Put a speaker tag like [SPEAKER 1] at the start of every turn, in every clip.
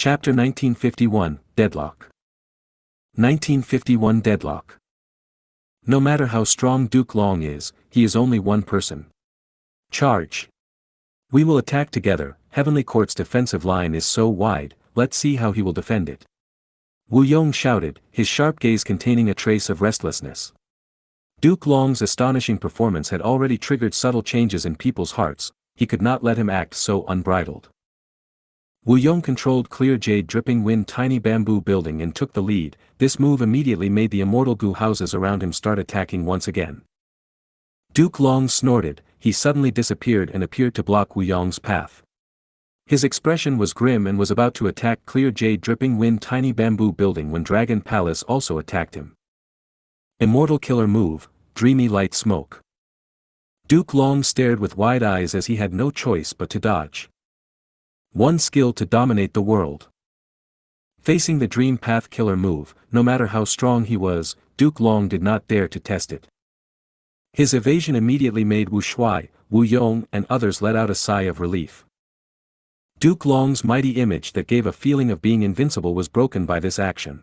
[SPEAKER 1] Chapter 1951, Deadlock. 1951 Deadlock. No matter how strong Duke Long is, he is only one person. Charge. We will attack together. Heavenly Court's defensive line is so wide, let's see how he will defend it. Wu Yong shouted, his sharp gaze containing a trace of restlessness. Duke Long's astonishing performance had already triggered subtle changes in people's hearts, he could not let him act so unbridled. Wu Yong controlled clear jade dripping wind tiny bamboo building and took the lead. This move immediately made the immortal Gu houses around him start attacking once again. Duke Long snorted, he suddenly disappeared and appeared to block Wu Yong's path. His expression was grim and was about to attack clear jade dripping wind tiny bamboo building when Dragon Palace also attacked him. Immortal killer move, dreamy light smoke. Duke Long stared with wide eyes as he had no choice but to dodge. One skill to dominate the world. Facing the Dream Path killer move, no matter how strong he was, Duke Long did not dare to test it. His evasion immediately made Wu Shuai, Wu Yong and others let out a sigh of relief. Duke Long's mighty image that gave a feeling of being invincible was broken by this action.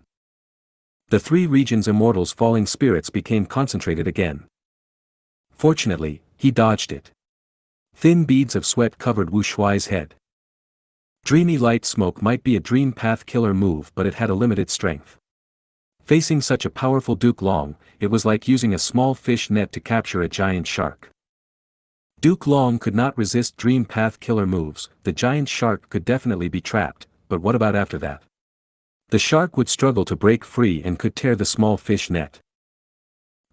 [SPEAKER 1] The three regions' immortals' falling spirits became concentrated again. Fortunately, he dodged it. Thin beads of sweat covered Wu Shuai's head. Dreamy light smoke might be a Dream Path killer move, but it had a limited strength. Facing such a powerful Duke Long, it was like using a small fish net to capture a giant shark. Duke Long could not resist Dream Path killer moves. The giant shark could definitely be trapped, but what about after that? The shark would struggle to break free and could tear the small fish net.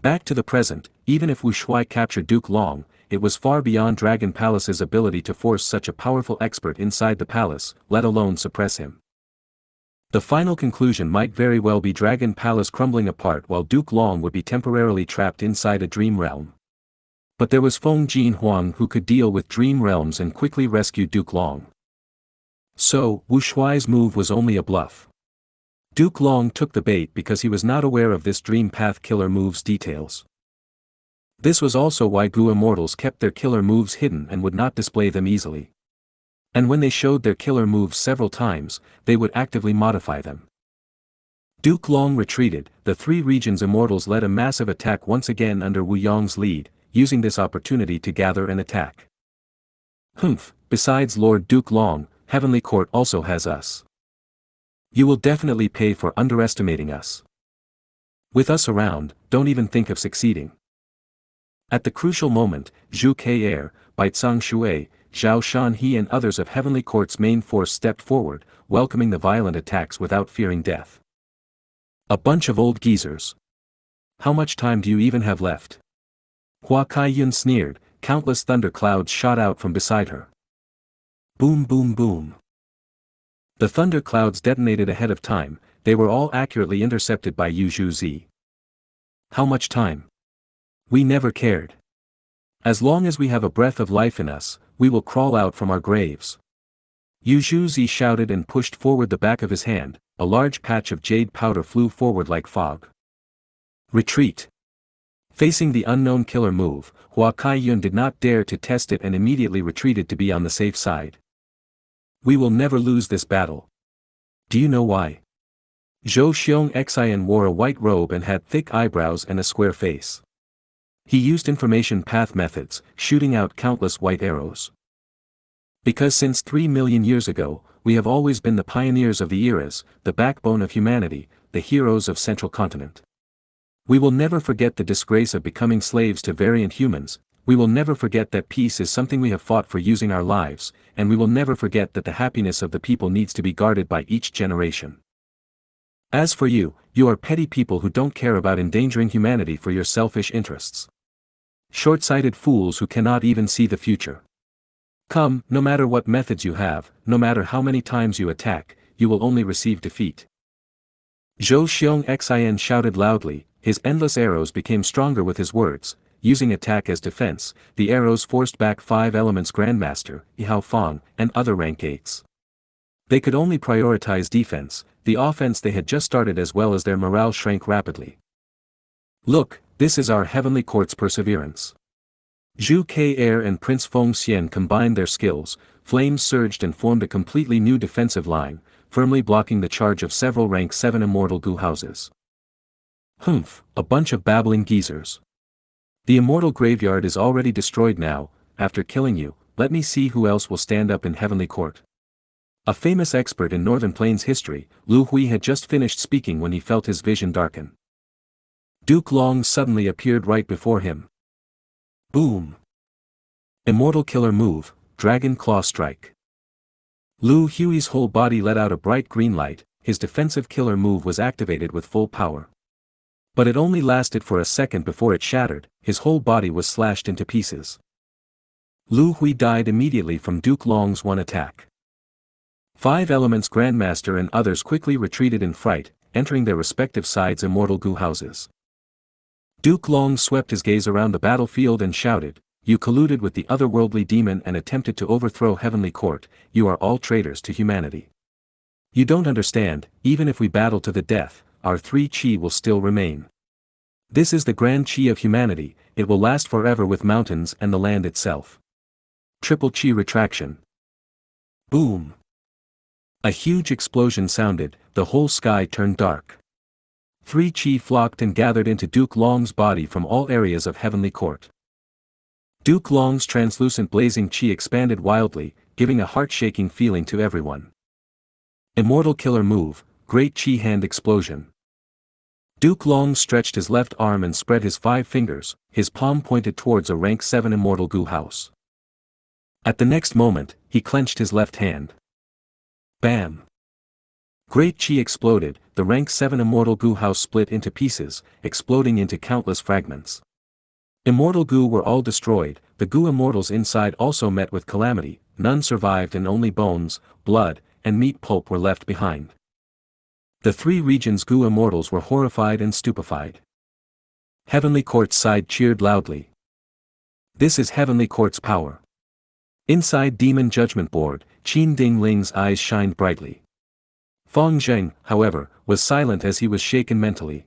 [SPEAKER 1] Back to the present, even if Wu Shuai captured Duke Long, it was far beyond Dragon Palace's ability to force such a powerful expert inside the palace, let alone suppress him. The final conclusion might very well be Dragon Palace crumbling apart while Duke Long would be temporarily trapped inside a dream realm. But there was Feng Jin Huang who could deal with dream realms and quickly rescue Duke Long. So, Wu Shuai's move was only a bluff. Duke Long took the bait because he was not aware of this Dream Path killer move's details. This was also why Gu immortals kept their killer moves hidden and would not display them easily. And when they showed their killer moves several times, they would actively modify them. Duke Long retreated. The three regions' immortals led a massive attack once again under Wu Yong's lead, using this opportunity to gather and attack. Humph, besides Lord Duke Long, Heavenly Court also has us. You will definitely pay for underestimating us. With us around, don't even think of succeeding. At the crucial moment, Zhu Ke, Baicang Shui, Zhao Shanhe and others of Heavenly Court's main force stepped forward, welcoming the violent attacks without fearing death. A bunch of old geezers. How much time do you even have left? Hua Kaiyun sneered, countless thunder clouds shot out from beside her. Boom boom boom. The thunder clouds detonated ahead of time, they were all accurately intercepted by Yu Zhuzi. How much time? We never cared. As long as we have a breath of life in us, we will crawl out from our graves. Yu Zhuzi shouted and pushed forward the back of his hand, a large patch of jade powder flew forward like fog. Retreat. Facing the unknown killer move, Hua Kaiyun did not dare to test it and immediately retreated to be on the safe side. We will never lose this battle. Do you know why? Zhou Xianxia wore a white robe and had thick eyebrows and a square face. He used information path methods, shooting out countless white arrows. Because since 3 million years ago, we have always been the pioneers of the eras, the backbone of humanity, the heroes of Central Continent. We will never forget the disgrace of becoming slaves to variant humans, we will never forget that peace is something we have fought for using our lives, and we will never forget that the happiness of the people needs to be guarded by each generation. As for you, you are petty people who don't care about endangering humanity for your selfish interests. Short-sighted fools who cannot even see the future. Come, no matter what methods you have, no matter how many times you attack, you will only receive defeat. Zhou Xianxia shouted loudly, his endless arrows became stronger with his words, using attack as defense, the arrows forced back 5 elements Grandmaster, Yihao Fang, and other rank 8s. They could only prioritize defense, the offense they had just started as well as their morale shrank rapidly. Look, this is our Heavenly Court's perseverance. Zhu Ke and Prince Feng Xian combined their skills, flames surged and formed a completely new defensive line, firmly blocking the charge of several rank 7 Immortal Gu houses. Humph, a bunch of babbling geezers. The immortal graveyard is already destroyed now. After killing you, let me see who else will stand up in Heavenly Court. A famous expert in Northern Plains history, Lu Hui had just finished speaking when he felt his vision darken. Duke Long suddenly appeared right before him. Boom! Immortal Killer Move, Dragon Claw Strike. Lu Hui's whole body let out a bright green light. His defensive killer move was activated with full power. But it only lasted for a second before it shattered. His whole body was slashed into pieces. Lu Hui died immediately from Duke Long's one attack. 5 Elements Grandmaster and others quickly retreated in fright, entering their respective sides' Immortal Gu houses. Duke Long swept his gaze around the battlefield and shouted, "You colluded with the otherworldly demon and attempted to overthrow Heavenly Court. You are all traitors to humanity. You don't understand, even if we battle to the death, our 3 chi will still remain. This is the grand chi of humanity, it will last forever with mountains and the land itself." Triple chi retraction. Boom! A huge explosion sounded, the whole sky turned dark. 3 chi flocked and gathered into Duke Long's body from all areas of Heavenly Court. Duke Long's translucent blazing chi expanded wildly, giving a heart-shaking feeling to everyone. Immortal Killer Move, Great Chi Hand Explosion. Duke Long stretched his left arm and spread his 5 fingers, his palm pointed towards a rank 7 Immortal Gu house. At the next moment, he clenched his left hand. Bam! Great Chi exploded, the rank 7 Immortal Gu house split into pieces, exploding into countless fragments. Immortal Gu were all destroyed, the Gu immortals inside also met with calamity, none survived and only bones, blood, and meat pulp were left behind. The 3 regions' Gu immortals were horrified and stupefied. Heavenly Court's side cheered loudly. This is Heavenly Court's power. Inside Demon Judgment Board, Qin Ding Ling's eyes shined brightly. Feng Zheng, however, was silent as he was shaken mentally.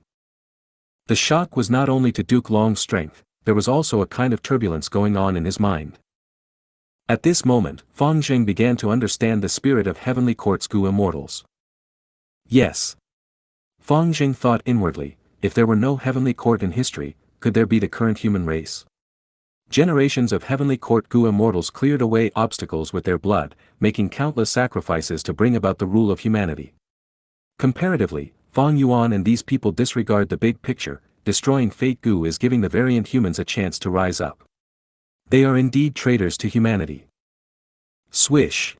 [SPEAKER 1] The shock was not only to Duke Long's strength, there was also a kind of turbulence going on in his mind. At this moment, Feng Zheng began to understand the spirit of Heavenly Court's Gu immortals. Yes. Feng Zheng thought inwardly, if there were no Heavenly Court in history, could there be the current human race? Generations of Heavenly Court Gu immortals cleared away obstacles with their blood, making countless sacrifices to bring about the rule of humanity. Comparatively, Feng Yuan and these people disregard the big picture. Destroying Fate Gu is giving the variant humans a chance to rise up. They are indeed traitors to humanity. Swish!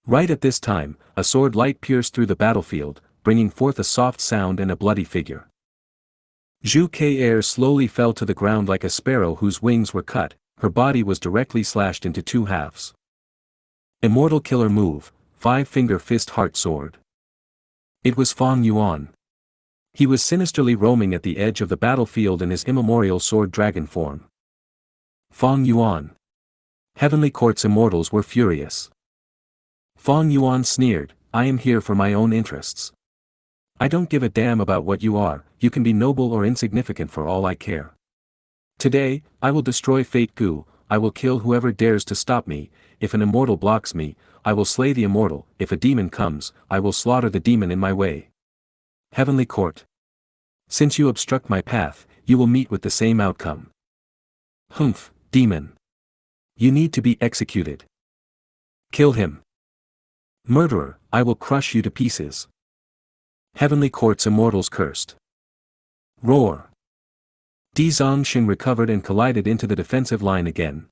[SPEAKER 1] Right at this time, a sword light pierced through the battlefield, bringing forth a soft sound and a bloody figure. Zhu Ke slowly fell to the ground like a sparrow whose wings were cut, her body was directly slashed into 2 halves. Immortal Killer Move, 5-Finger Fist Heart Sword. It was Feng Yuan. He was sinisterly roaming at the edge of the battlefield in his immemorial sword dragon form. Feng Yuan. Heavenly Court's immortals were furious. Feng Yuan sneered, "I am here for my own interests. I don't give a damn about what you are, you can be noble or insignificant for all I care. Today, I will destroy Fate Gu, I will kill whoever dares to stop me, if an immortal blocks me, I will slay the immortal, if a demon comes, I will slaughter the demon in my way. Heavenly Court. Since you obstruct my path, you will meet with the same outcome. Humph, demon. You need to be executed. Kill him. Murderer, I will crush you to pieces. Heavenly Court's immortals cursed. Roar. Di Zongxing recovered and collided into the defensive line again.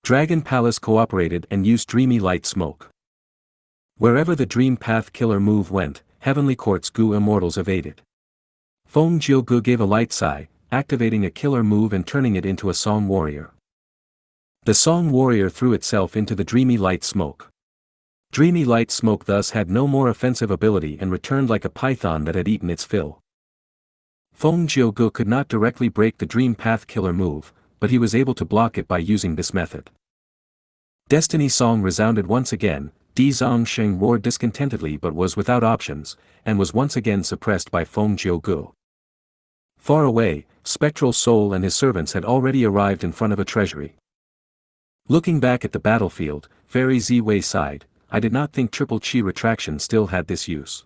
[SPEAKER 1] Dragon Palace cooperated and used Dreamy Light Smoke. Wherever the Dream Path Killer move went, Heavenly Court's Gu immortals evaded. Feng Jiugu gave a light sigh, activating a killer move and turning it into a Song Warrior. The Song Warrior threw itself into the Dreamy Light Smoke. Dreamy Light Smoke thus had no more offensive ability and returned like a python that had eaten its fill. Feng Jiugu could not directly break the Dream Path Killer move, but he was able to block it by using this method. Destiny Song resounded once again. Di Zongxing roared discontentedly but was without options, and was once again suppressed by Feng Jiugu. Far away, Spectral Soul and his servants had already arrived in front of a treasury. Looking back at the battlefield, Fairy Ziwei sighed, I did not think triple chi retraction still had this use.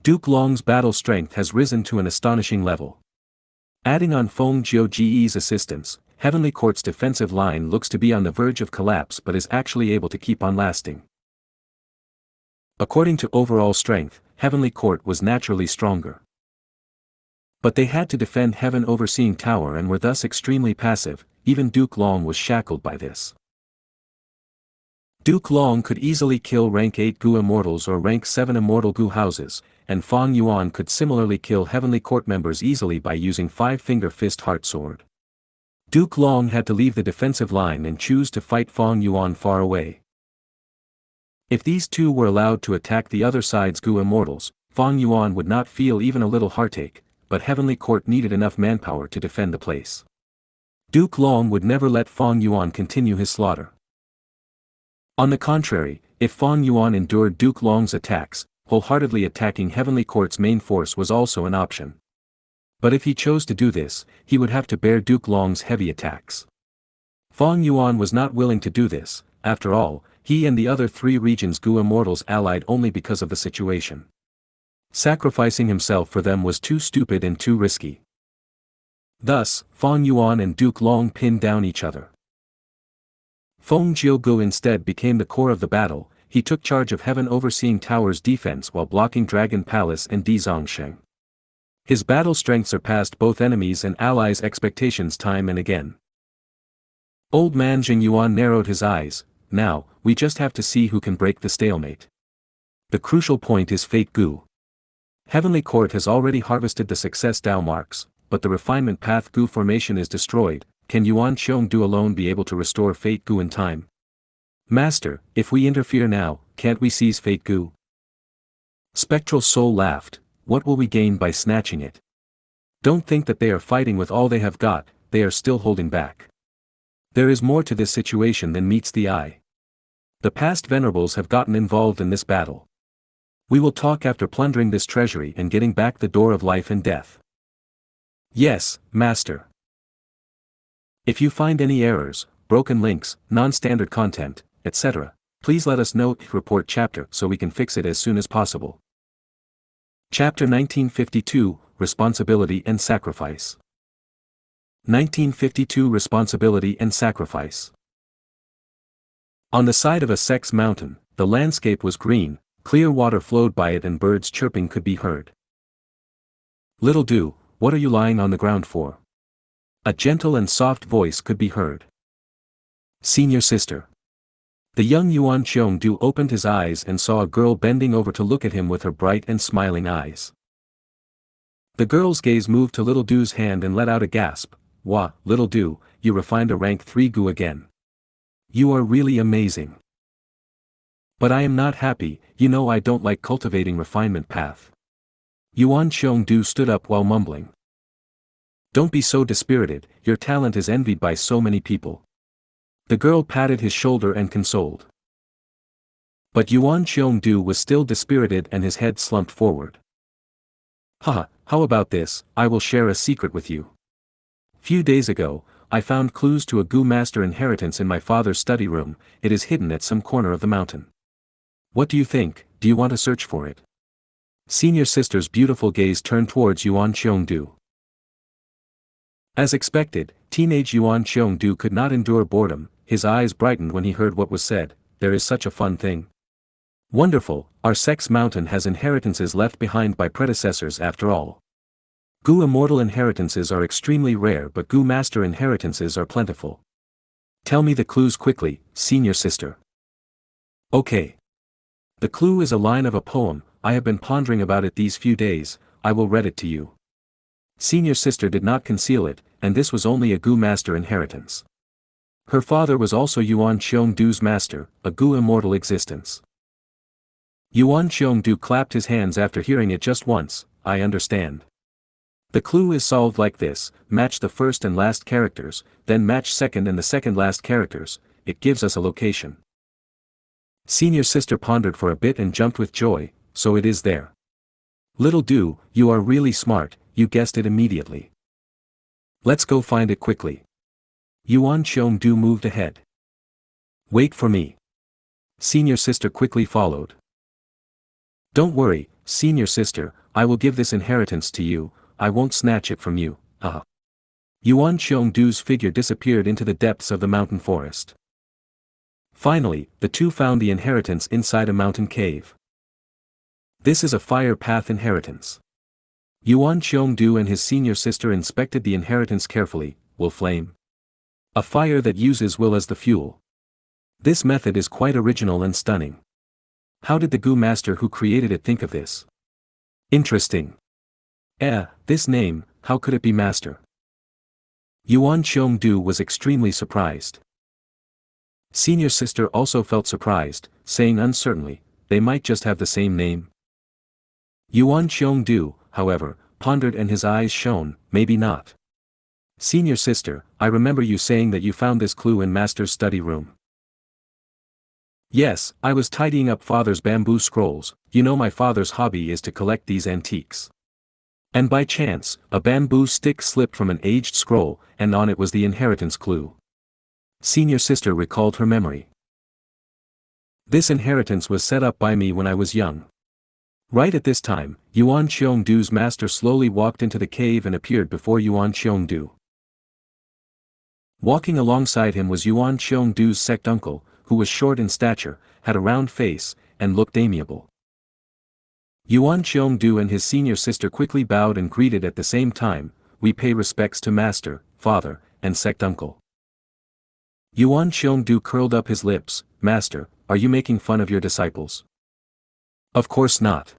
[SPEAKER 1] Duke Long's battle strength has risen to an astonishing level. Adding on Feng Jiuji's assistance, Heavenly Court's defensive line looks to be on the verge of collapse but is actually able to keep on lasting. According to overall strength, Heavenly Court was naturally stronger. But they had to defend Heaven Overseeing Tower and were thus extremely passive. Even Duke Long was shackled by this. Duke Long could easily kill rank 8 Gu immortals or rank 7 immortal Gu houses, and Fang Yuan could similarly kill Heavenly Court members easily by using 5-finger fist heart sword. Duke Long had to leave the defensive line and choose to fight Fang Yuan far away. If these two were allowed to attack the other side's Gu immortals, Fang Yuan would not feel even a little heartache, but Heavenly Court needed enough manpower to defend the place. Duke Long would never let Fang Yuan continue his slaughter. On the contrary, if Fang Yuan endured Duke Long's attacks, wholeheartedly attacking Heavenly Court's main force was also an option. But if he chose to do this, he would have to bear Duke Long's heavy attacks. Fang Yuan was not willing to do this. After all, he and the other 3 regions' Gu immortals allied only because of the situation. Sacrificing himself for them was too stupid and too risky. Thus, Fang Yuan and Duke Long pinned down each other. Feng Jiu instead became the core of the battle. He took charge of Heaven Overseeing Tower's defense while blocking Dragon Palace and Di Zongsheng. His battle strength surpassed both enemies' and allies' expectations time and again. Old man Jing Yuan narrowed his eyes. Now, we just have to see who can break the stalemate. The crucial point is Fate Gu. Heavenly Court has already harvested the success Dao marks, but the refinement path Gu formation is destroyed. Can Yuan Xiongdu alone be able to restore Fate Gu in time? Master, if we interfere now, can't we seize Fate Gu? Spectral Soul laughed. What will we gain by snatching it? Don't think that they are fighting with all they have got, they are still holding back. There is more to this situation than meets the eye. The past venerables have gotten involved in this battle. We will talk after plundering this treasury and getting back the door of life and death. Yes, Master. If you find any errors, broken links, non-standard content, etc., please let us know. Report chapter so we can fix it as soon as possible. Chapter 1952, Responsibility and Sacrifice. 1952 Responsibility and Sacrifice. On the side of a sex mountain, the landscape was green, clear water flowed by it and birds chirping could be heard. Little Du, what are you lying on the ground for? A gentle and soft voice could be heard. Senior sister. The young Yuan Xiongdu opened his eyes and saw a girl bending over to look at him with her bright and smiling eyes. The girl's gaze moved to Little Du's hand and let out a gasp. Wah, Little Du, you refined a rank 3 Gu again. You are really amazing. But I am not happy, you know I don't like cultivating refinement path. Yuan Xiongdu stood up while mumbling. Don't be so dispirited, your talent is envied by so many people. The girl patted his shoulder and consoled. But Yuan Xiongdu was still dispirited and his head slumped forward. Haha, how about this, I will share a secret with you. Few days ago, I found clues to a Gu master inheritance in my father's study room. It is hidden at some corner of the mountain. What do you think, do you want to search for it? Senior sister's beautiful gaze turned towards Yuan Xiongdu. As expected, teenage Yuan Xiongdu could not endure boredom. His eyes brightened when he heard what was said. There is such a fun thing. Wonderful, our sex mountain has inheritances left behind by predecessors after all. Gu immortal inheritances are extremely rare but Gu master inheritances are plentiful. Tell me the clues quickly, senior sister. Okay. The clue is a line of a poem. I have been pondering about it these few days. I will read it to you. Senior sister did not conceal it, and this was only a Gu master inheritance. Her father was also Yuan Xiongdu's master, a Gu immortal existence. Yuan Xiongdu clapped his hands after hearing it just once. I understand. The clue is solved like this: match the first and last characters, then match second and the second last characters. It gives us a location. Senior sister pondered for a bit and jumped with joy. So it is there. Little Du, you are really smart, you guessed it immediately. Let's go find it quickly. Yuan Xiongdu moved ahead. Wait for me. Senior sister quickly followed. Don't worry, senior sister, I will give this inheritance to you, I won't snatch it from you, Yuan Xiongdu's figure disappeared into the depths of the mountain forest. Finally, the two found the inheritance inside a mountain cave. This is a fire path inheritance. Yuan Xiongdu and his senior sister inspected the inheritance carefully. Will flame. A fire that uses will as the fuel. This method is quite original and stunning. How did the Gu master who created it think of this? Interesting. This name, how could it be master? Yuan Xiongdu was extremely surprised. Senior sister also felt surprised, saying uncertainly, they might just have the same name. Yuan Xiongdu, however, pondered and his eyes shone, maybe not. Senior sister, I remember you saying that you found this clue in master's study room. Yes, I was tidying up father's bamboo scrolls, you know my father's hobby is to collect these antiques. And by chance, a bamboo stick slipped from an aged scroll, and on it was the inheritance clue. Senior sister recalled her memory. This inheritance was set up by me when I was young. Right at this time, Yuan Xiongdu's master slowly walked into the cave and appeared before Yuan Xiongdu. Walking alongside him was Yuan Xiongdu's sect uncle, who was short in stature, had a round face, and looked amiable. Yuan Xiongdu and his senior sister quickly bowed and greeted at the same time, we pay respects to master, father, and sect uncle. Yuan Xiongdu curled up his lips, master, are you making fun of your disciples? Of course not.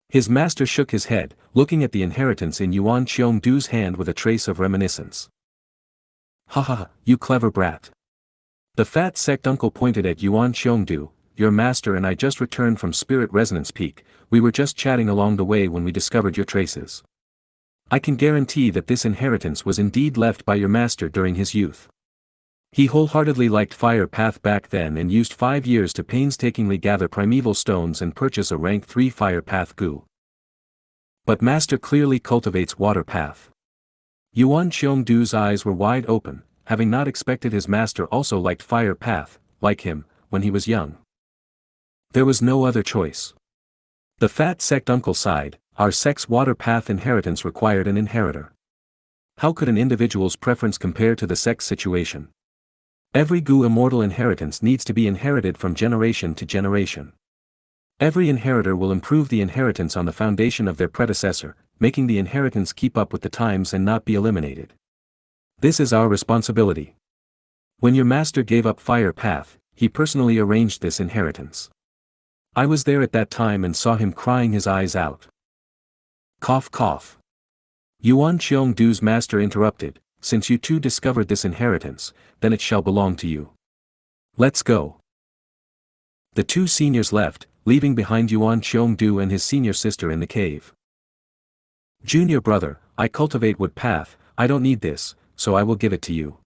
[SPEAKER 1] His master shook his head, looking at the inheritance in Yuan Xiongdu's hand with a trace of reminiscence. Ha ha, you clever brat. The fat sect uncle pointed at Yuan Xiongdu, your master and I just returned from Spirit Resonance Peak, we were just chatting along the way when we discovered your traces. I can guarantee that this inheritance was indeed left by your master during his youth. He wholeheartedly liked Fire Path back then and used 5 years to painstakingly gather primeval stones and purchase a rank 3 Fire Path Gu. But master clearly cultivates Water Path. Yuan Xiongdu's eyes were wide open, having not expected his master also liked Fire Path, like him, when he was young. There was no other choice. The fat sect uncle sighed, our sect's Water Path inheritance required an inheritor. How could an individual's preference compare to the sect's situation? Every Gu immortal inheritance needs to be inherited from generation to generation. Every inheritor will improve the inheritance on the foundation of their predecessor, making the inheritance keep up with the times and not be eliminated. This is our responsibility. When your master gave up Fire Path, he personally arranged this inheritance. I was there at that time and saw him crying his eyes out. Cough cough. Yuan Xiongdu's master interrupted, since you two discovered this inheritance, then it shall belong to you. Let's go. The two seniors left, leaving behind Yuan Xiongdu and his senior sister in the cave. Junior brother, I cultivate Wood Path, I don't need this, so I will give it to you.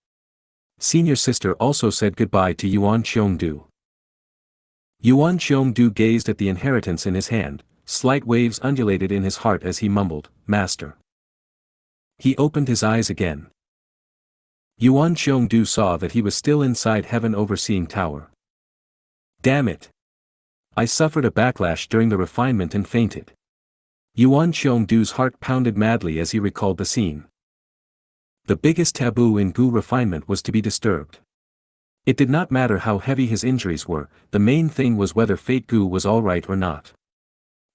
[SPEAKER 1] Senior sister also said goodbye to Yuan Xiongdu. Yuan Xiongdu gazed at the inheritance in his hand, slight waves undulated in his heart as he mumbled, Master. He opened his eyes again. Yuan Xiongdu saw that he was still inside Heaven Overseeing Tower. Damn it! I suffered a backlash during the refinement and fainted. Yuan Xiongdu's heart pounded madly as he recalled the scene. The biggest taboo in Gu refinement was to be disturbed. It did not matter how heavy his injuries were, the main thing was whether Fate Gu was alright or not.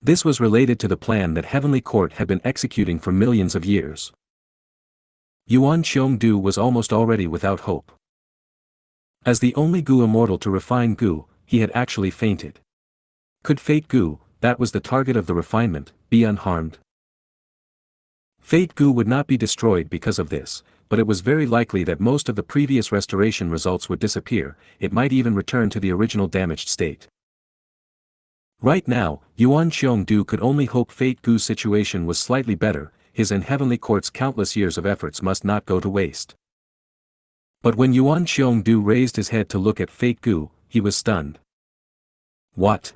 [SPEAKER 1] This was related to the plan that Heavenly Court had been executing for millions of years. Yuan Xiongdu was almost already without hope. As the only Gu immortal to refine Gu, he had actually fainted. Could Fate Gu, that was the target of the refinement, be unharmed? Fate Gu would not be destroyed because of this, but it was very likely that most of the previous restoration results would disappear, it might even return to the original damaged state. Right now, Yuan Xiongdu could only hope Fate Gu's situation was slightly better, his and Heavenly Court's countless years of efforts must not go to waste. But when Yuan Xiongdu raised his head to look at Fate Gu, he was stunned. What?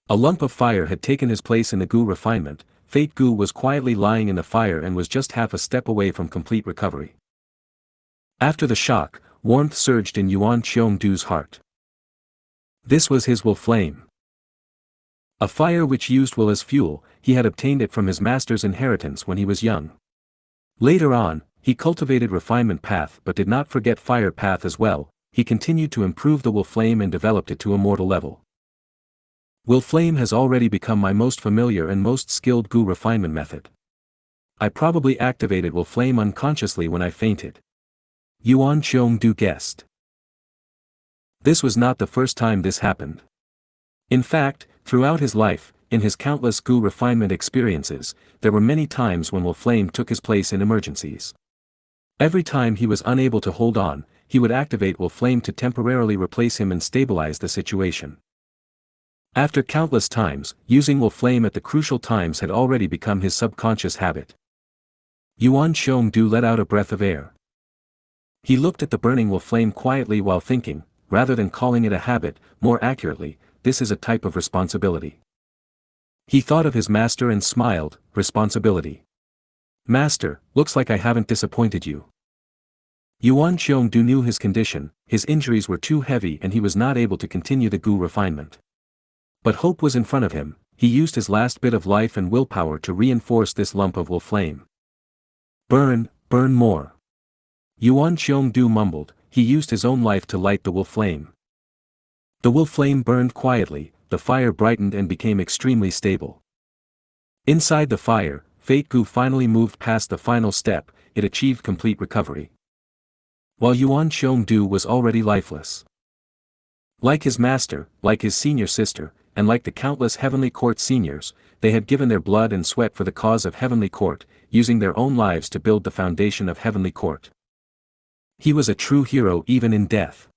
[SPEAKER 1] A lump of fire had taken his place in the Gu refinement. Fate Gu was quietly lying in the fire and was just half a step away from complete recovery. After the shock, warmth surged in Yuan Xiongdu's heart. This was his will flame. A fire which used will as fuel, he had obtained it from his master's inheritance when he was young. Later on, he cultivated refinement path but did not forget fire path as well. He continued to improve the will flame and developed it to immortal level. Will flame has already become my most familiar and most skilled Gu refinement method. I probably activated will flame unconsciously when I fainted. Xianxia guessed. This was not the first time this happened. In fact, throughout his life, in his countless Gu refinement experiences, there were many times when will flame took his place in emergencies. Every time he was unable to hold on, he would activate will flame to temporarily replace him and stabilize the situation. After countless times, using will flame at the crucial times had already become his subconscious habit. Xianxia let out a breath of air. He looked at the burning will flame quietly while thinking, rather than calling it a habit, more accurately, this is a type of responsibility. He thought of his master and smiled, responsibility. Master, looks like I haven't disappointed you. Xianxia knew his condition, his injuries were too heavy and he was not able to continue the Gu refinement. But hope was in front of him, he used his last bit of life and willpower to reinforce this lump of will flame. Burn, burn more. Xianxia mumbled, he used his own life to light the will flame. The will flame burned quietly, the fire brightened and became extremely stable. Inside the fire, Fate Gu finally moved past the final step, it achieved complete recovery. While Xianxia was already lifeless. Like his master, like his senior sister, and like the countless Heavenly Court seniors, they had given their blood and sweat for the cause of Heavenly Court, using their own lives to build the foundation of Heavenly Court. He was a true hero even in death.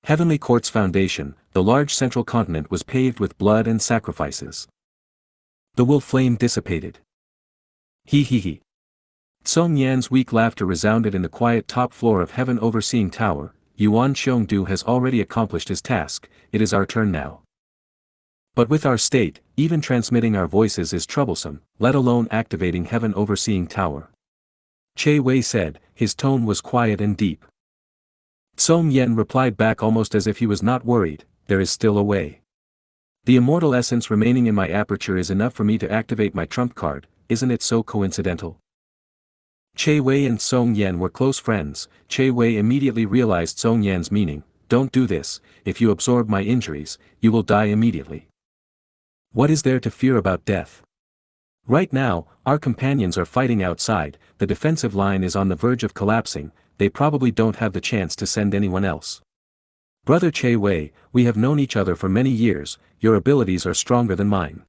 [SPEAKER 1] Heavenly Court's foundation, the large central continent was paved with blood and sacrifices. The will flame dissipated. He he he. Song Yan's weak laughter resounded in the quiet top floor of Heaven Overseeing Tower. Xianxia has already accomplished his task, it is our turn now. But with our state, even transmitting our voices is troublesome, let alone activating Heaven Overseeing Tower. Che Wei said, his tone was quiet and deep. Song Yan replied back almost as if he was not worried, there is still a way. The immortal essence remaining in my aperture is enough for me to activate my trump card, isn't it so coincidental? Che Wei and Song Yan were close friends. Che Wei immediately realized Song Yan's meaning, don't do this, if you absorb my injuries, you will die immediately. What is there to fear about death? Right now, our companions are fighting outside, the defensive line is on the verge of collapsing, they probably don't have the chance to send anyone else. Brother Che Wei, we have known each other for many years, your abilities are stronger than mine.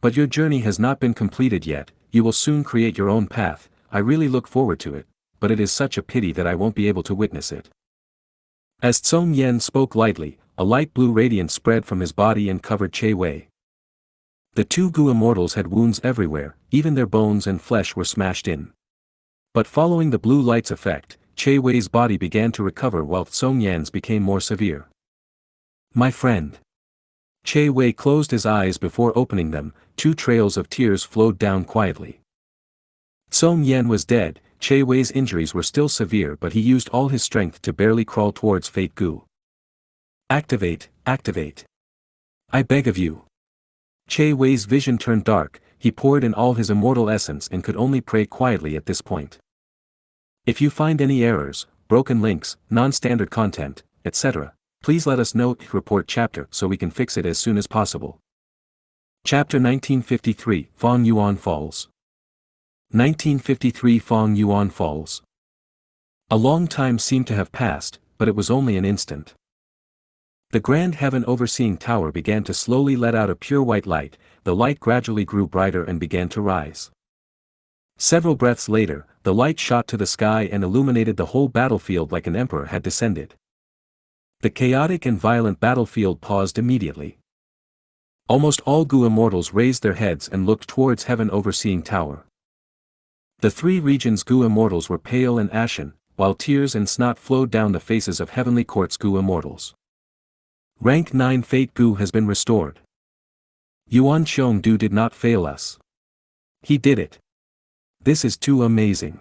[SPEAKER 1] But your journey has not been completed yet, you will soon create your own path, I really look forward to it, but it is such a pity that I won't be able to witness it. As Song Yan spoke lightly, a light blue radiance spread from his body and covered Che Wei. The two Gu immortals had wounds everywhere, even their bones and flesh were smashed in. But following the blue light's effect, Che Wei's body began to recover while Song Yan's became more severe. My friend. Che Wei closed his eyes before opening them, two trails of tears flowed down quietly. Song Yan was dead, Che Wei's injuries were still severe but he used all his strength to barely crawl towards Fate Gu. Activate, activate. I beg of you. Che Wei's vision turned dark, he poured in all his immortal essence and could only pray quietly at this point. If you find any errors, broken links, non-standard content, etc., please let us know, report chapter so we can fix it as soon as possible. Chapter 1953, Fong Yuan Falls. 1953 Fong Yuan Falls. A long time seemed to have passed, but it was only an instant. The grand Heaven Overseeing Tower began to slowly let out a pure white light, the light gradually grew brighter and began to rise. Several breaths later, the light shot to the sky and illuminated the whole battlefield like an emperor had descended. The chaotic and violent battlefield paused immediately. Almost all Gu immortals raised their heads and looked towards Heaven Overseeing Tower. The three regions' Gu immortals were pale and ashen, while tears and snot flowed down the faces of Heavenly Court's Gu immortals. Rank 9 Fate Gu has been restored. Xianxia did not fail us. He did it. This is too amazing.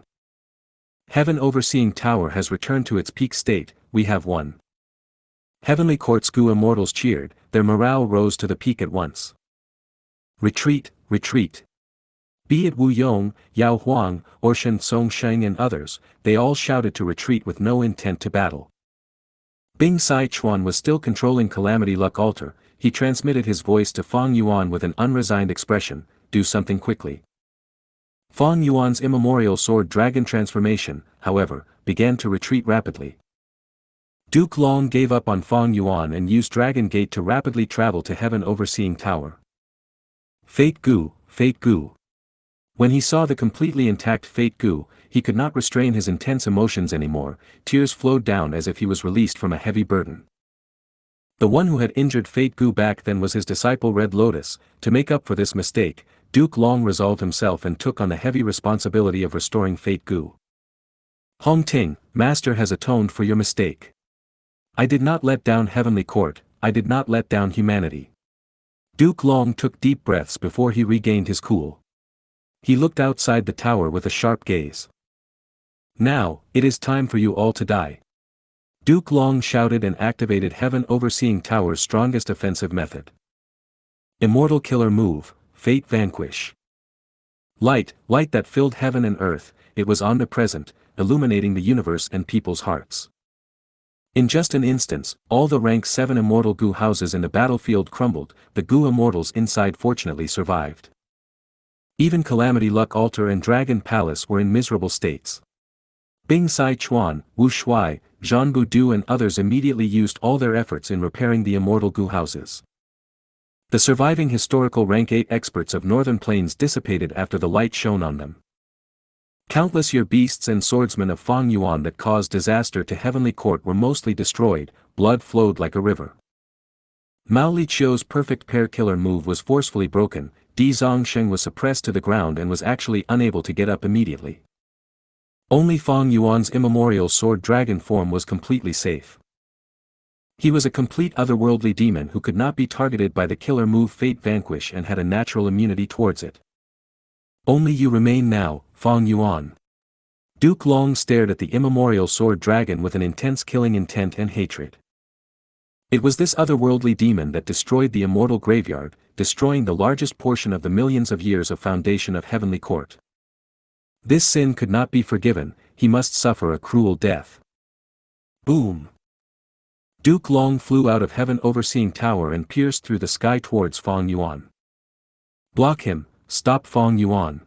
[SPEAKER 1] Heaven Overseeing Tower has returned to its peak state, we have won. Heavenly Court's Gu immortals cheered, their morale rose to the peak at once. Retreat, retreat. Be it Wu Yong, Yao Huang, or Shen Song Sheng and others, they all shouted to retreat with no intent to battle. Bing Sai Chuan was still controlling Calamity Luck Altar. He transmitted his voice to Fang Yuan with an unresigned expression, do something quickly. Fang Yuan's immemorial sword dragon transformation, however, began to retreat rapidly. Duke Long gave up on Fang Yuan and used Dragon Gate to rapidly travel to Heaven Overseeing Tower. Fate Gu, Fate Gu. When he saw the completely intact Fate Gu, he could not restrain his intense emotions anymore. Tears flowed down as if he was released from a heavy burden. The one who had injured Fate Gu back then was his disciple Red Lotus. To make up for this mistake, Duke Long resolved himself and took on the heavy responsibility of restoring Fate Gu. Hong Ting, Master has atoned for your mistake. I did not let down Heavenly Court, I did not let down humanity. Duke Long took deep breaths before he regained his cool. He looked outside the tower with a sharp gaze. Now, it is time for you all to die. Duke Long shouted and activated Heaven Overseeing Tower's strongest offensive method. Immortal Killer Move, Fate Vanquish. Light, light that filled heaven and earth, it was omnipresent, illuminating the universe and people's hearts. In just an instant, all the rank 7 immortal Gu houses in the battlefield crumbled. The Gu immortals inside fortunately survived. Even Calamity Luck Altar and Dragon Palace were in miserable states. Bing Sai Chuan, Wu Shuai, Zhan Budu and others immediately used all their efforts in repairing the immortal Gu houses. The surviving historical rank 8 experts of Northern Plains dissipated after the light shone on them. Countless year beasts and swordsmen of Fang Yuan that caused disaster to Heavenly Court were mostly destroyed, blood flowed like a river. Mao Li Qiu's perfect pair killer move was forcefully broken. Di Zongsheng was suppressed to the ground and was actually unable to get up immediately. Only Fang Yuan's immemorial sword dragon form was completely safe. He was a complete otherworldly demon who could not be targeted by the killer move Fate Vanquish and had a natural immunity towards it. Only you remain now, Fang Yuan. Duke Long stared at the immemorial sword dragon with an intense killing intent and hatred. It was this otherworldly demon that destroyed the immortal graveyard, destroying the largest portion of the millions of years of foundation of Heavenly Court. This sin could not be forgiven, he must suffer a cruel death. Boom! Duke Long flew out of Heaven Overseeing Tower and pierced through the sky towards Fang Yuan. Block him, stop Fang Yuan!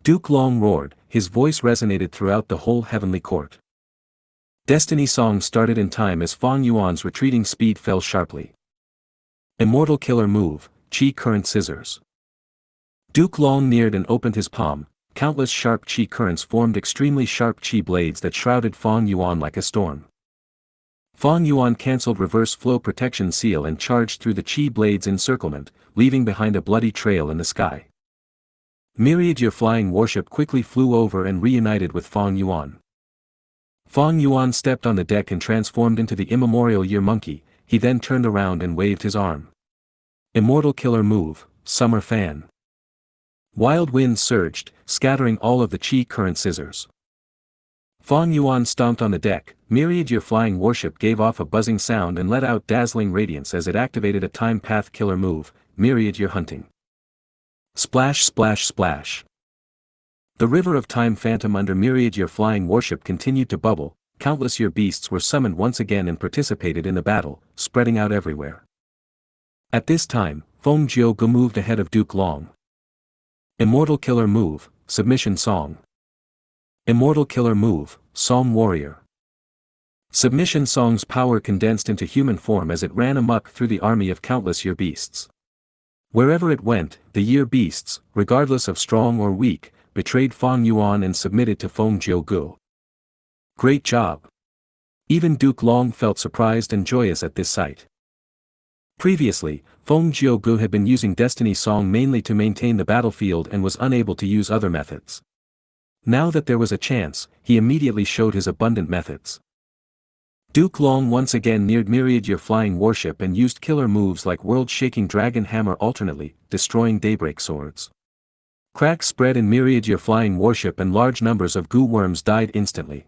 [SPEAKER 1] Duke Long roared, his voice resonated throughout the whole Heavenly Court. Destiny Song started in time as Fang Yuan's retreating speed fell sharply. Immortal Killer Move, Qi Current Scissors. Duke Long neared and opened his palm. Countless sharp Qi currents formed extremely sharp Qi blades that shrouded Fang Yuan like a storm. Fang Yuan cancelled reverse flow protection seal and charged through the Qi blade's encirclement, leaving behind a bloody trail in the sky. Myriad Year flying warship quickly flew over and reunited with Fang Yuan. Fang Yuan stepped on the deck and transformed into the immemorial Year monkey. He then turned around and waved his arm. Immortal Killer Move, Summer Fan. Wild winds surged, scattering all of the Qi current scissors. Fang Yuan stomped on the deck. Myriad Year flying warship gave off a buzzing sound and let out dazzling radiance as it activated a time path killer move, Myriad Year hunting. Splash splash splash. The river of time phantom under Myriad Year flying warship continued to bubble. Countless year beasts were summoned once again and participated in the battle, spreading out everywhere. At this time, Feng Jiu moved ahead of Duke Long. Immortal Killer Move, Submission Song. Immortal Killer Move, Psalm Warrior. Submission Song's power condensed into human form as it ran amok through the army of countless year beasts. Wherever it went, the year beasts, regardless of strong or weak, betrayed Fang Yuan and submitted to Feng Jiu. Great job! Even Duke Long felt surprised and joyous at this sight. Previously, Feng Jiu had been using Destiny Song mainly to maintain the battlefield and was unable to use other methods. Now that there was a chance, he immediately showed his abundant methods. Duke Long once again neared Myriad Year flying warship and used killer moves like world-shaking dragon hammer alternately, destroying daybreak swords. Cracks spread in Myriad Year flying warship and large numbers of Gu worms died instantly.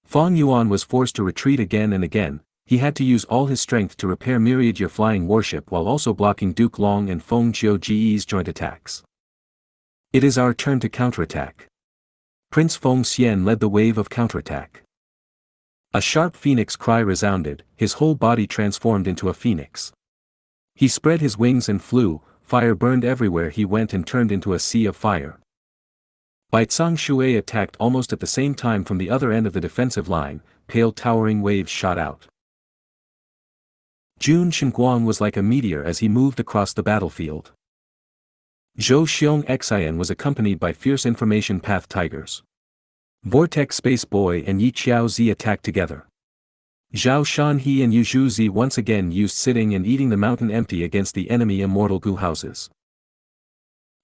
[SPEAKER 1] Fang Yuan was forced to retreat again and again. He had to use all his strength to repair Myriad Year flying warship while also blocking Duke Long and Feng Jiuji's joint attacks. It is our turn to counterattack. Prince Feng Xian led the wave of counterattack. A sharp phoenix cry resounded, his whole body transformed into a phoenix. He spread his wings and flew, fire burned everywhere he went and turned into a sea of fire. Bai Zhang Shui attacked almost at the same time from the other end of the defensive line, pale towering waves shot out. Jun Shenguang was like a meteor as he moved across the battlefield. Zhou Xiong Xian was accompanied by fierce information path tigers. Vortex Space Boy and Yi Xiaozi attacked together. Zhao Shanhe and Yu Zhuzi once again used sitting and eating the mountain empty against the enemy immortal Gu houses.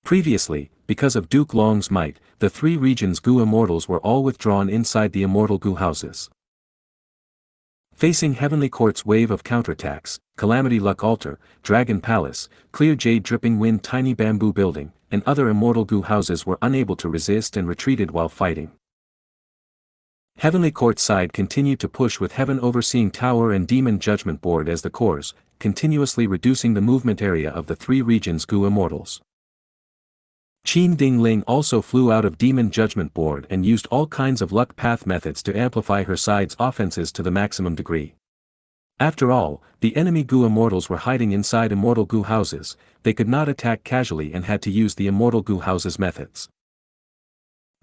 [SPEAKER 1] Previously, because of Duke Long's might, the three regions Gu immortals were all withdrawn inside the immortal Gu houses. Facing Heavenly Court's wave of counterattacks, Calamity Luck Altar, Dragon Palace, Clear Jade Dripping Wind Tiny Bamboo Building, and other immortal Gu houses were unable to resist and retreated while fighting. Heavenly Court side continued to push with Heaven Overseeing Tower and Demon Judgment Board as the cores, continuously reducing the movement area of the three regions Gu immortals. Qin Dingling also flew out of Demon Judgment Board and used all kinds of luck path methods to amplify her side's offenses to the maximum degree. After all, the enemy Gu immortals were hiding inside immortal Gu houses, they could not attack casually and had to use the immortal Gu houses methods.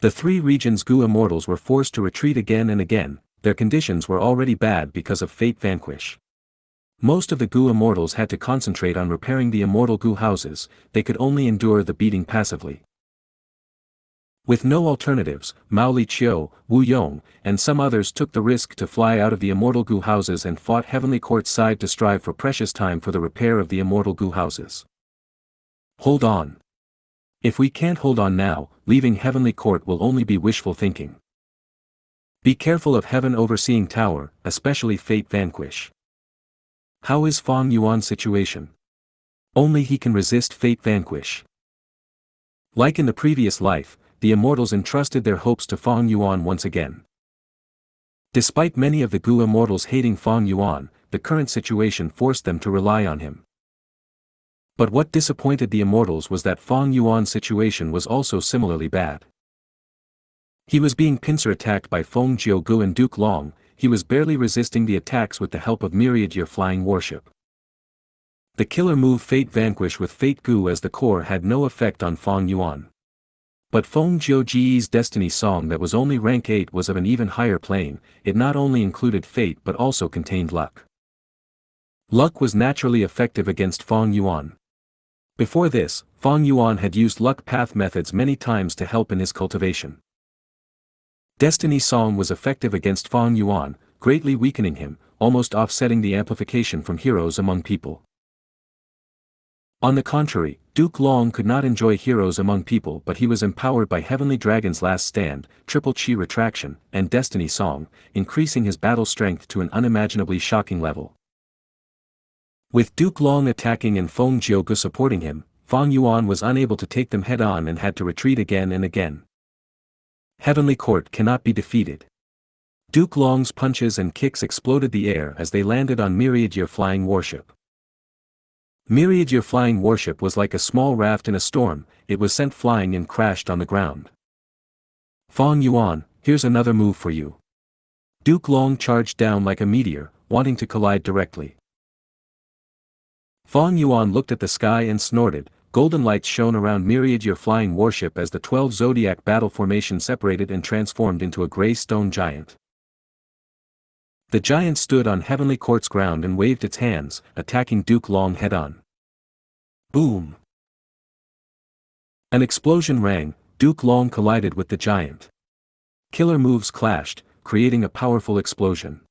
[SPEAKER 1] The three regions Gu immortals were forced to retreat again and again, their conditions were already bad because of Fate Vanquish. Most of the Gu immortals had to concentrate on repairing the immortal Gu houses, they could only endure the beating passively. With no alternatives, Mao Li Qiu, Wu Yong, and some others took the risk to fly out of the immortal Gu houses and fought Heavenly Court's side to strive for precious time for the repair of the immortal Gu houses. Hold on. If we can't hold on now, leaving Heavenly Court will only be wishful thinking. Be careful of Heaven Overseeing Tower, especially Fate Vanquish. How is Fang Yuan's situation? Only he can resist Fate Vanquish. Like in the previous life, the immortals entrusted their hopes to Fang Yuan once again. Despite many of the Gu immortals hating Fang Yuan, the current situation forced them to rely on him. But what disappointed the immortals was that Fang Yuan's situation was also similarly bad. He was being pincer attacked by Feng Jiugu and Duke Long, he was barely resisting the attacks with the help of Myriad Year flying warship. The killer move Fate Vanquish with Fate Gu as the core had no effect on Fang Yuan. But Feng Jiuji's Destiny Song that was only rank 8 was of an even higher plane, it not only included fate but also contained luck. Luck was naturally effective against Fang Yuan. Before this, Fang Yuan had used luck path methods many times to help in his cultivation. Destiny Song was effective against Fang Yuan, greatly weakening him, almost offsetting the amplification from heroes among people. On the contrary, Duke Long could not enjoy heroes among people but he was empowered by Heavenly Dragon's Last Stand, Triple Chi Retraction, and Destiny Song, increasing his battle strength to an unimaginably shocking level. With Duke Long attacking and Feng Jiugu supporting him, Fang Yuan was unable to take them head-on and had to retreat again and again. Heavenly Court cannot be defeated. Duke Long's punches and kicks exploded the air as they landed on Myriad Year flying warship. Myriad Year flying warship was like a small raft in a storm, it was sent flying and crashed on the ground. Fang Yuan, here's another move for you. Duke Long charged down like a meteor, wanting to collide directly. Fang Yuan looked at the sky and snorted, golden lights shone around Myriad Year flying warship as the 12 Zodiac battle formation separated and transformed into a grey stone giant. The giant stood on Heavenly Court's ground and waved its hands, attacking Duke Long head-on. Boom! An explosion rang, Duke Long collided with the giant. Killer moves clashed, creating a powerful explosion.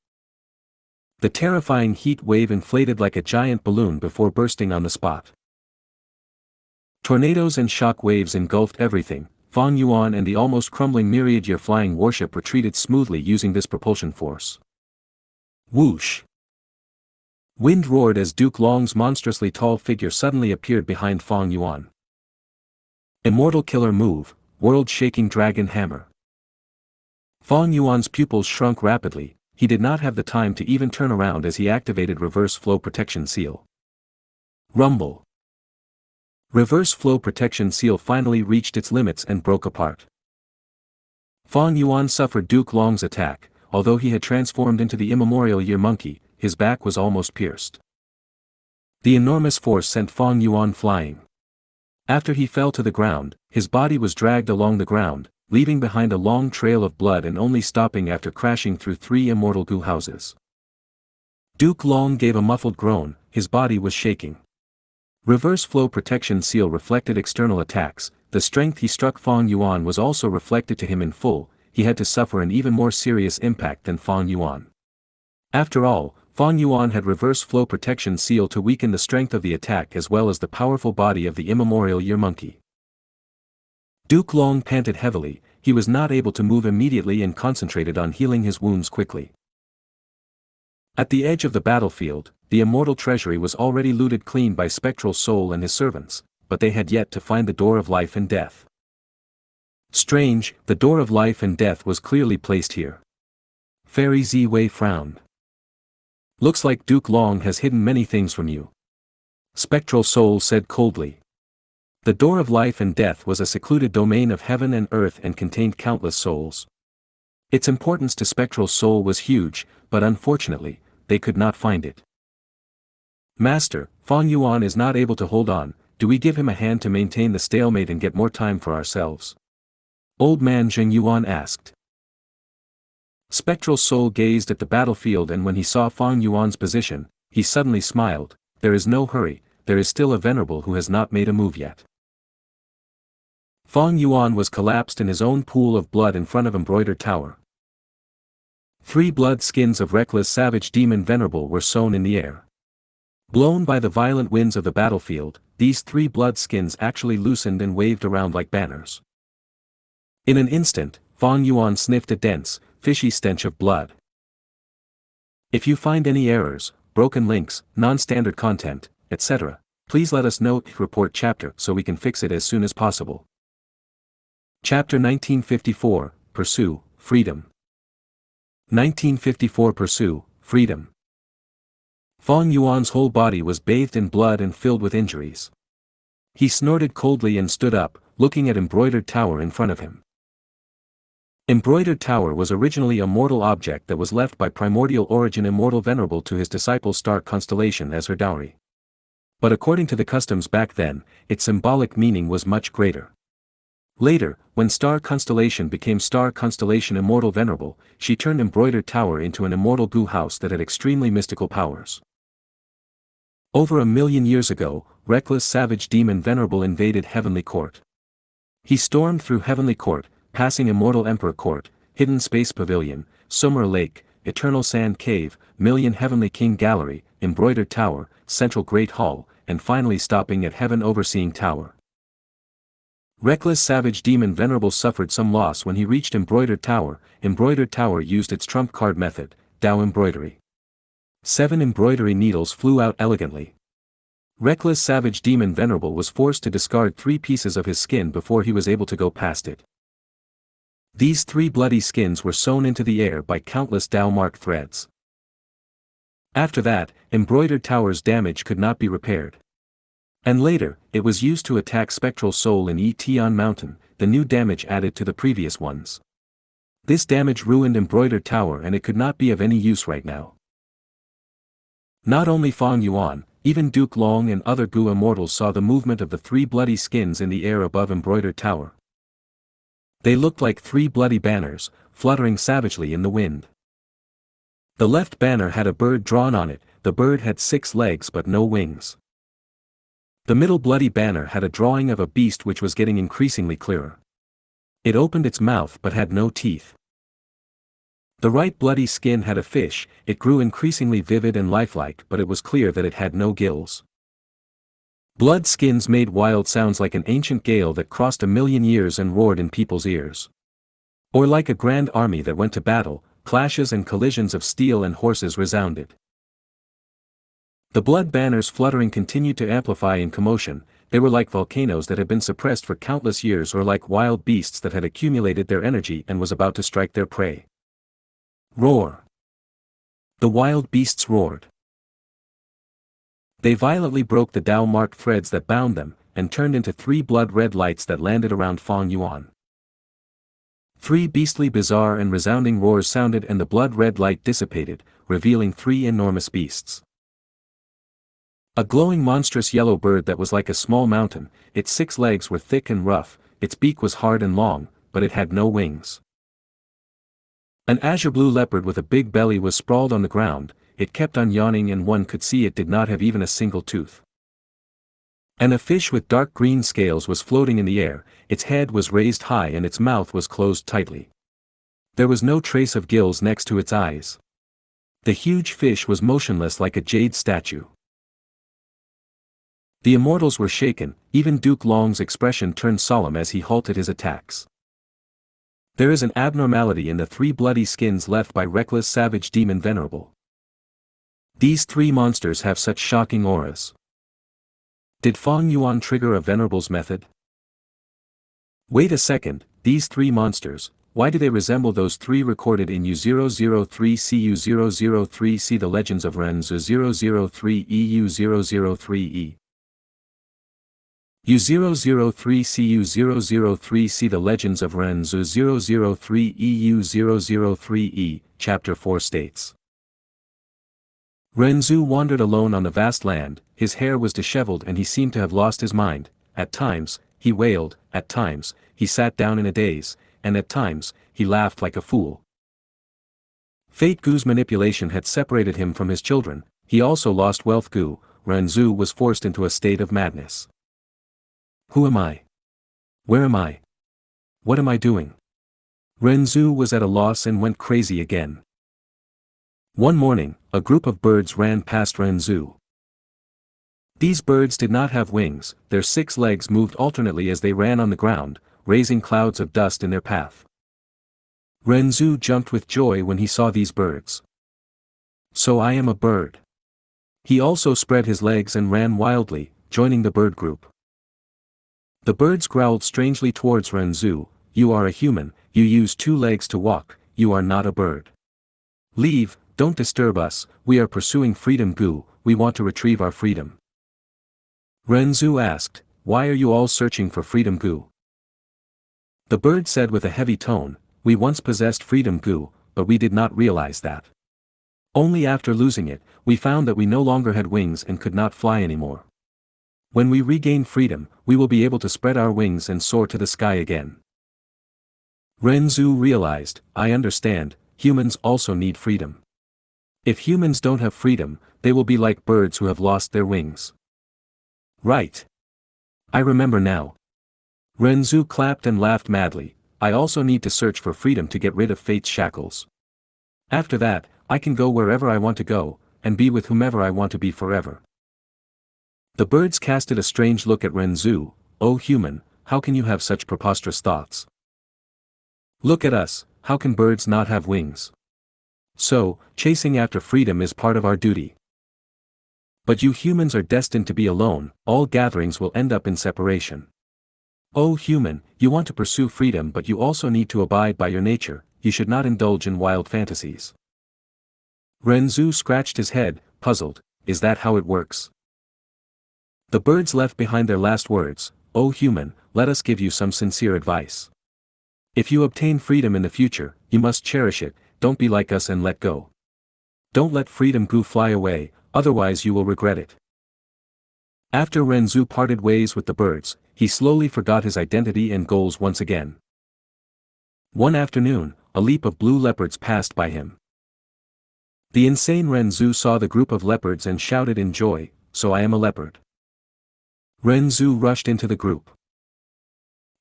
[SPEAKER 1] The terrifying heat wave inflated like a giant balloon before bursting on the spot. Tornadoes and shock waves engulfed everything, Fang Yuan and the almost crumbling Myriad Year flying warship retreated smoothly using this propulsion force. Whoosh! Wind roared as Duke Long's monstrously tall figure suddenly appeared behind Fang Yuan. Immortal killer move, world-shaking dragon hammer. Fang Yuan's pupils shrunk rapidly, he did not have the time to even turn around as he activated reverse flow protection seal. Rumble. Reverse flow protection seal finally reached its limits and broke apart. Fang Yuan suffered Duke Long's attack. Although he had transformed into the immemorial year monkey, his back was almost pierced. The enormous force sent Fang Yuan flying. After he fell to the ground, his body was dragged along the ground, leaving behind a long trail of blood and only stopping after crashing through 3 immortal Gu houses. Duke Long gave a muffled groan, his body was shaking. Reverse flow protection seal reflected external attacks. The strength he struck Fang Yuan was also reflected to him in full. He had to suffer an even more serious impact than Fang Yuan. After all, Fang Yuan had reverse flow protection seal to weaken the strength of the attack as well as the powerful body of the immemorial year monkey. Duke Long panted heavily. He was not able to move immediately and concentrated on healing his wounds quickly. At the edge of the battlefield, the immortal treasury was already looted clean by Spectral Soul and his servants, but they had yet to find the door of life and death. Strange, the door of life and death was clearly placed here. Fairy Ziwei frowned. Looks like Duke Long has hidden many things from you. Spectral Soul said coldly. The door of life and death was a secluded domain of heaven and earth and contained countless souls. Its importance to Spectral Soul was huge, but unfortunately, they could not find it. Master, Fang Yuan is not able to hold on. Do we give him a hand to maintain the stalemate and get more time for ourselves? Old man Zheng Yuan asked. Spectral Soul gazed at the battlefield and when he saw Fang Yuan's position, he suddenly smiled. There is no hurry, there is still a venerable who has not made a move yet. Fang Yuan was collapsed in his own pool of blood in front of embroidered tower. 3 blood skins of reckless savage demon venerable were sown in the air. Blown by the violent winds of the battlefield, these 3 blood skins actually loosened and waved around like banners. In an instant, Fang Yuan sniffed a dense, fishy stench of blood. If you find any errors, broken links, non-standard content, etc., please let us know. Report chapter so we can fix it as soon as possible. Chapter 1954, Pursue, Freedom. 1954 Pursue, Freedom. Fang Yuan's whole body was bathed in blood and filled with injuries. He snorted coldly and stood up, looking at embroidered tower in front of him. Embroidered tower was originally a mortal object that was left by primordial origin immortal venerable to his disciple star constellation as her dowry. But according to the customs back then, its symbolic meaning was much greater. Later, when star constellation became star constellation immortal venerable, she turned embroidered tower into an immortal Gu house that had extremely mystical powers. Over 1,000,000 years ago, reckless savage demon venerable invaded heavenly court. He stormed through heavenly court, passing immortal emperor court, hidden space pavilion, summer lake, eternal sand cave, million heavenly king gallery, embroidered tower, central great hall, and finally stopping at heaven overseeing tower. Reckless savage demon venerable suffered some loss when he reached embroidered tower. Embroidered tower used its trump card method, Dao embroidery. 7 embroidery needles flew out elegantly. Reckless savage demon venerable was forced to discard 3 pieces of his skin before he was able to go past it. These 3 bloody skins were sewn into the air by countless Dao mark threads. After that, embroidered tower's damage could not be repaired. And later, it was used to attack Spectral Soul in Tian Mountain, the new damage added to the previous ones. This damage ruined embroidered tower and it could not be of any use right now. Not only Fang Yuan, even Duke Long and other Gu immortals saw the movement of the 3 bloody skins in the air above embroidered tower. They looked like 3 bloody banners, fluttering savagely in the wind. The left banner had a bird drawn on it, the bird had 6 legs but no wings. The middle bloody banner had a drawing of a beast which was getting increasingly clearer. It opened its mouth but had no teeth. The right bloody skin had a fish, it grew increasingly vivid and lifelike but it was clear that it had no gills. Blood skins made wild sounds like an ancient gale that crossed 1,000,000 years and roared in people's ears. Or like a grand army that went to battle, clashes and collisions of steel and horses resounded. The blood banners fluttering continued to amplify in commotion. They were like volcanoes that had been suppressed for countless years or like wild beasts that had accumulated their energy and was about to strike their prey. Roar! The wild beasts roared. They violently broke the Dao-marked threads that bound them, and turned into 3 blood-red lights that landed around Fang Yuan. 3 beastly bizarre and resounding roars sounded and the blood-red light dissipated, revealing 3 enormous beasts. A glowing monstrous yellow bird that was like a small mountain, its 6 legs were thick and rough, its beak was hard and long, but it had no wings. An azure-blue leopard with a big belly was sprawled on the ground, it kept on yawning and one could see it did not have even a single tooth. And a fish with dark green scales was floating in the air, its head was raised high and its mouth was closed tightly. There was no trace of gills next to its eyes. The huge fish was motionless like a jade statue. The immortals were shaken, even Duke Long's expression turned solemn as he halted his attacks. There is an abnormality in the 3 bloody skins left by reckless savage demon Venerable. These 3 monsters have such shocking auras. Did Fang Yuan trigger a Venerable's method? Wait a second, these 3 monsters, why do they resemble those 3 recorded in U003CU003C The Legends of Renzu 003EU003E? U003CU003C The Legends of Renzu 003EU003E, Chapter 4 states. Renzu wandered alone on the vast land, his hair was disheveled and he seemed to have lost his mind. At times, he wailed, at times, he sat down in a daze, and at times, he laughed like a fool. Fate Gu's manipulation had separated him from his children, he also lost wealth Gu, Renzu was forced into a state of madness. Who am I? Where am I? What am I doing? Renzu was at a loss and went crazy again. One morning, a group of birds ran past Renzu. These birds did not have wings, their 6 legs moved alternately as they ran on the ground, raising clouds of dust in their path. Renzu jumped with joy when he saw these birds. So I am a bird. He also spread his legs and ran wildly, joining the bird group. The birds growled strangely towards Renzu, you are a human, you use 2 legs to walk, you are not a bird. Leave, don't disturb us, we are pursuing freedom Gu, we want to retrieve our freedom. Renzu asked, why are you all searching for freedom Gu? The bird said with a heavy tone, we once possessed freedom Gu, but we did not realize that. Only after losing it, we found that we no longer had wings and could not fly anymore. When we regain freedom, we will be able to spread our wings and soar to the sky again. Renzu realized, I understand, humans also need freedom. If humans don't have freedom, they will be like birds who have lost their wings. Right. I remember now. Renzu clapped and laughed madly, I also need to search for freedom to get rid of fate's shackles. After that, I can go wherever I want to go, and be with whomever I want to be forever. The birds casted a strange look at Renzu, O human, how can you have such preposterous thoughts? Look at us, how can birds not have wings? So, chasing after freedom is part of our duty. But you humans are destined to be alone, all gatherings will end up in separation. O human, you want to pursue freedom but you also need to abide by your nature, you should not indulge in wild fantasies. Renzu scratched his head, puzzled, is that how it works? The birds left behind their last words, O human, let us give you some sincere advice. If you obtain freedom in the future, you must cherish it, don't be like us and let go. Don't let freedom Gu fly away, otherwise you will regret it. After Renzu parted ways with the birds, he slowly forgot his identity and goals once again. One afternoon, a leap of blue leopards passed by him. The insane Renzu saw the group of leopards and shouted in joy, so I am a leopard. Renzu rushed into the group.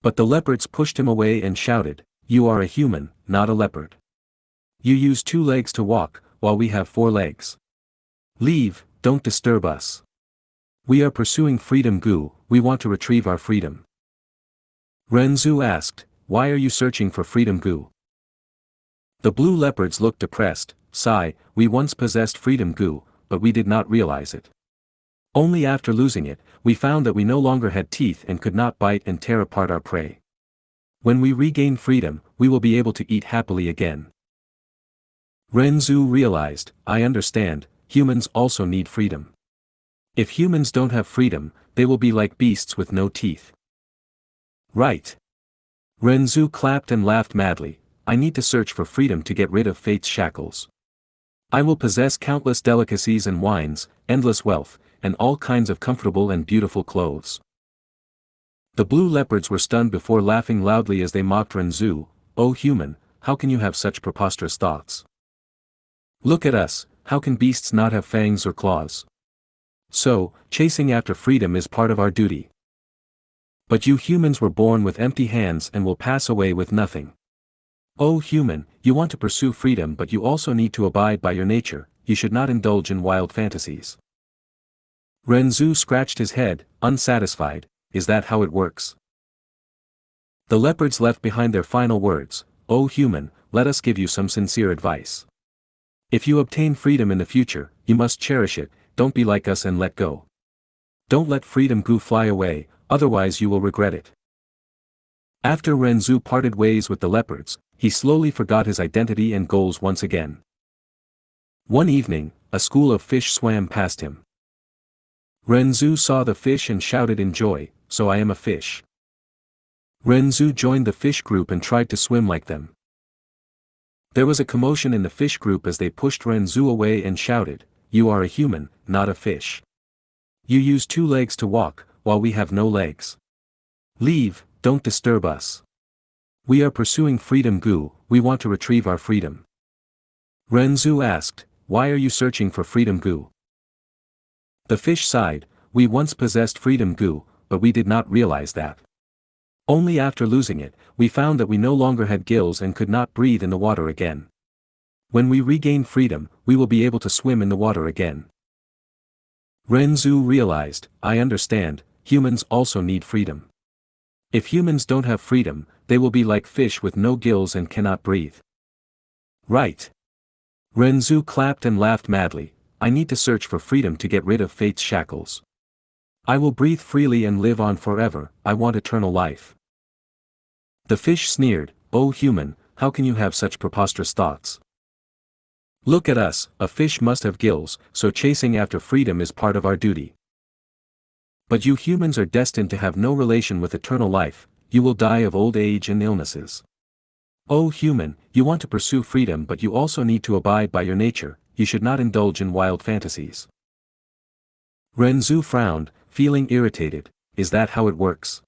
[SPEAKER 1] But the leopards pushed him away and shouted, you are a human, not a leopard. You use 2 legs to walk, while we have 4 legs. Leave, don't disturb us. We are pursuing freedom Gu, we want to retrieve our freedom. Renzu asked, why are you searching for freedom Gu? The blue leopards looked depressed, sigh, we once possessed freedom Gu, but we did not realize it. Only after losing it, we found that we no longer had teeth and could not bite and tear apart our prey. When we regain freedom, we will be able to eat happily again. Renzu realized, I understand, humans also need freedom. If humans don't have freedom, they will be like beasts with no teeth. Right. Renzu clapped and laughed madly, I need to search for freedom to get rid of fate's shackles. I will possess countless delicacies and wines, endless wealth, and all kinds of comfortable and beautiful clothes. The blue leopards were stunned before laughing loudly as they mocked Renzu, "O human, how can you have such preposterous thoughts? Look at us, how can beasts not have fangs or claws? So, chasing after freedom is part of our duty. But you humans were born with empty hands and will pass away with nothing. O human, you want to pursue freedom but you also need to abide by your nature, you should not indulge in wild fantasies." Renzu scratched his head, unsatisfied, is that how it works? The leopards left behind their final words, "O human, let us give you some sincere advice. If you obtain freedom in the future, you must cherish it, don't be like us and let go. Don't let freedom Gu fly away, otherwise you will regret it." After Renzu parted ways with the leopards, he slowly forgot his identity and goals once again. One evening, a school of fish swam past him. Renzu saw the fish and shouted in joy, "So I am a fish." Renzu joined the fish group and tried to swim like them. There was a commotion in the fish group as they pushed Renzu away and shouted, "You are a human, not a fish. You use 2 legs to walk, while we have no legs. Leave, don't disturb us. We are pursuing freedom Gu, we want to retrieve our freedom." Renzu asked, "Why are you searching for freedom Gu?" The fish sighed, "We once possessed freedom Gu, but we did not realize that. Only after losing it, we found that we no longer had gills and could not breathe in the water again. When we regain freedom, we will be able to swim in the water again." Renzu realized, I understand, humans also need freedom. If humans don't have freedom, they will be like fish with no gills and cannot breathe. Right. Renzu clapped and laughed madly, I need to search for freedom to get rid of fate's shackles. I will breathe freely and live on forever, I want eternal life. The fish sneered, "O human, how can you have such preposterous thoughts? Look at us, a fish must have gills, so chasing after freedom is part of our duty. But you humans are destined to have no relation with eternal life, you will die of old age and illnesses. O human, you want to pursue freedom but you also need to abide by your nature, you should not indulge in wild fantasies." Renzu frowned, feeling irritated, is that how it works?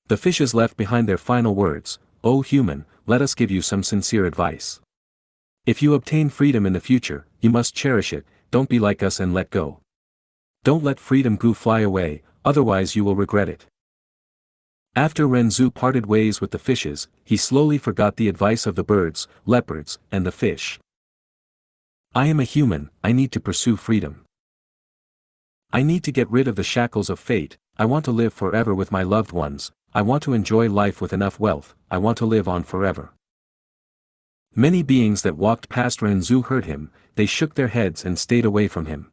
[SPEAKER 1] The fishes left behind their final words, "O human, let us give you some sincere advice. If you obtain freedom in the future, you must cherish it, don't be like us and let go. Don't let freedom Gu fly away, otherwise you will regret it." After Renzu parted ways with the fishes, he slowly forgot the advice of the birds, leopards, and the fish. I am a human, I need to pursue freedom. I need to get rid of the shackles of fate, I want to live forever with my loved ones, I want to enjoy life with enough wealth, I want to live on forever. Many beings that walked past Renzu heard him, they shook their heads and stayed away from him.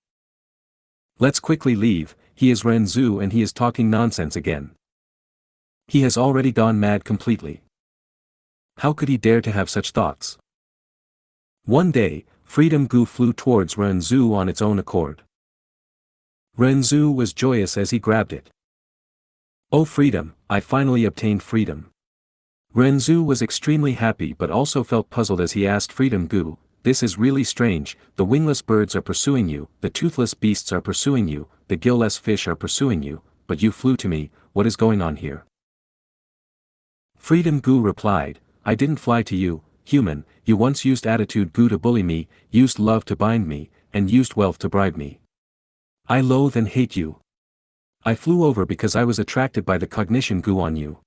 [SPEAKER 1] Let's quickly leave, he is Renzu and he is talking nonsense again. He has already gone mad completely. How could he dare to have such thoughts? One day, freedom Gu flew towards Renzu on its own accord. Renzu was joyous as he grabbed it. Oh freedom, I finally obtained freedom. Renzu was extremely happy but also felt puzzled as he asked freedom Gu, this is really strange, the wingless birds are pursuing you, the toothless beasts are pursuing you, the gill-less fish are pursuing you, but you flew to me, what is going on here? Freedom Gu replied, I didn't fly to you, human, you once used attitude Gu to bully me, used love to bind me, and used wealth to bribe me. I loathe and hate you. I flew over because I was attracted by the cognition Gu on you.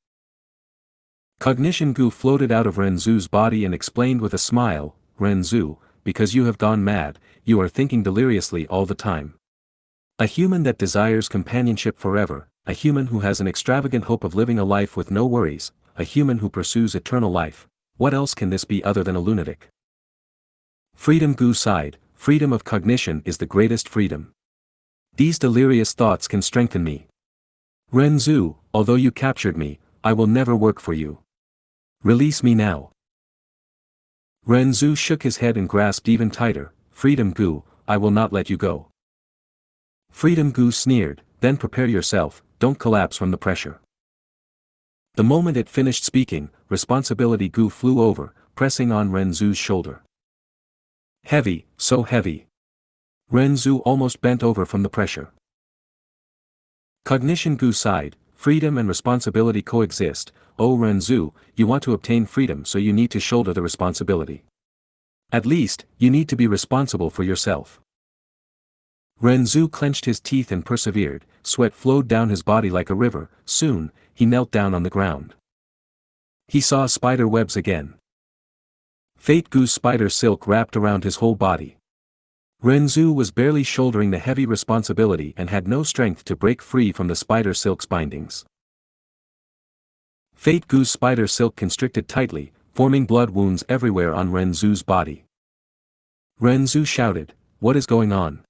[SPEAKER 1] Cognition Gu floated out of Renzu's body and explained with a smile, Renzu, because you have gone mad, you are thinking deliriously all the time. A human that desires companionship forever, a human who has an extravagant hope of living a life with no worries, a human who pursues eternal life, what else can this be other than a lunatic? Freedom Gu sighed, freedom of cognition is the greatest freedom. These delirious thoughts can strengthen me. Renzu, although you captured me, I will never work for you. Release me now. Ren Zhu shook his head and grasped even tighter. Freedom Gu, I will not let you go. Freedom Gu sneered, then prepare yourself, don't collapse from the pressure. The moment it finished speaking, Responsibility Gu flew over, pressing on Ren Zhu's shoulder. Heavy, so heavy. Ren Zhu almost bent over from the pressure. Cognition Gu sighed, freedom and responsibility coexist. Oh Ren Zhu, you want to obtain freedom, so you need to shoulder the responsibility. At least, you need to be responsible for yourself. Ren Zhu clenched his teeth and persevered. Sweat flowed down his body like a river. Soon, he knelt down on the ground. He saw spider webs again. Fate Gu's spider silk wrapped around his whole body. Ren Zhu was barely shouldering the heavy responsibility and had no strength to break free from the spider silk's bindings. Fate Gu's spider silk constricted tightly, forming blood wounds everywhere on Ren Zhu's body. Ren Zhu shouted, "What is going on?"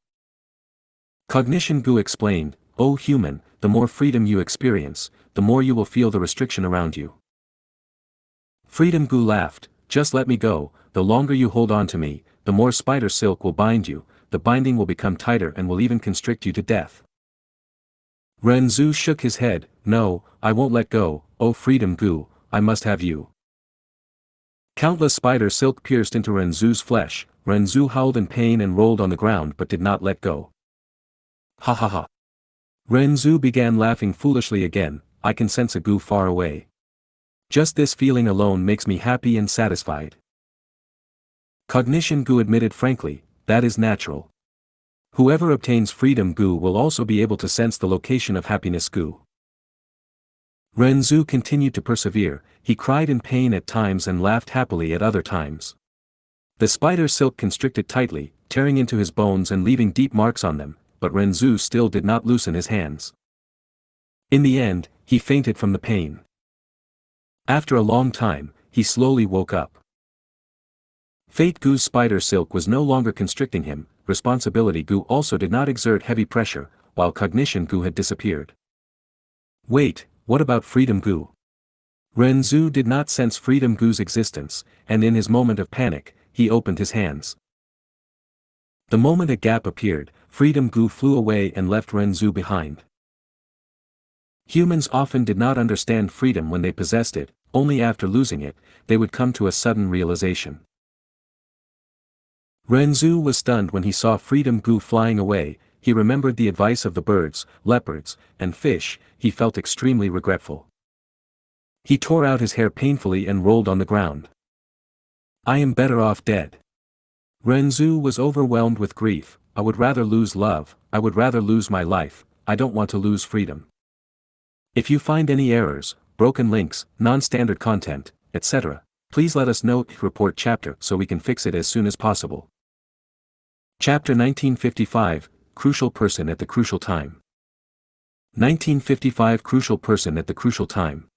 [SPEAKER 1] Cognition Gu explained, "O human, the more freedom you experience, the more you will feel the restriction around you." Freedom Gu laughed, "Just let me go, the longer you hold on to me, the more spider silk will bind you, the binding will become tighter and will even constrict you to death." Ren Zhu shook his head, "No, I won't let go, O Freedom Gu, I must have you." Countless spider silk pierced into Ren Zhu's flesh. Ren Zhu howled in pain and rolled on the ground but did not let go. Ha ha ha. Ren Zhu began laughing foolishly again. "I can sense a Gu far away. Just this feeling alone makes me happy and satisfied." Cognition Gu admitted frankly, "That is natural. Whoever obtains freedom Gu will also be able to sense the location of happiness Gu." Ren Zhu continued to persevere. He cried in pain at times and laughed happily at other times. The spider silk constricted tightly, tearing into his bones and leaving deep marks on them, but Ren Zhu still did not loosen his hands. In the end, he fainted from the pain. After a long time, he slowly woke up. Fate Gu's spider silk was no longer constricting him. Responsibility Gu also did not exert heavy pressure, while Cognition Gu had disappeared. Wait, what about Freedom Gu? Ren Zhu did not sense Freedom Gu's existence, and in his moment of panic, he opened his hands. The moment a gap appeared, Freedom Gu flew away and left Ren Zhu behind. Humans often did not understand freedom when they possessed it. Only after losing it, they would come to a sudden realization. Ren Zhu was stunned when he saw Freedom Gu flying away. He remembered the advice of the birds, leopards, and fish. He felt extremely regretful. He tore out his hair painfully and rolled on the ground. "I am better off dead." Ren Zhu was overwhelmed with grief. "I would rather lose love, I would rather lose my life, I don't want to lose freedom." If you find any errors, broken links, non-standard content, etc., please let us know. Report chapter so we can fix it as soon as possible. Chapter 1955, Crucial Person at the Crucial Time. 1955 Crucial Person at the Crucial Time.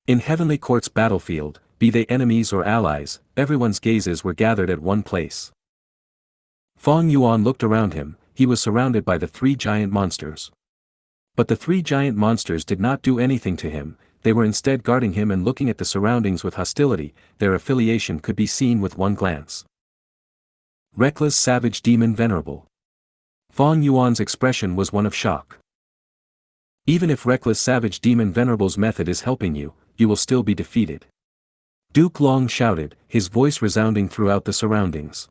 [SPEAKER 1] In Heavenly Court's battlefield, be they enemies or allies, everyone's gazes were gathered at one place. Fong Yuan looked around him. He was surrounded by the three giant monsters. But the three giant monsters did not do anything to him. They were instead guarding him and looking at the surroundings with hostility. Their affiliation could be seen with one glance. Reckless Savage Demon Venerable. Fong Yuan's expression was one of shock. Even if Reckless Savage Demon Venerable's method is helping you, you will still be defeated. Duke Long shouted, his voice resounding throughout the surroundings.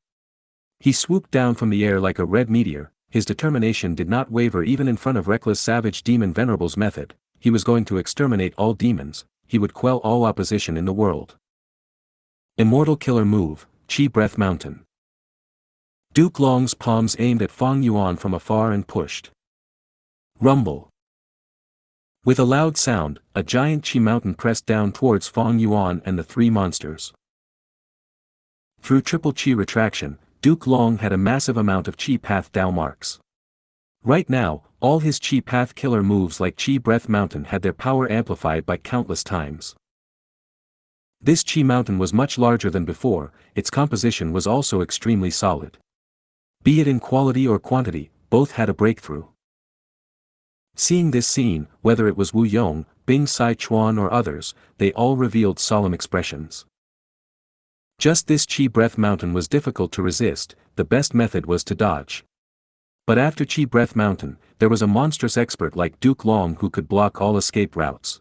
[SPEAKER 1] He swooped down from the air like a red meteor. His determination did not waver even in front of Reckless Savage Demon Venerable's method. He was going to exterminate all demons. He would quell all opposition in the world. Immortal Killer Move, Chi Breath Mountain. Duke Long's palms aimed at Fong Yuan from afar and pushed. Rumble. With a loud sound, a giant Chi mountain pressed down towards Fong Yuan and the three monsters. Through triple Chi retraction, Duke Long had a massive amount of Chi Path Dao marks. Right now, all his Chi Path killer moves like Chi Breath Mountain had their power amplified by countless times. This Chi Mountain was much larger than before. Its composition was also extremely solid. Be it in quality or quantity, both had a breakthrough. Seeing this scene, whether it was Wu Yong, Bing Sai Chuan or others, they all revealed solemn expressions. Just this Chi Breath Mountain was difficult to resist, the best method was to dodge. But after Chi Breath Mountain, there was a monstrous expert like Duke Long who could block all escape routes.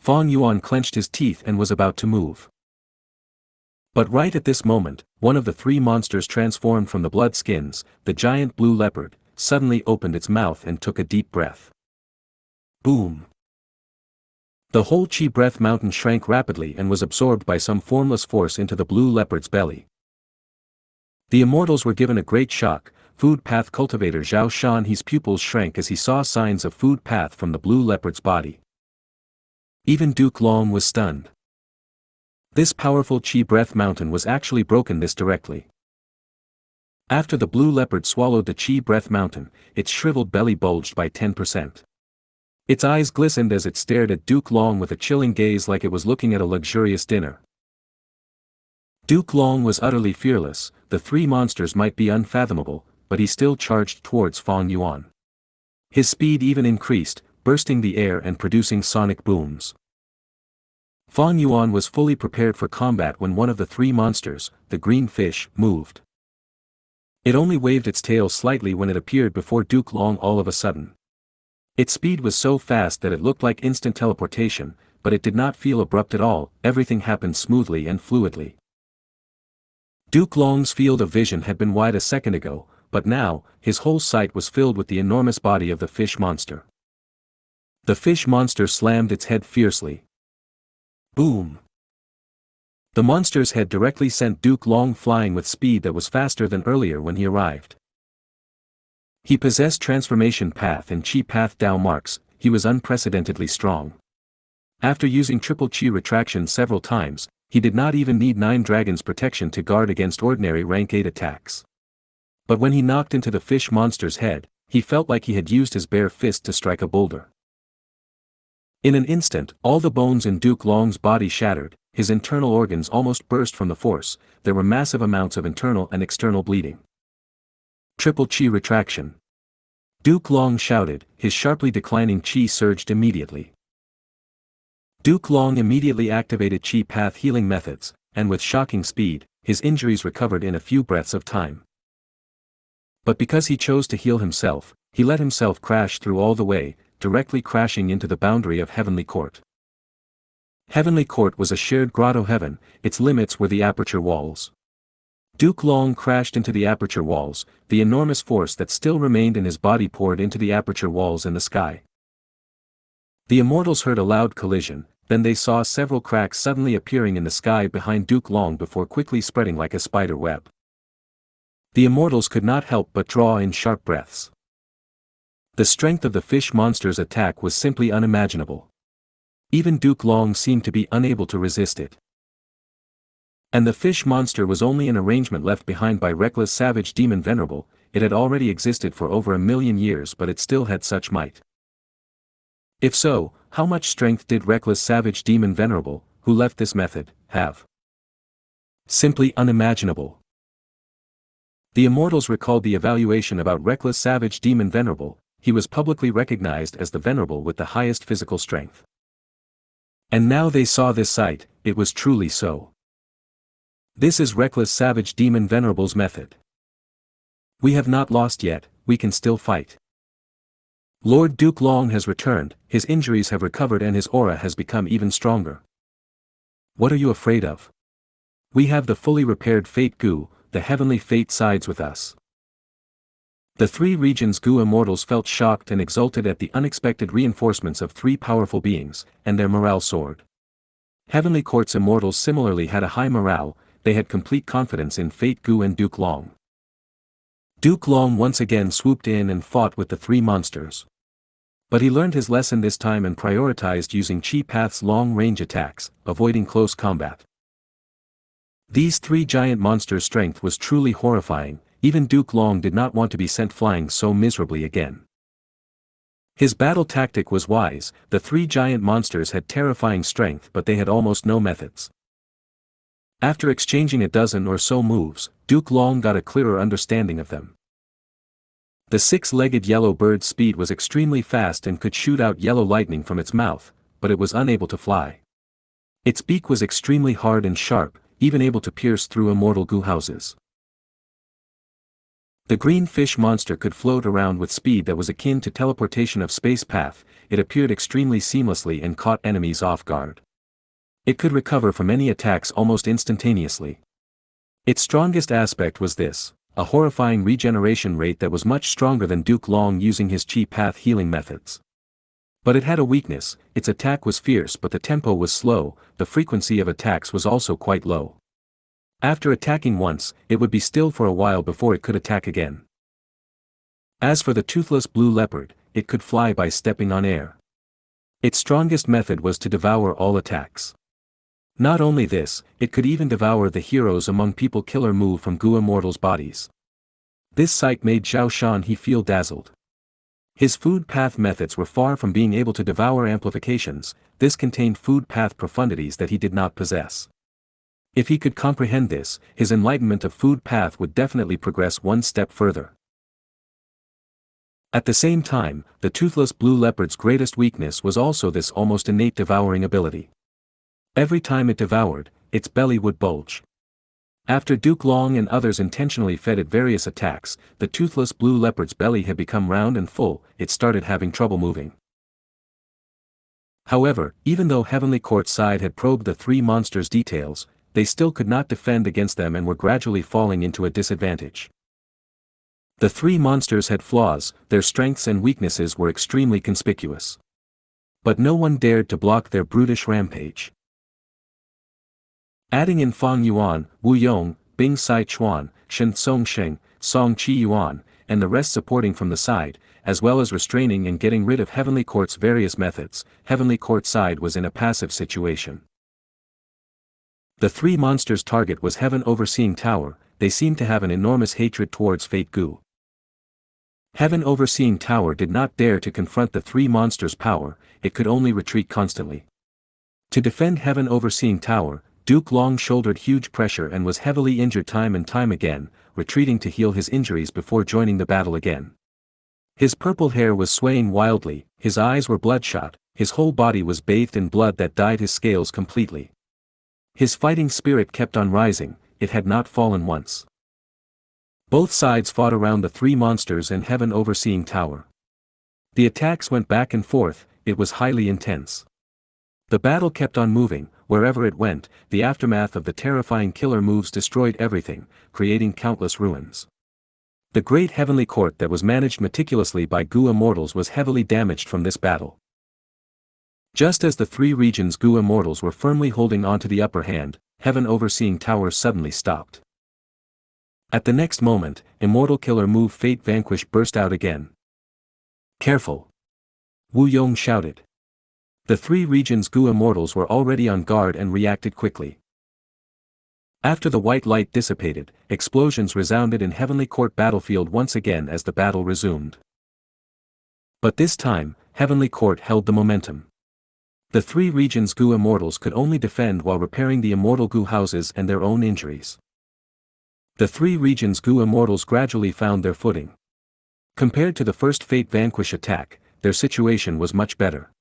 [SPEAKER 1] Fang Yuan clenched his teeth and was about to move. But right at this moment, one of the three monsters transformed from the blood skins, the giant blue leopard, suddenly opened its mouth and took a deep breath. Boom! The whole Chi Breath Mountain shrank rapidly and was absorbed by some formless force into the blue leopard's belly. The immortals were given a great shock. Food path cultivator Zhao Shanhe's pupils shrank as he saw signs of food path from the blue leopard's body. Even Duke Long was stunned. This powerful Chi Breath Mountain was actually broken this directly. After the blue leopard swallowed the Chi Breath Mountain, its shriveled belly bulged by 10%. Its eyes glistened as it stared at Duke Long with a chilling gaze like it was looking at a luxurious dinner. Duke Long was utterly fearless. The three monsters might be unfathomable, but he still charged towards Fang Yuan. His speed even increased, bursting the air and producing sonic booms. Fang Yuan was fully prepared for combat when one of the three monsters, the green fish, moved. It only waved its tail slightly when it appeared before Duke Long all of a sudden. Its speed was so fast that it looked like instant teleportation, but it did not feel abrupt at all. Everything happened smoothly and fluidly. Duke Long's field of vision had been wide a second ago, but now, his whole sight was filled with the enormous body of the fish monster. The fish monster slammed its head fiercely. Boom! The monster's head directly sent Duke Long flying with speed that was faster than earlier when he arrived. He possessed Transformation Path and Chi Path Dao marks. He was unprecedentedly strong. After using triple Chi retraction several times, he did not even need 9 Dragons protection to guard against ordinary rank 8 attacks. But when he knocked into the fish monster's head, he felt like he had used his bare fist to strike a boulder. In an instant, all the bones in Duke Long's body shattered, his internal organs almost burst from the force. There were massive amounts of internal and external bleeding. Triple Chi retraction. Duke Long shouted, his sharply declining Chi surged immediately. Duke Long immediately activated Chi Path healing methods, and with shocking speed, his injuries recovered in a few breaths of time. But because he chose to heal himself, he let himself crash through all the way, directly crashing into the boundary of Heavenly Court. Heavenly Court was a shared grotto heaven, its limits were the aperture walls. Duke Long crashed into the aperture walls, the enormous force that still remained in his body poured into the aperture walls in the sky. The immortals heard a loud collision, then they saw several cracks suddenly appearing in the sky behind Duke Long before quickly spreading like a spider web. The immortals could not help but draw in sharp breaths. The strength of the fish monster's attack was simply unimaginable. Even Duke Long seemed to be unable to resist it. And the fish monster was only an arrangement left behind by reckless savage demon Venerable. It had already existed for over 1,000,000 years, but it still had such might. If so, how much strength did reckless savage demon Venerable, who left this method, have? Simply unimaginable. The immortals recalled the evaluation about reckless savage demon Venerable. He was publicly recognized as the Venerable with the highest physical strength. And now they saw this sight, it was truly so. This is reckless savage demon Venerable's method. We have not lost yet, we can still fight. Lord Duke Long has returned, his injuries have recovered and his aura has become even stronger. What are you afraid of? We have the fully repaired Fate Gu, the heavenly fate sides with us. The three regions Gu immortals felt shocked and exulted at the unexpected reinforcements of three powerful beings, and their morale soared. Heavenly Court's immortals similarly had a high morale, they had complete confidence in Fate Gu and Duke Long. Duke Long once again swooped in and fought with the three monsters. But he learned his lesson this time and prioritized using Chi Path's long-range attacks, avoiding close combat. These three giant monsters' strength was truly horrifying. Even Duke Long did not want to be sent flying so miserably again. His battle tactic was wise, the three giant monsters had terrifying strength but they had almost no methods. After exchanging a dozen or so moves, Duke Long got a clearer understanding of them. The six-legged yellow bird's speed was extremely fast and could shoot out yellow lightning from its mouth, but it was unable to fly. Its beak was extremely hard and sharp, even able to pierce through immortal Gu houses. The green fish monster could float around with speed that was akin to teleportation of space path. It appeared extremely seamlessly and caught enemies off guard. It could recover from any attacks almost instantaneously. Its strongest aspect was this, a horrifying regeneration rate that was much stronger than Duke Long using his chi path healing methods. But it had a weakness, its attack was fierce but the tempo was slow, the frequency of attacks was also quite low. After attacking once, it would be still for a while before it could attack again. As for the toothless blue leopard, it could fly by stepping on air. Its strongest method was to devour all attacks. Not only this, it could even devour the heroes among people killer move from Gu immortals' bodies. This sight made Zhao Shan he feel dazzled. His food path methods were far from being able to devour amplifications, this contained food path profundities that he did not possess. If he could comprehend this, his enlightenment of food path would definitely progress one step further. At the same time, the toothless blue leopard's greatest weakness was also this almost innate devouring ability. Every time it devoured, its belly would bulge. After Duke Long and others intentionally fed it various attacks, the toothless blue leopard's belly had become round and full, it started having trouble moving. However, even though Heavenly Court's side had probed the three monsters' details, they still could not defend against them and were gradually falling into a disadvantage. The three monsters had flaws, their strengths and weaknesses were extremely conspicuous. But no one dared to block their brutish rampage. Adding in Fang Yuan, Wu Yong, Bing Sai Chuan, Shen Song Sheng, Song Qi Yuan, and the rest supporting from the side, as well as restraining and getting rid of Heavenly Court's various methods, Heavenly Court's side was in a passive situation. The three monsters' target was Heaven Overseeing Tower, they seemed to have an enormous hatred towards Fate Gu. Heaven Overseeing Tower did not dare to confront the three monsters' power, it could only retreat constantly. To defend Heaven Overseeing Tower, Duke Long shouldered huge pressure and was heavily injured time and time again, retreating to heal his injuries before joining the battle again. His purple hair was swaying wildly, his eyes were bloodshot, his whole body was bathed in blood that dyed his scales completely. His fighting spirit kept on rising, it had not fallen once. Both sides fought around the three monsters and Heaven Overseeing Tower. The attacks went back and forth, it was highly intense. The battle kept on moving, wherever it went, the aftermath of the terrifying killer moves destroyed everything, creating countless ruins. The great heavenly court that was managed meticulously by Gu immortals was heavily damaged from this battle. Just as the three regions Gu immortals were firmly holding onto the upper hand, Heaven Overseeing Tower suddenly stopped. At the next moment, immortal killer move Fate Vanquish burst out again. "Careful!" Wu Yong shouted. The three regions Gu immortals were already on guard and reacted quickly. After the white light dissipated, explosions resounded in Heavenly Court battlefield once again as the battle resumed. But this time, Heavenly Court held the momentum. The three regions Gu immortals could only defend while repairing the immortal Gu houses and their own injuries. The three regions Gu immortals gradually found their footing. Compared to the first Fate Vanquish attack, their situation was much better.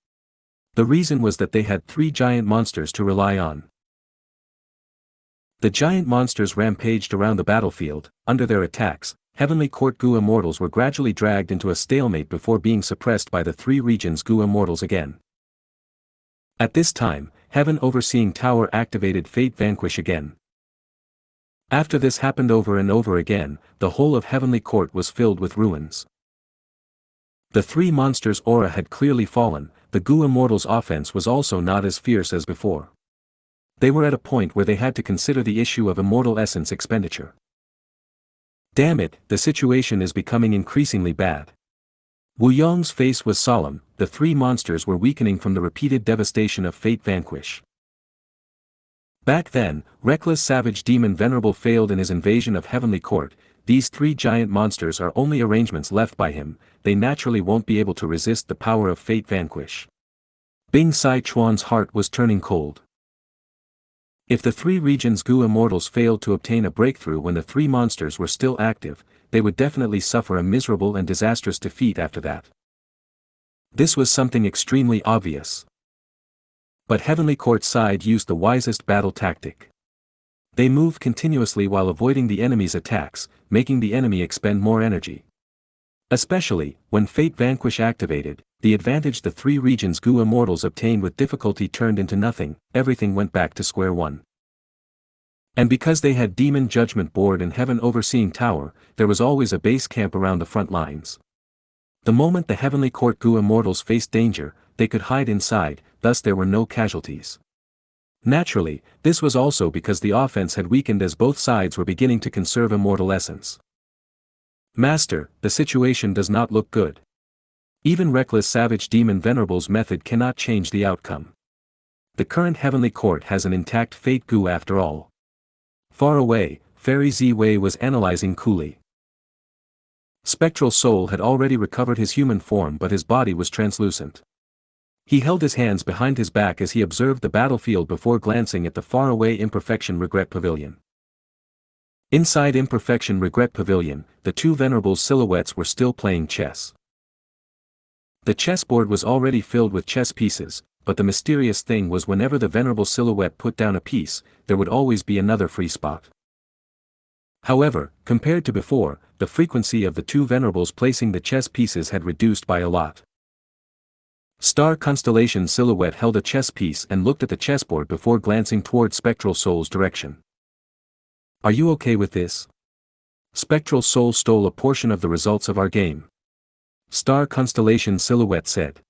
[SPEAKER 1] The reason was that they had three giant monsters to rely on. The giant monsters rampaged around the battlefield, under their attacks, Heavenly Court Gu immortals were gradually dragged into a stalemate before being suppressed by the three regions Gu immortals again. At this time, Heaven Overseeing Tower activated Fate Vanquish again. After this happened over and over again, the whole of Heavenly Court was filled with ruins. The three monsters' aura had clearly fallen, the Gu immortals' offense was also not as fierce as before. They were at a point where they had to consider the issue of immortal essence expenditure. Damn it, the situation is becoming increasingly bad. Wu Yong's face was solemn, the three monsters were weakening from the repeated devastation of Fate Vanquish. Back then, reckless savage demon Venerable failed in his invasion of Heavenly Court. These three giant monsters are only arrangements left by him, they naturally won't be able to resist the power of Fate Vanquish. Bing Sai Chuan's heart was turning cold. If the three regions Gu immortals failed to obtain a breakthrough when the three monsters were still active, they would definitely suffer a miserable and disastrous defeat after that. This was something extremely obvious. But Heavenly Court's side used the wisest battle tactic. They moved continuously while avoiding the enemy's attacks, making the enemy expend more energy. Especially, when Fate Vanquish activated, the advantage the three regions Gu immortals obtained with difficulty turned into nothing, everything went back to square one. And because they had Demon Judgment Board and Heaven Overseeing Tower, there was always a base camp around the front lines. The moment the Heavenly Court Gu immortals faced danger, they could hide inside, thus there were no casualties. Naturally, this was also because the offense had weakened as both sides were beginning to conserve immortal essence. Master, the situation does not look good. Even reckless savage demon venerables method cannot change the outcome. The current Heavenly Court has an intact Fate Gu after all. Far away, Fairy Z-Wei was analyzing coolly. Spectral Soul had already recovered his human form, but his body was translucent. He held his hands behind his back as he observed the battlefield before glancing at the faraway Imperfection Regret Pavilion. Inside Imperfection Regret Pavilion, the two venerables' silhouettes were still playing chess. The chessboard was already filled with chess pieces, but the mysterious thing was whenever the venerable silhouette put down a piece, there would always be another free spot. However, compared to before, the frequency of the two venerables placing the chess pieces had reduced by a lot. Star Constellation Silhouette held a chess piece and looked at the chessboard before glancing toward Spectral Soul's direction. "Are you okay with this?" Spectral Soul stole a portion of the results of our game. Star Constellation Silhouette said.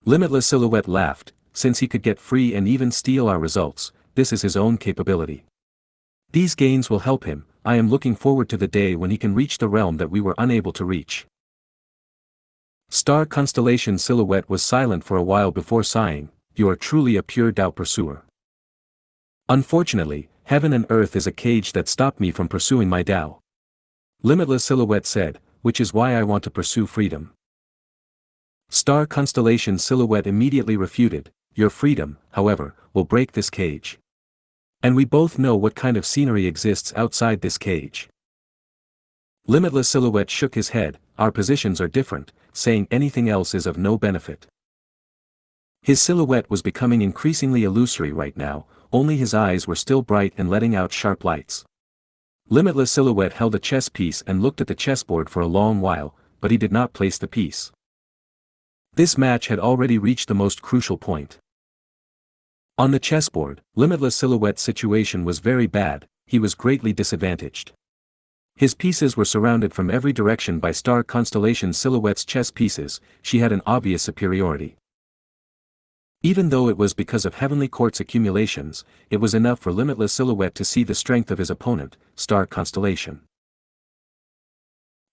[SPEAKER 1] Limitless Silhouette laughed, since he could get free and even steal our results, this is his own capability. These gains will help him, I am looking forward to the day when he can reach the realm that we were unable to reach. Star Constellation Silhouette was silent for a while before sighing, you are truly a pure Tao pursuer. Unfortunately, heaven and earth is a cage that stopped me from pursuing my Tao. Limitless Silhouette said, which is why I want to pursue freedom. Star Constellation Silhouette immediately refuted, your freedom, however, will break this cage. And we both know what kind of scenery exists outside this cage. Limitless Silhouette shook his head, our positions are different, saying anything else is of no benefit. His silhouette was becoming increasingly illusory right now, only his eyes were still bright and letting out sharp lights. Limitless Silhouette held a chess piece and looked at the chessboard for a long while, but he did not place the piece. This match had already reached the most crucial point. On the chessboard, Limitless Silhouette's situation was very bad, he was greatly disadvantaged. His pieces were surrounded from every direction by Star Constellation Silhouette's chess pieces, she had an obvious superiority. Even though it was because of Heavenly Court's accumulations, it was enough for Limitless Silhouette to see the strength of his opponent, Star Constellation.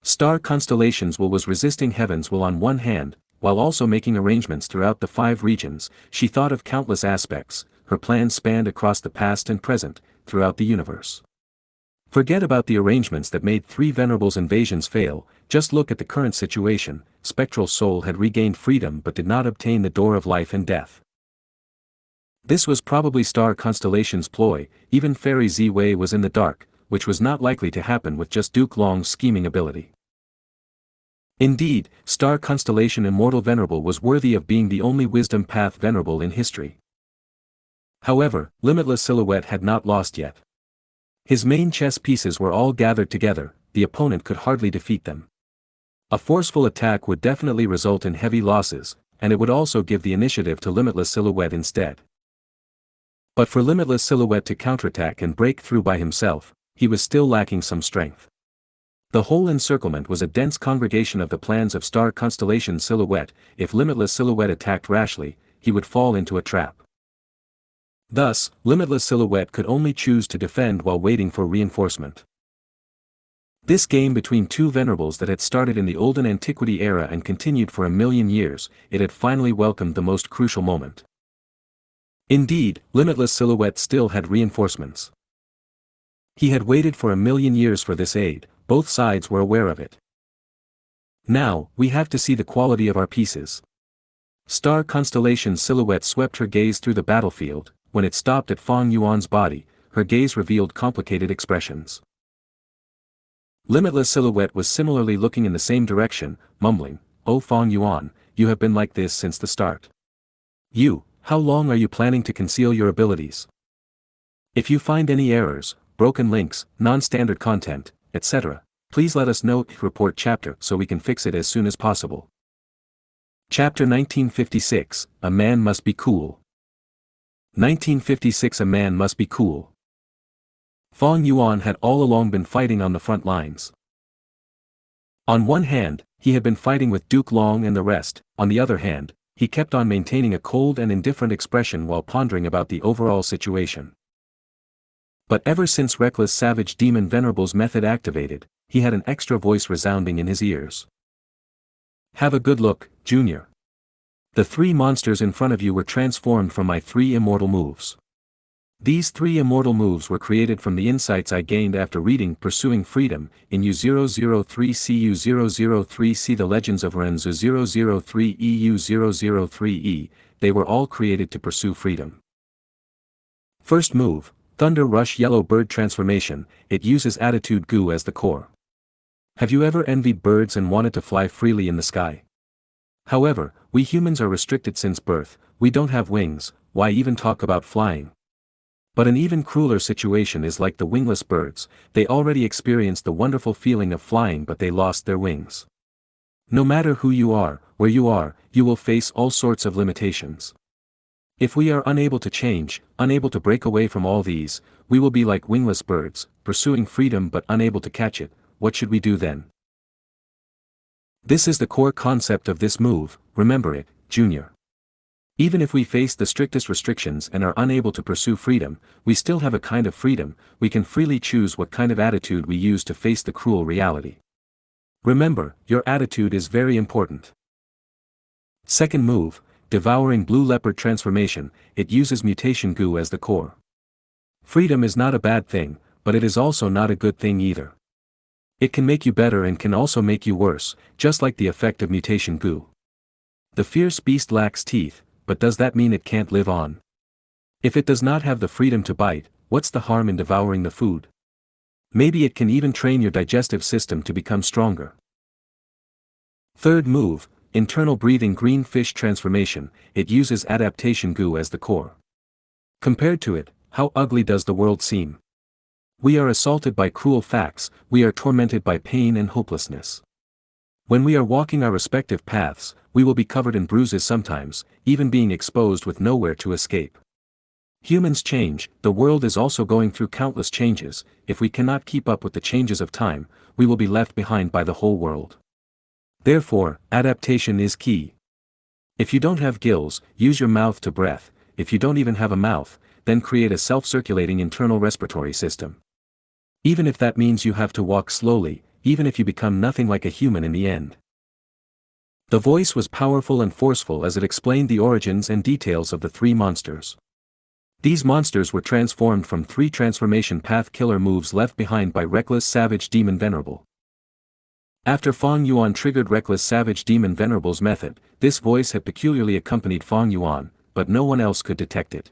[SPEAKER 1] Star Constellation's will was resisting Heaven's will on one hand, while also making arrangements throughout the 5 regions, she thought of countless aspects, her plans spanned across the past and present, throughout the universe. Forget about the arrangements that made 3 venerables invasions fail, just look at the current situation, Spectral Soul had regained freedom but did not obtain the door of life and death. This was probably Star Constellation's ploy, even Fairy Z-Wei was in the dark, which was not likely to happen with just Duke Long's scheming ability. Indeed, Star Constellation Immortal Venerable was worthy of being the only Wisdom Path Venerable in history. However, Limitless Silhouette had not lost yet. His main chess pieces were all gathered together, the opponent could hardly defeat them. A forceful attack would definitely result in heavy losses, and it would also give the initiative to Limitless Silhouette instead. But for Limitless Silhouette to counterattack and break through by himself, he was still lacking some strength. The whole encirclement was a dense congregation of the plans of Star Constellation Silhouette, if Limitless Silhouette attacked rashly, he would fall into a trap. Thus, Limitless Silhouette could only choose to defend while waiting for reinforcement. This game between 2 venerables that had started in the olden antiquity era and continued for 1,000,000 years, it had finally welcomed the most crucial moment. Indeed, Limitless Silhouette still had reinforcements. He had waited for 1,000,000 years for this aid, both sides were aware of it. Now, we have to see the quality of our pieces. Star Constellation Silhouette swept her gaze through the battlefield, when it stopped at Fang Yuan's body, her gaze revealed complicated expressions. Limitless Silhouette was similarly looking in the same direction, mumbling, "Oh Fang Yuan, you have been like this since the start. How long are you planning to conceal your abilities?" If you find any errors, broken links, non-standard content, etc., please let us know. Report chapter so we can fix it as soon as possible. Chapter 1956, A Man Must Be Cool. 1956 A Man Must Be Cool. Fang Yuan had all along been fighting on the front lines. On one hand, he had been fighting with Duke Long and the rest, on the other hand, he kept on maintaining a cold and indifferent expression while pondering about the overall situation. But ever since Reckless Savage Demon Venerable's method activated, he had an extra voice resounding in his ears. Have a good look, Junior. The 3 monsters in front of you were transformed from my 3 immortal moves. These 3 immortal moves were created from the insights I gained after reading Pursuing Freedom, in U003 CU003 The Legends of Renzu 003 EU003E, they were all created to pursue freedom. First move, Thunder Rush Yellow Bird Transformation, it uses Attitude Gu as the core. Have you ever envied birds and wanted to fly freely in the sky? However, we humans are restricted since birth, we don't have wings, why even talk about flying? But an even crueler situation is like the wingless birds, they already experienced the wonderful feeling of flying but they lost their wings. No matter who you are, where you are, you will face all sorts of limitations. If we are unable to change, unable to break away from all these, we will be like wingless birds, pursuing freedom but unable to catch it. What should we do then? This is the core concept of this move, remember it, Junior. Even if we face the strictest restrictions and are unable to pursue freedom, we still have a kind of freedom, we can freely choose what kind of attitude we use to face the cruel reality. Remember, your attitude is very important. Second move, Devouring Blue Leopard Transformation, it uses Mutation Gu as the core. Freedom is not a bad thing, but it is also not a good thing either. It can make you better and can also make you worse, just like the effect of Mutation Gu. The fierce beast lacks teeth, but does that mean it can't live on? If it does not have the freedom to bite, what's the harm in devouring the food? Maybe it can even train your digestive system to become stronger. Third move, Internal Breathing Green Fish Transformation, it uses Adaptation Gu as the core. Compared to it, how ugly does the world seem? We are assaulted by cruel facts, we are tormented by pain and hopelessness. When we are walking our respective paths, we will be covered in bruises sometimes, even being exposed with nowhere to escape. Humans change, the world is also going through countless changes, if we cannot keep up with the changes of time, we will be left behind by the whole world. Therefore, adaptation is key. If you don't have gills, use your mouth to breathe, if you don't even have a mouth, then create a self-circulating internal respiratory system. Even if that means you have to walk slowly, even if you become nothing like a human in the end. The voice was powerful and forceful as it explained the origins and details of the 3 monsters. These monsters were transformed from 3 transformation path killer moves left behind by Reckless Savage Demon Venerable. After Fang Yuan triggered Reckless Savage Demon Venerable's method, this voice had peculiarly accompanied Fang Yuan, but no one else could detect it.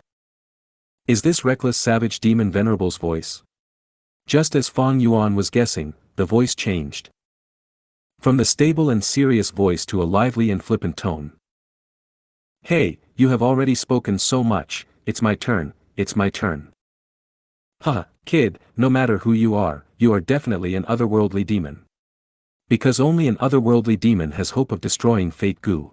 [SPEAKER 1] Is this Reckless Savage Demon Venerable's voice? Just as Fang Yuan was guessing, the voice changed. From the stable and serious voice to a lively and flippant tone. Hey, you have already spoken so much, it's my turn, it's my turn. Haha, kid, no matter who you are definitely an otherworldly demon. Because only an otherworldly demon has hope of destroying Fate Gu.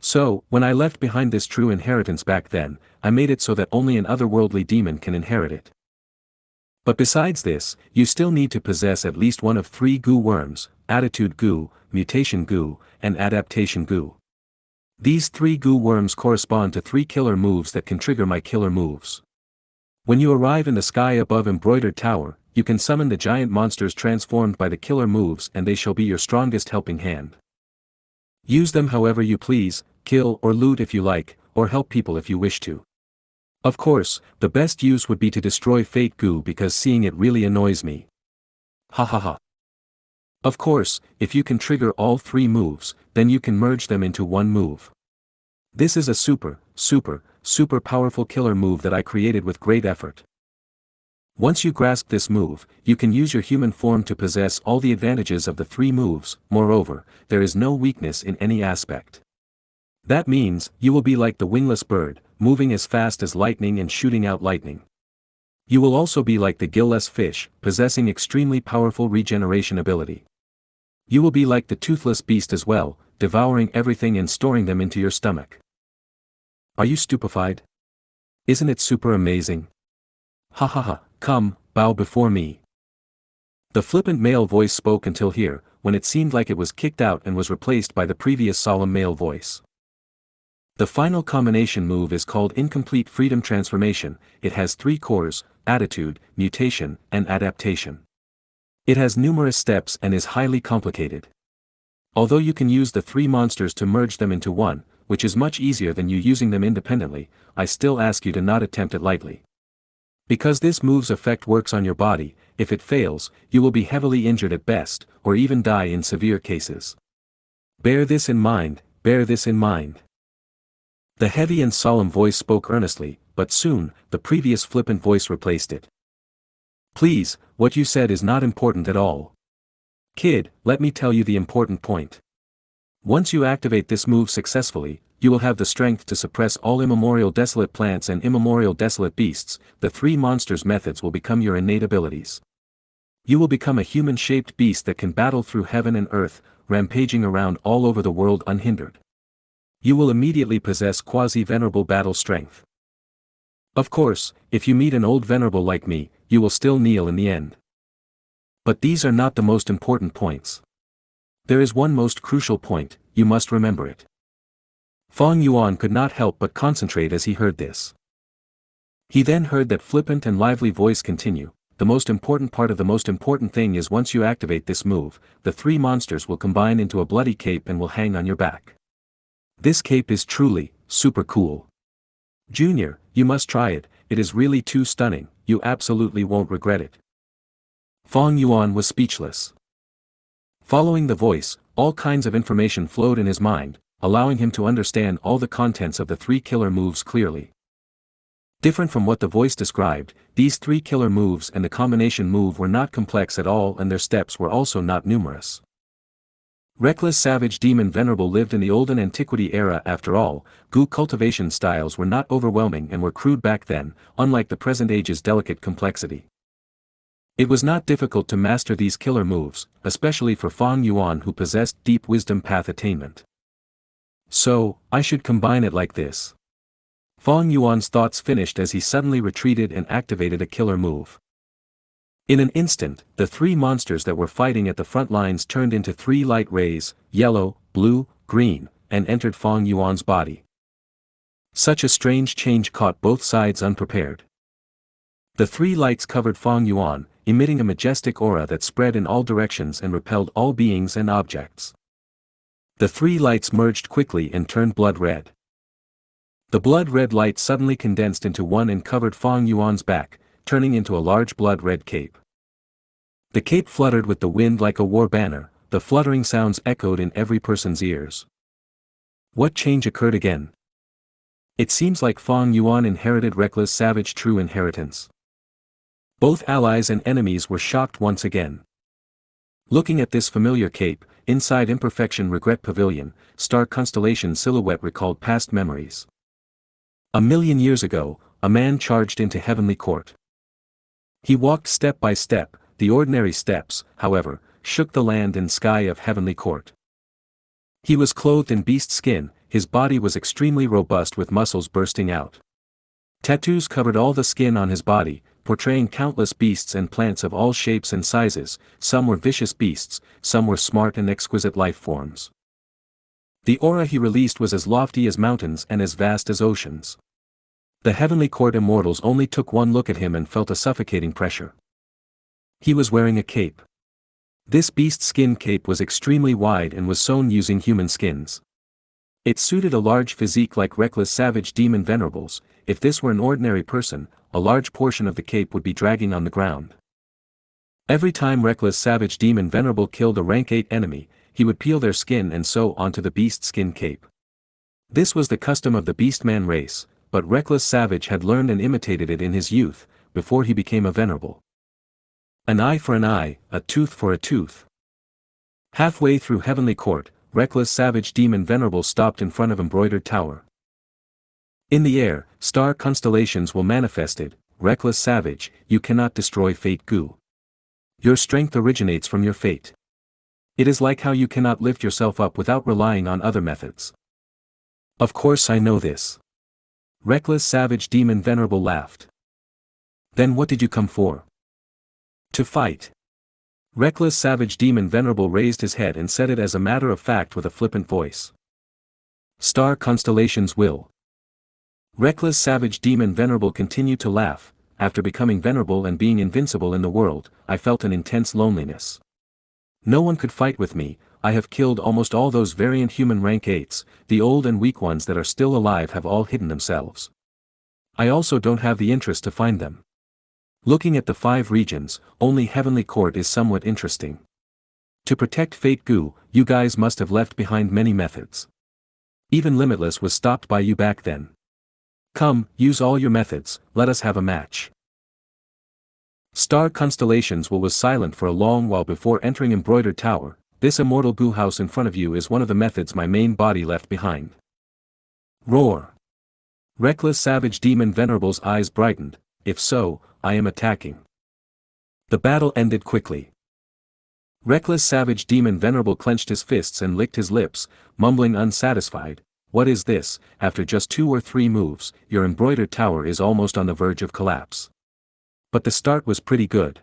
[SPEAKER 1] So, when I left behind this true inheritance back then, I made it so that only an otherworldly demon can inherit it. But besides this, you still need to possess at least one of 3 Gu worms, Attitude Gu, Mutation Gu, and Adaptation Gu. These 3 Gu worms correspond to 3 killer moves that can trigger my killer moves. When you arrive in the sky above Embroidered Tower, you can summon the giant monsters transformed by the killer moves and they shall be your strongest helping hand. Use them however you please, kill or loot if you like, or help people if you wish to. Of course, the best use would be to destroy Fate Gu because seeing it really annoys me. Ha ha ha. Of course, if you can trigger all 3 moves, then you can merge them into one move. This is a super powerful killer move that I created with great effort. Once you grasp this move, you can use your human form to possess all the advantages of the 3 moves, moreover, there is no weakness in any aspect. That means, you will be like the wingless bird, moving as fast as lightning and shooting out lightning. You will also be like the gillless fish, possessing extremely powerful regeneration ability. You will be like the toothless beast as well, devouring everything and storing them into your stomach. Are you stupefied? Isn't it super amazing? Ha ha ha, come, bow before me. The flippant male voice spoke until here, when it seemed like it was kicked out and was replaced by the previous solemn male voice. The final combination move is called Incomplete Freedom Transformation. It has 3 cores: attitude, mutation, and adaptation. It has numerous steps and is highly complicated. Although you can use the 3 monsters to merge them into one, which is much easier than you using them independently, I still ask you to not attempt it lightly. Because this move's effect works on your body, if it fails, you will be heavily injured at best, or even die in severe cases. Bear this in mind, bear this in mind. The heavy and solemn voice spoke earnestly, but soon, the previous flippant voice replaced it. Please, what you said is not important at all. Kid, let me tell you the important point. Once you activate this move successfully, you will have the strength to suppress all immemorial desolate plants and immemorial desolate beasts. The 3 monsters methods will become your innate abilities. You will become a human-shaped beast that can battle through heaven and earth, rampaging around all over the world unhindered. You will immediately possess quasi-venerable battle strength. Of course, if you meet an old venerable like me, you will still kneel in the end. But these are not the most important points. There is one most crucial point, you must remember it. Fang Yuan could not help but concentrate as he heard this. He then heard that flippant and lively voice continue. The most important part of the most important thing is once you activate this move, the 3 monsters will combine into a bloody cape and will hang on your back. This cape is truly, super cool. Junior, you must try it, it is really too stunning, you absolutely won't regret it. Fang Yuan was speechless. Following the voice, all kinds of information flowed in his mind, allowing him to understand all the contents of the 3 killer moves clearly. Different from what the voice described, these 3 killer moves and the combination move were not complex at all, and their steps were also not numerous. Reckless savage demon venerable lived in the olden antiquity era. After all, Gu cultivation styles were not overwhelming and were crude back then, unlike the present age's delicate complexity. It was not difficult to master these killer moves, especially for Fang Yuan who possessed deep wisdom path attainment. So, I should combine it like this. Fang Yuan's thoughts finished as he suddenly retreated and activated a killer move. In an instant, the 3 monsters that were fighting at the front lines turned into 3 light rays, yellow, blue, green, and entered Fang Yuan's body. Such a strange change caught both sides unprepared. The 3 lights covered Fang Yuan, emitting a majestic aura that spread in all directions and repelled all beings and objects. The 3 lights merged quickly and turned blood red. The blood red light suddenly condensed into one and covered Fang Yuan's back, turning into a large blood red cape. The cape fluttered with the wind like a war banner, the fluttering sounds echoed in every person's ears. What change occurred again? It seems like Fang Yuan inherited reckless savage true inheritance. Both allies and enemies were shocked once again. Looking at this familiar cape, inside Imperfection Regret Pavilion, star constellation silhouette recalled past memories. 1,000,000 years ago, a man charged into heavenly court. He walked step by step, the ordinary steps, however, shook the land and sky of heavenly court. He was clothed in beast skin, his body was extremely robust with muscles bursting out. Tattoos covered all the skin on his body, portraying countless beasts and plants of all shapes and sizes. Some were vicious beasts, some were smart and exquisite life forms. The aura he released was as lofty as mountains and as vast as oceans. The heavenly court immortals only took one look at him and felt a suffocating pressure. He was wearing a cape. This beast skin cape was extremely wide and was sewn using human skins. It suited a large physique like reckless savage demon venerables. If this were an ordinary person, a large portion of the cape would be dragging on the ground. Every time reckless savage demon venerable killed a rank 8 enemy, he would peel their skin and sew onto the beast skin cape. This was the custom of the beastman race, but reckless savage had learned and imitated it in his youth, before he became a venerable. An eye for an eye, a tooth for a tooth. Halfway through heavenly court, reckless savage demon venerable stopped in front of embroidered tower. In the air, star constellations were manifested, reckless savage, you cannot destroy Fate Gu. Your strength originates from your fate. It is like how you cannot lift yourself up without relying on other methods. Of course I know this. Reckless savage demon venerable laughed. Then what did you come for? To fight. Reckless savage demon venerable raised his head and said it as a matter of fact with a flippant voice. Star constellations will. Reckless savage demon venerable continued to laugh. After becoming venerable and being invincible in the world, I felt an intense loneliness. No one could fight with me. I have killed almost all those variant human rank 8s, the old and weak ones that are still alive have all hidden themselves. I also don't have the interest to find them. Looking at the 5 regions, only Heavenly Court is somewhat interesting. To protect Fate Gu, you guys must have left behind many methods. Even Limitless was stopped by you back then. Come, use all your methods, let us have a match. Star Constellations was silent for a long while before entering Embroidered Tower. This immortal Gu house in front of you is one of the methods my main body left behind. Roar. Reckless savage demon venerable's eyes brightened. If so, I am attacking. The battle ended quickly. Reckless savage demon venerable clenched his fists and licked his lips, mumbling unsatisfied. What is this? After just 2 or 3 moves, your embroidered tower is almost on the verge of collapse. But the start was pretty good.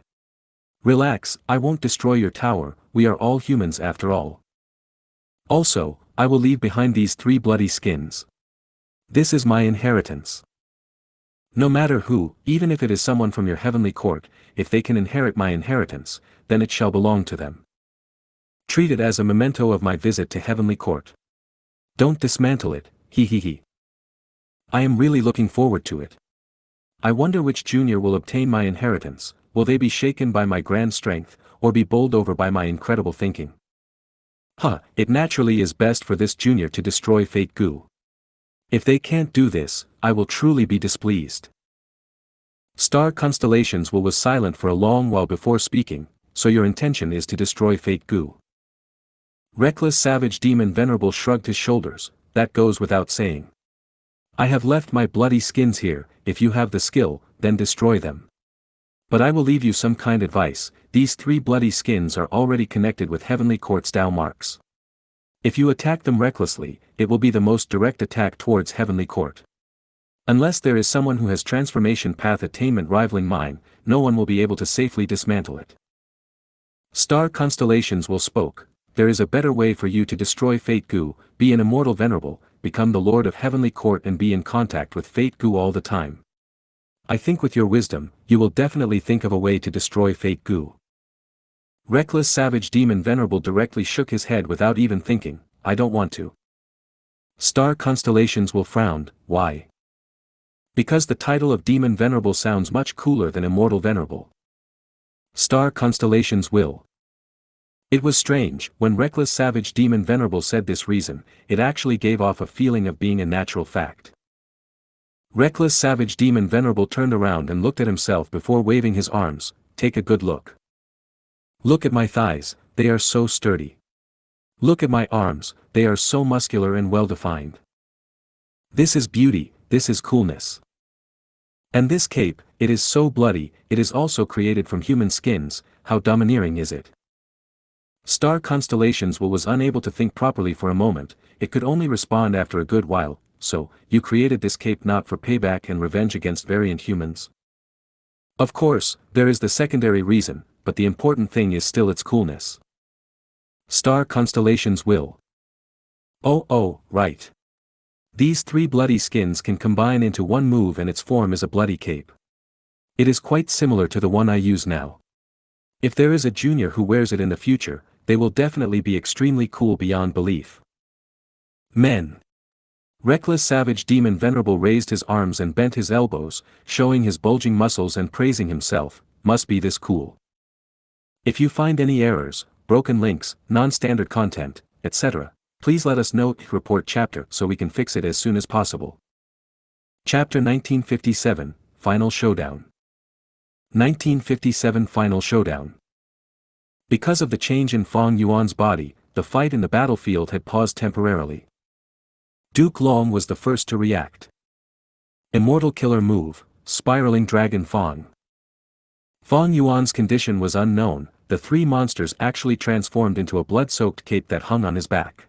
[SPEAKER 1] Relax, I won't destroy your tower, we are all humans after all. Also, I will leave behind these 3 bloody skins. This is my inheritance. No matter who, even if it is someone from your heavenly court, if they can inherit my inheritance, then it shall belong to them. Treat it as a memento of my visit to heavenly court. Don't dismantle it, he he he. I am really looking forward to it. I wonder which junior will obtain my inheritance. Will they be shaken by my grand strength, or be bowled over by my incredible thinking? It naturally is best for this junior to destroy Fate Gu. If they can't do this, I will truly be displeased. Star Constellations was silent for a long while before speaking. So your intention is to destroy Fate Gu. Reckless savage demon venerable shrugged his shoulders. That goes without saying. I have left my bloody skins here. If you have the skill, then destroy them. But I will leave you some kind advice. These 3 bloody skins are already connected with Heavenly Court's Dao marks. If you attack them recklessly, it will be the most direct attack towards Heavenly Court. Unless there is someone who has transformation path attainment rivaling mine, no one will be able to safely dismantle it. Star Constellations will spoke. There is a better way for you to destroy Fate Gu. Be an immortal venerable, become the Lord of Heavenly Court and be in contact with Fate Gu all the time. I think with your wisdom, you will definitely think of a way to destroy Fate Gu. Reckless savage demon venerable directly shook his head without even thinking. I don't want to. Star Constellations will frowned. Why? Because the title of demon venerable sounds much cooler than immortal venerable. Star Constellations will. It was strange, when reckless savage demon venerable said this reason, it actually gave off a feeling of being a natural fact. Reckless savage demon venerable turned around and looked at himself before waving his arms. Take a good look. Look at my thighs, they are so sturdy. Look at my arms, they are so muscular and well defined. This is beauty, this is coolness. And this cape, it is so bloody, it is also created from human skins. How domineering is it? Star Constellations was unable to think properly for a moment. It could only respond after a good while. So, you created this cape not for payback and revenge against variant humans? Of course, there is the secondary reason, but the important thing is still its coolness. Star Constellations will. Oh, right. These 3 bloody skins can combine into one move and its form is a bloody cape. It is quite similar to the one I use now. If there is a junior who wears it in the future, they will definitely be extremely cool beyond belief. Men. Reckless savage demon venerable raised his arms and bent his elbows, showing his bulging muscles and praising himself. Must be this cool. If you find any errors, broken links, non-standard content, etc., please let us know. Report chapter so we can fix it as soon as possible. Chapter 1957, Final Showdown. 1957 Final Showdown. Because of the change in Fong Yuan's body, the fight in the battlefield had paused temporarily. Duke Long was the first to react. Immortal Killer move. spiraling dragon Fang. Fang Yuan's condition was unknown. The three monsters actually transformed into a blood-soaked cape that hung on his back.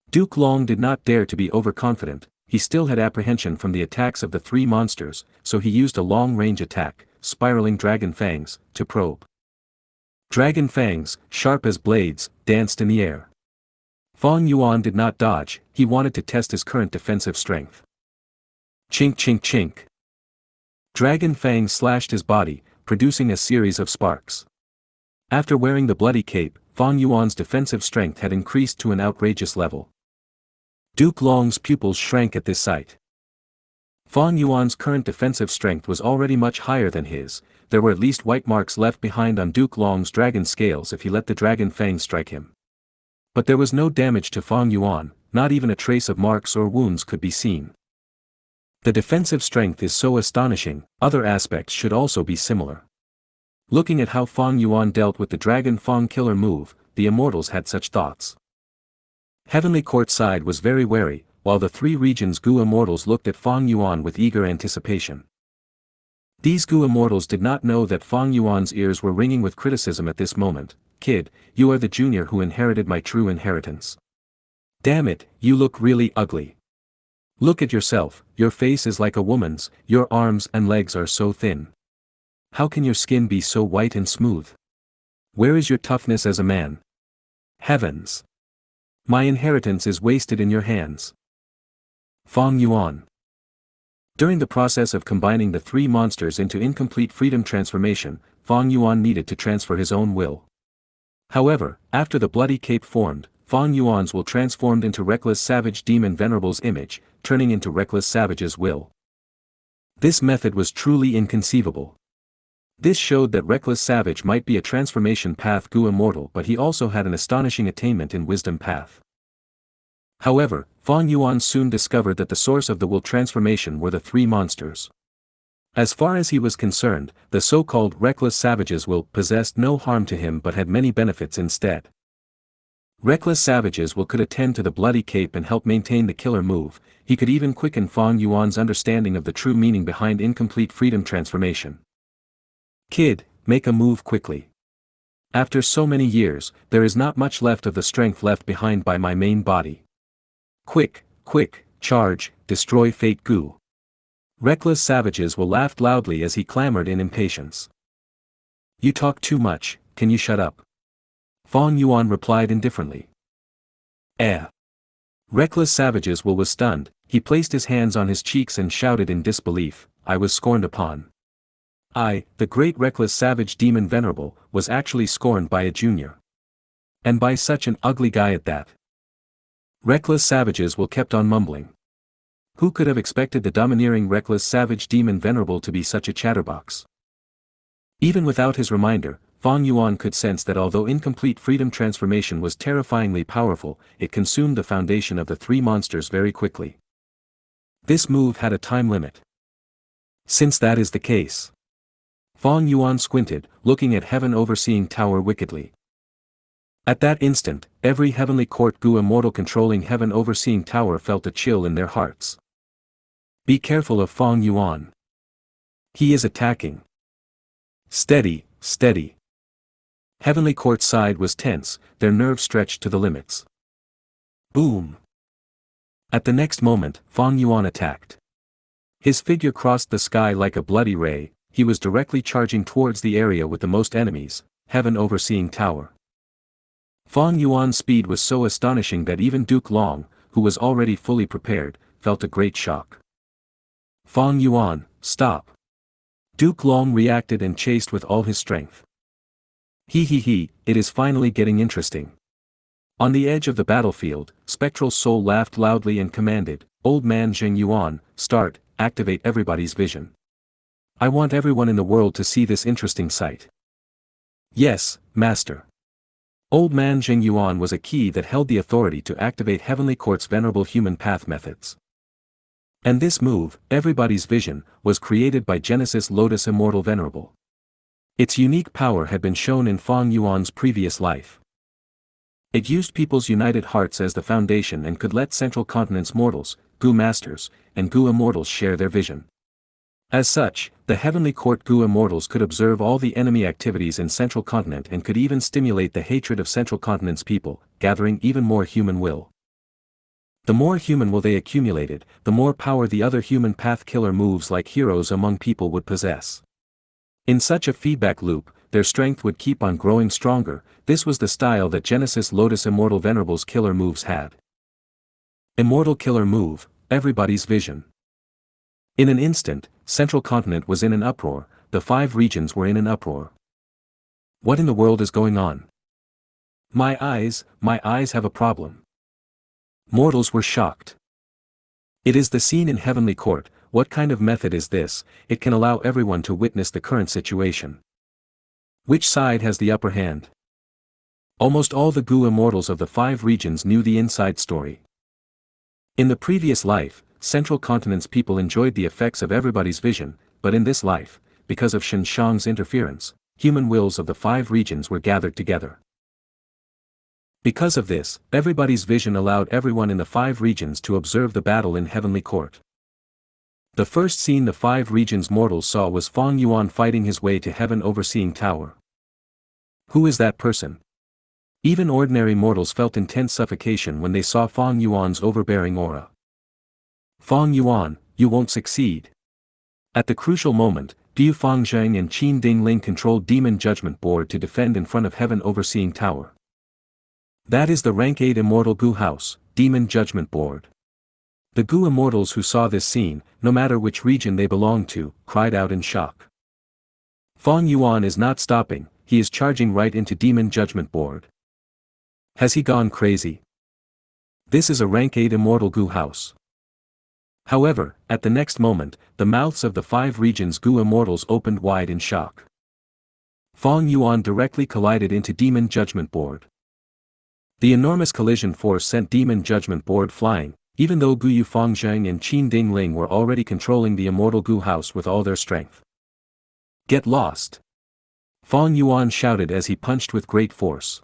[SPEAKER 1] Duke Long did not dare to be overconfident. He still had apprehension from the attacks of the three monsters, so he used a long-range attack, spiraling dragon fangs, to probe. Dragon fangs, sharp as blades, danced in the air. Fang Yuan did not dodge, he wanted to test his current defensive strength. Chink chink chink. Dragon fangs slashed his body, producing a series of sparks. After wearing the bloody cape, Fang Yuan's defensive strength had increased to an outrageous level. Duke Long's pupils shrank at this sight. Fang Yuan's current defensive strength was already much higher than his. There were at least white marks left behind on Duke Long's dragon scales if he let the dragon fangs strike him. But there was no damage to Fang Yuan, not even a trace of marks or wounds could be seen. The defensive strength is so astonishing, other aspects should also be similar. Looking at how Fang Yuan dealt with the Dragon Fang killer move, the immortals had such thoughts. Heavenly Court side was very wary, while the three regions Gu immortals looked at Fang Yuan with eager anticipation. These Gu immortals did not know that Fang Yuan's ears were ringing with criticism at this moment. Kid, you are the junior who inherited my true inheritance. Damn it, you look really ugly. Look at yourself, your face is like a woman's, your arms and legs are so thin. How can your skin be so white and smooth? Where is your toughness as a man? Heavens! My inheritance is wasted in your hands. Fang Yuan. During the process of combining the three monsters into incomplete freedom transformation, Fang Yuan needed to transfer his own will. However, after the bloody cape formed, Fang Yuan's will transformed into Reckless Savage Demon Venerable's image, turning into Reckless Savage's will. This method was truly inconceivable. This showed that Reckless Savage might be a transformation path Gu immortal, but he also had an astonishing attainment in wisdom path. However, Fang Yuan soon discovered that the source of the will transformation were the three monsters. As far as he was concerned, the so-called Reckless Savage's will possessed no harm to him but had many benefits instead. Reckless Savage's will could attend to the bloody cape and help maintain the killer move. He could even quicken Fang Yuan's understanding of the true meaning behind incomplete freedom transformation. Kid, make a move quickly. After so many years, there is not much left of the strength left behind by my main body. Quick, quick, charge, destroy Fate Gu. Reckless Savage's will laughed loudly as he clamored in impatience. You talk too much, can you shut up? Fang Yuan replied indifferently. Reckless Savage's will was stunned, he placed his hands on his cheeks and shouted in disbelief, I was scorned upon. I, the great Reckless Savage Demon Venerable, was actually scorned by a junior. And by such an ugly guy at that. Reckless Savage's will kept on mumbling. Who could have expected the domineering Reckless Savage Demon Venerable to be such a chatterbox? Even without his reminder, Fang Yuan could sense that although incomplete freedom transformation was terrifyingly powerful, it consumed the foundation of the three monsters very quickly. This move had a time limit. Since that is the case. Fang Yuan squinted, looking at Heaven Overseeing Tower wickedly. At that instant, every Heavenly Court Gu immortal controlling Heaven Overseeing Tower felt a chill in their hearts. Be careful of Fang Yuan. He is attacking. Steady, steady. Heavenly Court side was tense, their nerves stretched to the limits. Boom. At the next moment, Fang Yuan attacked. His figure crossed the sky like a bloody ray. He was directly charging towards the area with the most enemies, Heaven Overseeing Tower. Fang Yuan's speed was so astonishing that even Duke Long, who was already fully prepared, felt a great shock. Fang Yuan, stop. Duke Long reacted and chased with all his strength. He, it is finally getting interesting. On the edge of the battlefield, Spectral Soul laughed loudly and commanded, Old Man Zheng Yuan, start, activate everybody's vision. I want everyone in the world to see this interesting sight. Yes, Master. Old Man Zheng Yuan was a key that held the authority to activate Heavenly Court's venerable human path methods. And this move, everybody's vision, was created by Genesis Lotus Immortal Venerable. Its unique power had been shown in Fang Yuan's previous life. It used people's united hearts as the foundation and could let Central Continent's mortals, Gu Masters, and Gu Immortals share their vision. As such, the Heavenly Court Gu immortals could observe all the enemy activities in Central Continent and could even stimulate the hatred of Central Continent's people, gathering even more human will. The more human will they accumulated, the more power the other human path killer moves like heroes among people would possess. In such a feedback loop, their strength would keep on growing stronger. This was the style that Genesis Lotus Immortal Venerables killer moves had. Immortal killer move, everybody's vision. In an instant, Central Continent was in an uproar, the 5 regions were in an uproar. What in the world is going on? My eyes have a problem. Mortals were shocked. It is the scene in Heavenly Court. What kind of method is this? It can allow everyone to witness the current situation. Which side has the upper hand? Almost all the Gu immortals of the 5 regions knew the inside story. In the previous life, Central Continent's people enjoyed the effects of everybody's vision, but in this life, because of Xianxia's interference, human wills of the 5 regions were gathered together. Because of this, everybody's vision allowed everyone in the 5 regions to observe the battle in Heavenly Court. The first scene the 5 regions mortals saw was Feng Yuan fighting his way to Heaven Overseeing Tower. Who is that person? Even ordinary mortals felt intense suffocation when they saw Feng Yuan's overbearing aura. Feng Yuan, you won't succeed. At the crucial moment, Du Fengzheng and Qin Dingling controlled Demon Judgment Board to defend in front of Heaven Overseeing Tower. That is the rank 8 immortal Gu house, Demon Judgment Board. The Gu immortals who saw this scene, no matter which region they belonged to, cried out in shock. Feng Yuan is not stopping, he is charging right into Demon Judgment Board. Has he gone crazy? This is a rank 8 immortal Gu house. However, at the next moment, the mouths of the 5 regions Gu immortals opened wide in shock. Feng Yuan directly collided into Demon Judgment Board. The enormous collision force sent Demon Judgment Board flying, even though Gu Fengzheng and Qin Dingling were already controlling the immortal Gu house with all their strength. Get lost! Feng Yuan shouted as he punched with great force.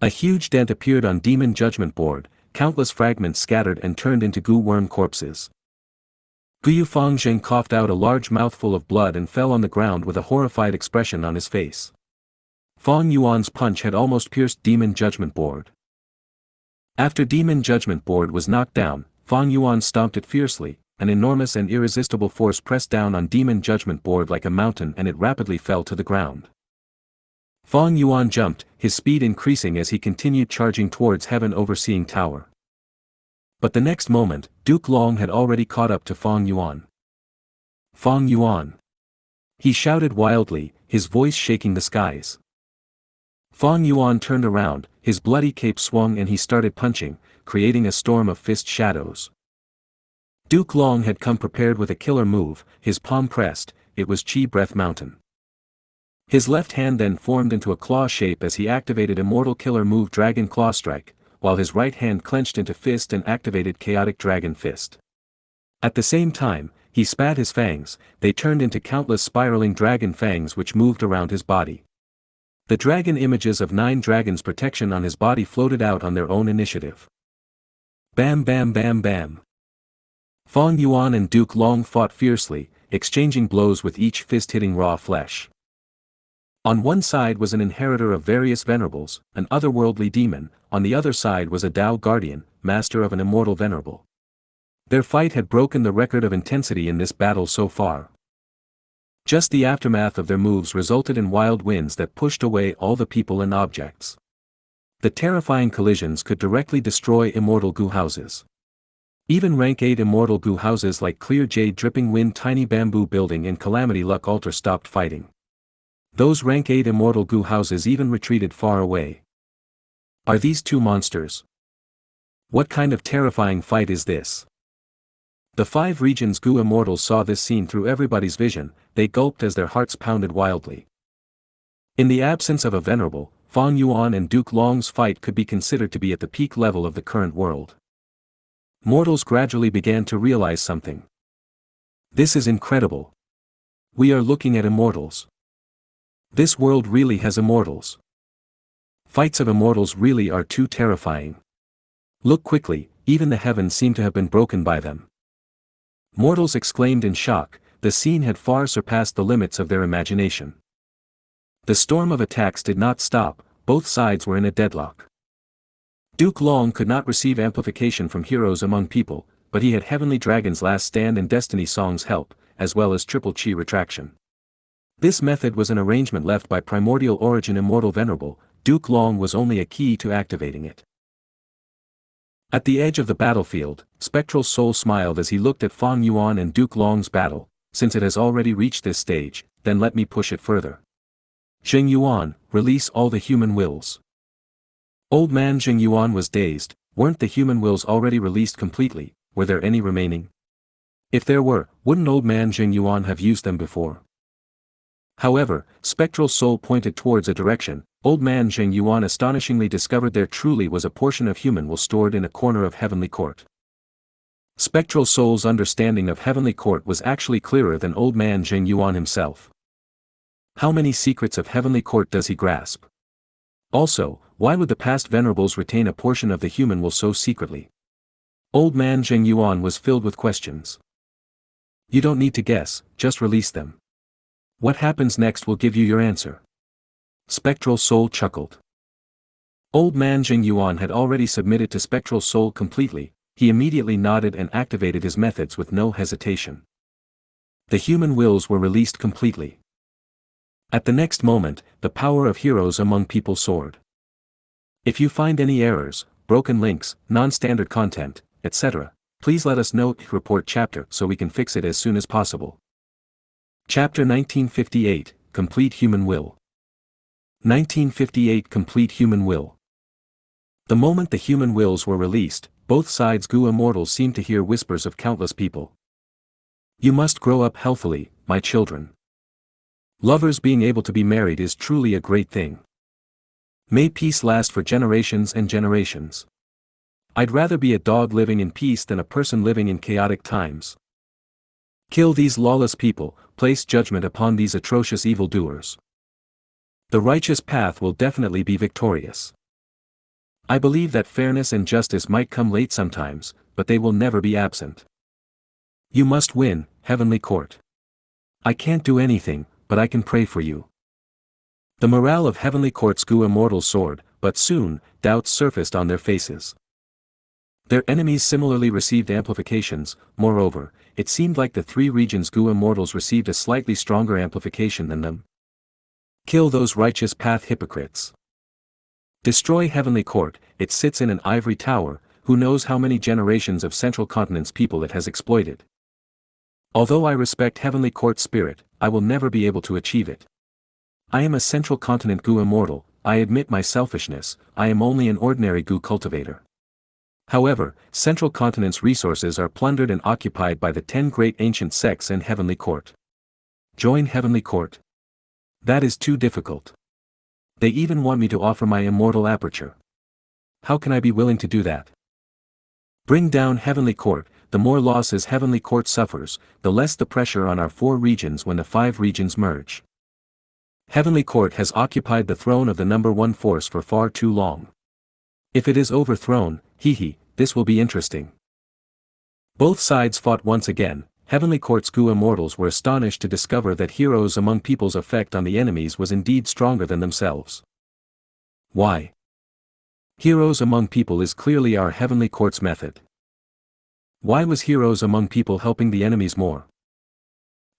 [SPEAKER 1] A huge dent appeared on Demon Judgment Board, countless fragments scattered and turned into Gu worm corpses. Gu Fengzheng coughed out a large mouthful of blood and fell on the ground with a horrified expression on his face. Feng Yuan's punch had almost pierced Demon Judgment Board. After Demon Judgment Board was knocked down, Feng Yuan stomped it fiercely. An enormous and irresistible force pressed down on Demon Judgment Board like a mountain and it rapidly fell to the ground. Feng Yuan jumped, his speed increasing as he continued charging towards Heaven Overseeing Tower. But the next moment, Duke Long had already caught up to Feng Yuan. Feng Yuan! He shouted wildly, his voice shaking the skies. Feng Yuan turned around, his bloody cape swung and he started punching, creating a storm of fist shadows. Duke Long had come prepared with a killer move, his palm pressed, it was Chi Breath Mountain. His left hand then formed into a claw shape as he activated immortal killer move Dragon Claw Strike, while his right hand clenched into fist and activated Chaotic Dragon Fist. At the same time, he spat his fangs, they turned into countless spiraling dragon fangs which moved around his body. The dragon images of 9 dragons' protection on his body floated out on their own initiative. Bam bam bam bam. Feng Yuan and Duke Long fought fiercely, exchanging blows with each fist hitting raw flesh. On one side was an inheritor of various venerables, an otherworldly demon, on the other side was a Dao guardian, master of an immortal venerable. Their fight had broken the record of intensity in this battle so far. Just the aftermath of their moves resulted in wild winds that pushed away all the people and objects. The terrifying collisions could directly destroy immortal Gu houses. Even rank 8 immortal Gu houses like Clear Jade Dripping Wind Tiny Bamboo Building and Calamity Luck Altar stopped fighting. Those rank 8 immortal Gu houses even retreated far away. Are these 2 monsters? What kind of terrifying fight is this? The 5 regions Gu immortals saw this scene through everybody's vision, they gulped as their hearts pounded wildly. In the absence of a venerable, Feng Yuan and Duke Long's fight could be considered to be at the peak level of the current world. Mortals gradually began to realize something. This is incredible. We are looking at immortals. This world really has immortals. Fights of immortals really are too terrifying. Look quickly, even the heavens seem to have been broken by them. Mortals exclaimed in shock, the scene had far surpassed the limits of their imagination. The storm of attacks did not stop, both sides were in a deadlock. Duke Long could not receive amplification from Heroes Among People, but he had Heavenly Dragon's Last Stand and Destiny Song's help, as well as Triple Chi Retraction. This method was an arrangement left by Primordial Origin Immortal Venerable. Duke Long was only a key to activating it. At the edge of the battlefield, Spectral Soul smiled as he looked at Fang Yuan and Duke Long's battle. Since it has already reached this stage, then let me push it further. Zheng Yuan, release all the human wills. Old man Zheng Yuan was dazed. Weren't the human wills already released completely? Were there any remaining? If there were, wouldn't old man Zheng Yuan have used them before? However, Spectral Soul pointed towards a direction. Old man Zheng Yuan astonishingly discovered there truly was a portion of human will stored in a corner of Heavenly Court. Spectral Soul's understanding of Heavenly Court was actually clearer than old man Zheng Yuan himself. How many secrets of Heavenly Court does he grasp? Also, why would the past venerables retain a portion of the human will so secretly? Old man Zheng Yuan was filled with questions. You don't need to guess, just release them. What happens next will give you your answer. Spectral Soul chuckled. Old man Zheng Yuan had already submitted to Spectral Soul completely. He immediately nodded and activated his methods with no hesitation. The human wills were released completely. At the next moment, the power of Heroes Among People soared. If you find any errors, broken links, non-standard content, etc., please let us know. Report chapter so we can fix it as soon as possible. Chapter 1958, Complete Human Will. 1958 Complete Human Will. The moment the human wills were released, both sides' Gu immortals seemed to hear whispers of countless people. You must grow up healthily, my children. Lovers being able to be married is truly a great thing. May peace last for generations and generations. I'd rather be a dog living in peace than a person living in chaotic times. Kill these lawless people, place judgment upon these atrocious evildoers. The righteous path will definitely be victorious. I believe that fairness and justice might come late sometimes, but they will never be absent. You must win, Heavenly Court. I can't do anything, but I can pray for you. The morale of Heavenly Court's Gu immortals soared, but soon, doubts surfaced on their faces. Their enemies similarly received amplifications. Moreover, it seemed like the three regions' Gu immortals received a slightly stronger amplification than them. Kill those righteous path hypocrites. Destroy Heavenly Court. It sits in an ivory tower. Who knows how many generations of Central Continent's people it has exploited. Although I respect Heavenly Court's spirit, I will never be able to achieve it. I am a Central Continent Gu immortal. I admit my selfishness. I am only an ordinary Gu cultivator. However, Central Continent's resources are plundered and occupied by the 10 great ancient sects and Heavenly Court. Join Heavenly Court? That is too difficult. They even want me to offer my immortal aperture. How can I be willing to do that? Bring down Heavenly Court. The more losses Heavenly Court suffers, the less the pressure on our 4 regions when the 5 regions merge. Heavenly Court has occupied the throne of the number 1 force for far too long. If it is overthrown, this will be interesting. Both sides fought once again. Heavenly Court's Gu immortals were astonished to discover that Heroes Among People's effect on the enemies was indeed stronger than themselves. Why? Heroes Among People is clearly our Heavenly Court's method. Why was Heroes Among People helping the enemies more?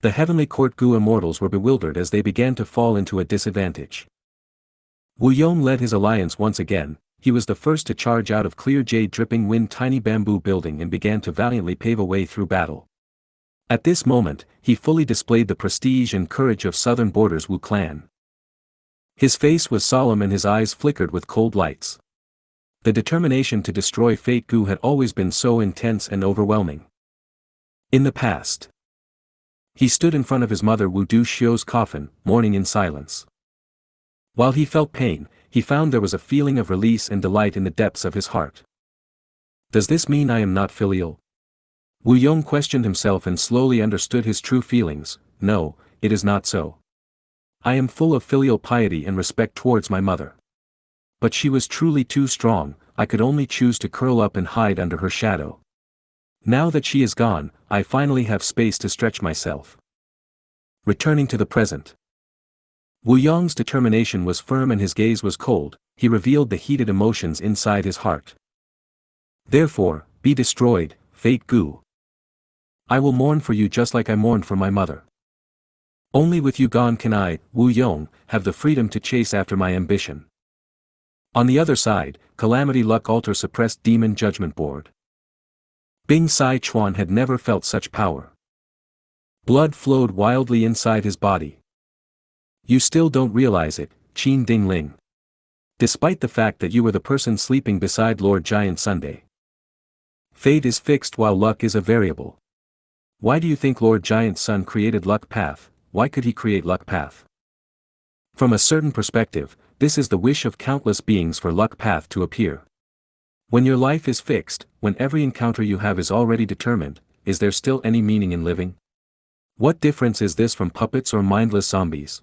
[SPEAKER 1] The Heavenly Court Gu immortals were bewildered as they began to fall into a disadvantage. Wu Yong led his alliance once again. He was the first to charge out of clear jade dripping wind tiny bamboo building and began to valiantly pave a way through battle. At this moment, he fully displayed the prestige and courage of Southern Borders Wu clan. His face was solemn and his eyes flickered with cold lights. The determination to destroy Fate Gu had always been so intense and overwhelming. In the past, he stood in front of his mother Wu Du Xiu's coffin, mourning in silence. While he felt pain, he found there was a feeling of release and delight in the depths of his heart. Does this mean I am not filial? Wu Yong questioned himself and slowly understood his true feelings. No, it is not so. I am full of filial piety and respect towards my mother. But she was truly too strong. I could only choose to curl up and hide under her shadow. Now that she is gone, I finally have space to stretch myself. returning to the present. Wu Yong's determination was firm and his gaze was cold, he revealed the heated emotions inside his heart. Therefore, be destroyed, Fate Gu. I will mourn for you just like I mourned for my mother. Only with you gone can I, Wu Yong, have the freedom to chase after my ambition. On the other side, Calamity Luck Altar suppressed Demon Judgment Board. Bing Sai Chuan had never felt such power. Blood flowed wildly inside his body. You still don't realize it, Qin Ding Ling. Despite the fact that you were the person sleeping beside Lord Giant Sunday. Fate is fixed while luck is a variable. Why do you think Lord Giant Sun created Luck Path? Why could he create Luck Path? From a certain perspective, this is the wish of countless beings for Luck Path to appear. When your life is fixed, when every encounter you have is already determined, is there still any meaning in living? What difference is this from puppets or mindless zombies?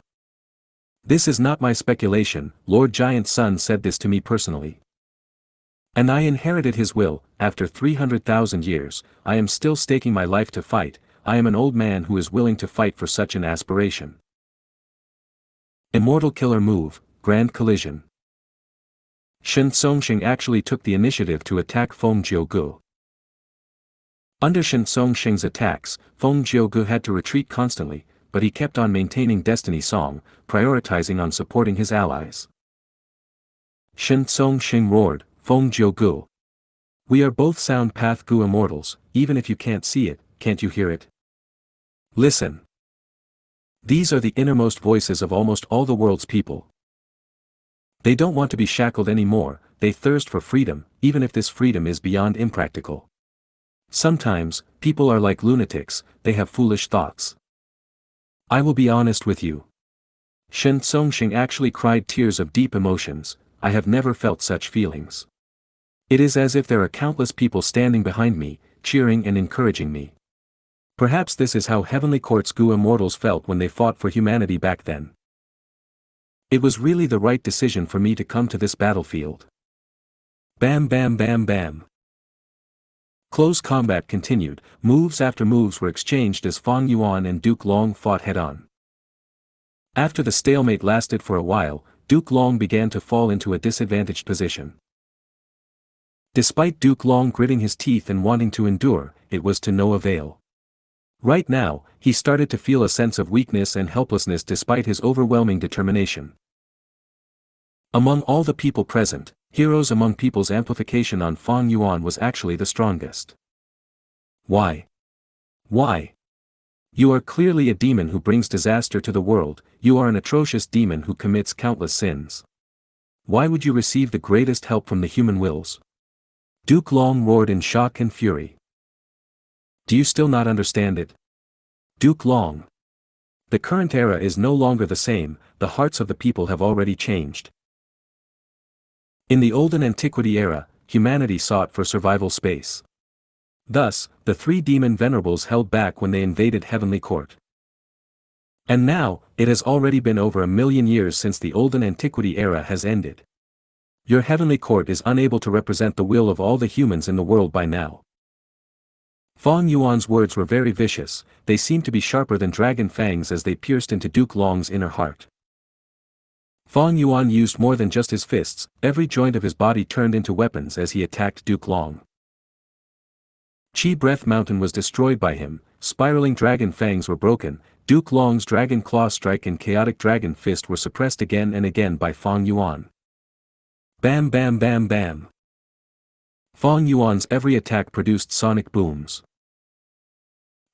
[SPEAKER 1] This is not my speculation, Lord Giant Sun said this to me personally. And I inherited his will. After 300,000 years, I am still staking my life to fight. I am an old man who is willing to fight for such an aspiration. Immortal Killer Move, Grand Collision. Shen Songxing actually took the initiative to attack Feng Jiugu. Under Shen Songxing's attacks, Feng Jiugu had to retreat constantly, but he kept on maintaining Destiny Song, prioritizing on supporting his allies. Shen Songxing roared, Feng Jiugu. We are both Sound Path Gu immortals, even if you can't see it, can't you hear it? Listen. These are the innermost voices of almost all the world's people. They don't want to be shackled anymore, they thirst for freedom, even if this freedom is beyond impractical. Sometimes, people are like lunatics, they have foolish thoughts. I will be honest with you. Shen Songxing actually cried tears of deep emotions. I have never felt such feelings. It is as if there are countless people standing behind me, cheering and encouraging me. Perhaps this is how Heavenly Court's Gu immortals felt when they fought for humanity back then. It was really the right decision for me to come to this battlefield. Bam bam bam bam. Close combat continued, moves after moves were exchanged as Fang Yuan and Duke Long fought head-on. After the stalemate lasted for a while, Duke Long began to fall into a disadvantaged position. Despite Duke Long gritting his teeth and wanting to endure, it was to no avail. Right now, he started to feel a sense of weakness and helplessness despite his overwhelming determination. Among all the people present, Heroes Among People's amplification on Fang Yuan was actually the strongest. Why? Why? You are clearly a demon who brings disaster to the world, you are an atrocious demon who commits countless sins. Why would you receive the greatest help from the human wills? Duke Long roared in shock and fury. Do you still not understand it? Duke Long. The current era is no longer the same, the hearts of the people have already changed. In the olden antiquity era, humanity sought for survival space. Thus, the three demon venerables held back when they invaded Heavenly Court. And now, it has already been over 1,000,000 years since the olden antiquity era has ended. Your Heavenly Court is unable to represent the will of all the humans in the world by now. Fang Yuan's words were very vicious, they seemed to be sharper than dragon fangs as they pierced into Duke Long's inner heart. Fang Yuan used more than just his fists, every joint of his body turned into weapons as he attacked Duke Long. Qi Breath Mountain was destroyed by him, spiraling dragon fangs were broken, Duke Long's dragon claw strike and chaotic dragon fist were suppressed again and again by Fang Yuan. Bam bam bam bam. Fang Yuan's every attack produced sonic booms.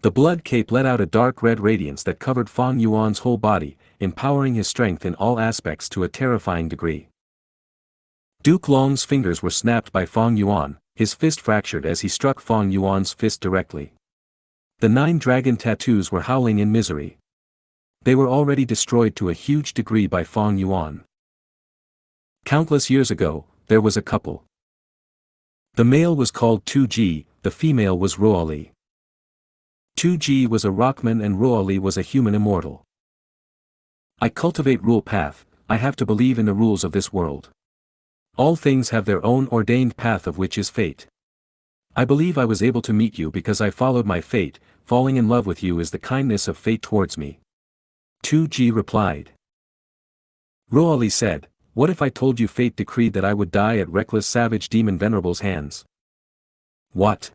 [SPEAKER 1] The blood cape let out a dark red radiance that covered Fang Yuan's whole body, empowering his strength in all aspects to a terrifying degree. Duke Long's fingers were snapped by Fang Yuan, his fist fractured as he struck Fang Yuan's fist directly. The 9 dragon tattoos were howling in misery. They were already destroyed to a huge degree by Fang Yuan. Countless years ago, there was a couple. The male was called 2G, the female was Roali. 2G was a rockman and Roali was a human immortal. I cultivate rule path, I have to believe in the rules of this world. All things have their own ordained path of which is fate. I believe I was able to meet you because I followed my fate, falling in love with you is the kindness of fate towards me. 2G replied. Roali said, "What if I told you fate decreed that I would die at reckless savage demon venerable's hands?" What?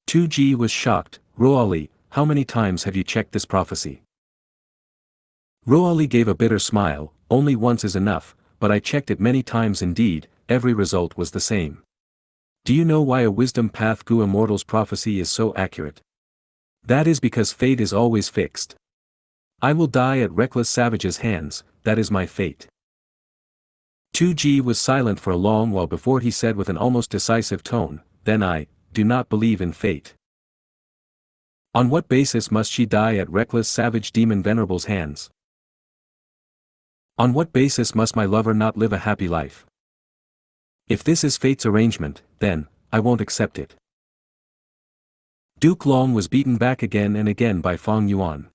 [SPEAKER 1] 2G was shocked. Roali, how many times have you checked this prophecy? Roali gave a bitter smile, only once is enough, but I checked it many times indeed, every result was the same. Do you know why a wisdom path Gu immortal's prophecy is so accurate? That is because fate is always fixed. I will die at reckless savage's hands, that is my fate. 2G was silent for a long while before he said with an almost decisive tone, "Then I do not believe in fate." On what basis must she die at reckless savage demon venerable's hands? On what basis must my lover not live a happy life? If this is fate's arrangement, then I won't accept it. Duke Long was beaten back again and again by Fang Yuan.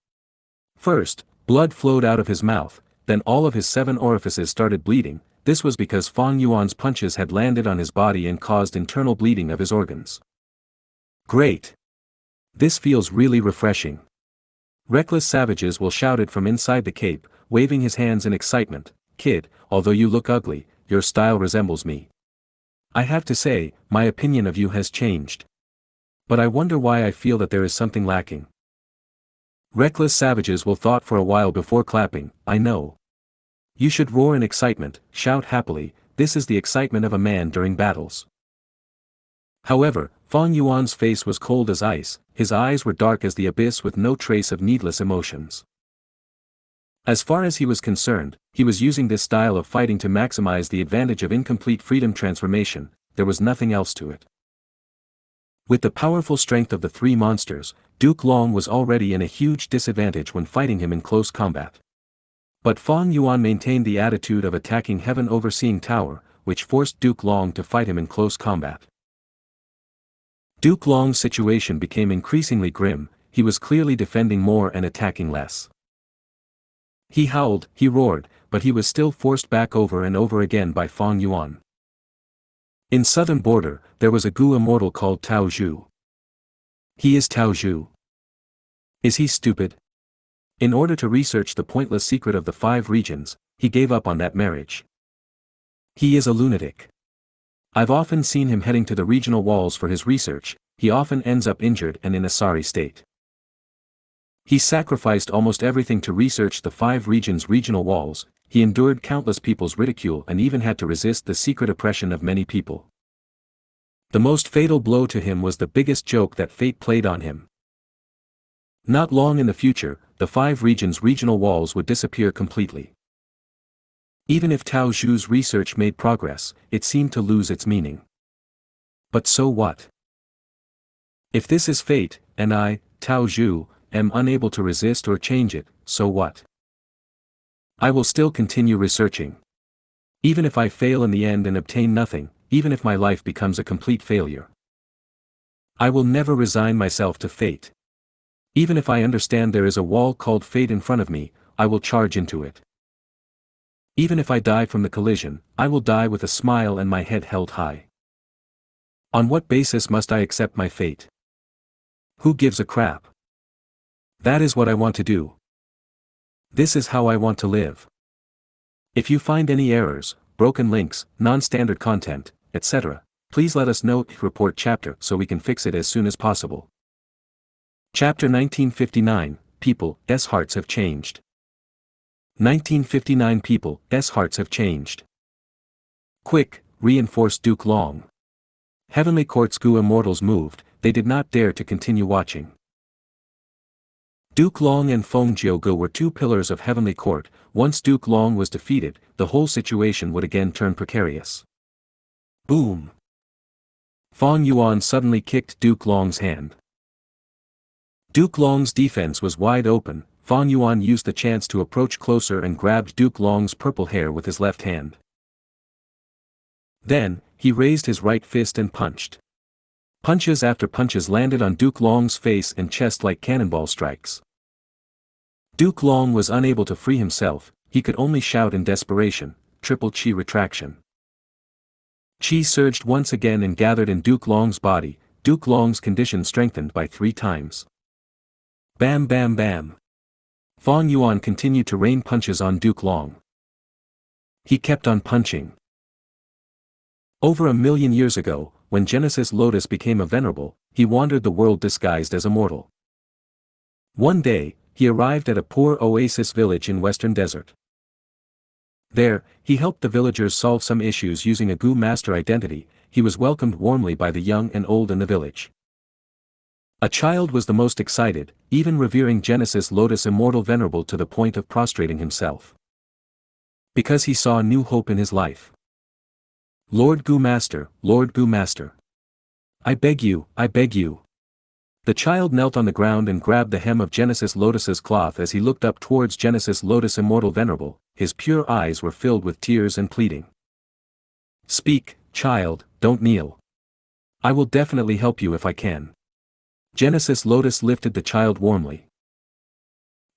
[SPEAKER 1] First, blood flowed out of his mouth, then all of his 7 orifices started bleeding. This was because Fang Yuan's punches had landed on his body and caused internal bleeding of his organs. Great! This feels really refreshing. Reckless savages will shout it from inside the cape, waving his hands in excitement. "Kid, although you look ugly, your style resembles me. I have to say, my opinion of you has changed. But I wonder why I feel that there is something lacking." Reckless savages will thought for a while before clapping. "I know. You should roar in excitement, shout happily, this is the excitement of a man during battles." However, Fang Yuan's face was cold as ice, his eyes were dark as the abyss with no trace of needless emotions. As far as he was concerned, he was using this style of fighting to maximize the advantage of incomplete freedom transformation, there was nothing else to it. With the powerful strength of the 3 monsters, Duke Long was already in a huge disadvantage when fighting him in close combat. But Fang Yuan maintained the attitude of attacking Heaven Overseeing Tower, which forced Duke Long to fight him in close combat. Duke Long's situation became increasingly grim, he was clearly defending more and attacking less. He howled, he roared, but he was still forced back over and over again by Fang Yuan. In southern border, there was a Gu immortal called Tao Zhu. He is Tao Zhu. Is he stupid? In order to research the pointless secret of the 5 regions, he gave up on that marriage. He is a lunatic. I've often seen him heading to the regional walls for his research, he often ends up injured and in a sorry state. He sacrificed almost everything to research the 5 regions' regional walls, he endured countless people's ridicule and even had to resist the secret oppression of many people. The most fatal blow to him was the biggest joke that fate played on him. Not long in the future, the 5 regions' regional walls would disappear completely. Even if Tao Zhu's research made progress, it seemed to lose its meaning. But so what? If this is fate, and I, Tao Zhu, am unable to resist or change it, so what? I will still continue researching. Even if I fail in the end and obtain nothing, even if my life becomes a complete failure. I will never resign myself to fate. Even if I understand there is a wall called fate in front of me, I will charge into it. Even if I die from the collision, I will die with a smile and my head held high. On what basis must I accept my fate? Who gives a crap? That is what I want to do. This is how I want to live. If you find any errors, broken links, non-standard content, etc., please let us know. Report chapter so we can fix it as soon as possible. Chapter 1959, People's hearts have changed. 1959 People's hearts have changed. Quick, reinforced Duke Long. Heavenly Court's Gu immortals moved, they did not dare to continue watching. Duke Long and Feng Jiuge were 2 pillars of Heavenly Court. Once Duke Long was defeated, the whole situation would again turn precarious. Boom! Fang Yuan suddenly kicked Duke Long's hand. Duke Long's defense was wide open. Fang Yuan used the chance to approach closer and grabbed Duke Long's purple hair with his left hand. Then, he raised his right fist and punched. Punches after punches landed on Duke Long's face and chest like cannonball strikes. Duke Long was unable to free himself, he could only shout in desperation, triple chi retraction. Chi surged once again and gathered in Duke Long's body, Duke Long's condition strengthened by 3 times. Bam bam bam. Fang Yuan continued to rain punches on Duke Long. He kept on punching. Over 1,000,000 years ago, when Genesis Lotus became a venerable, he wandered the world disguised as a mortal. One day, he arrived at a poor oasis village in western desert. There, he helped the villagers solve some issues using a Gu master identity. He was welcomed warmly by the young and old in the village. A child was the most excited, even revering Genesis Lotus immortal venerable to the point of prostrating himself. Because he saw a new hope in his life. Lord Gu Master, Lord Gu Master. I beg you, I beg you. The child knelt on the ground and grabbed the hem of Genesis Lotus's cloth as he looked up towards Genesis Lotus immortal venerable. His pure eyes were filled with tears and pleading. Speak, child, don't kneel. I will definitely help you if I can. Genesis Lotus lifted the child warmly.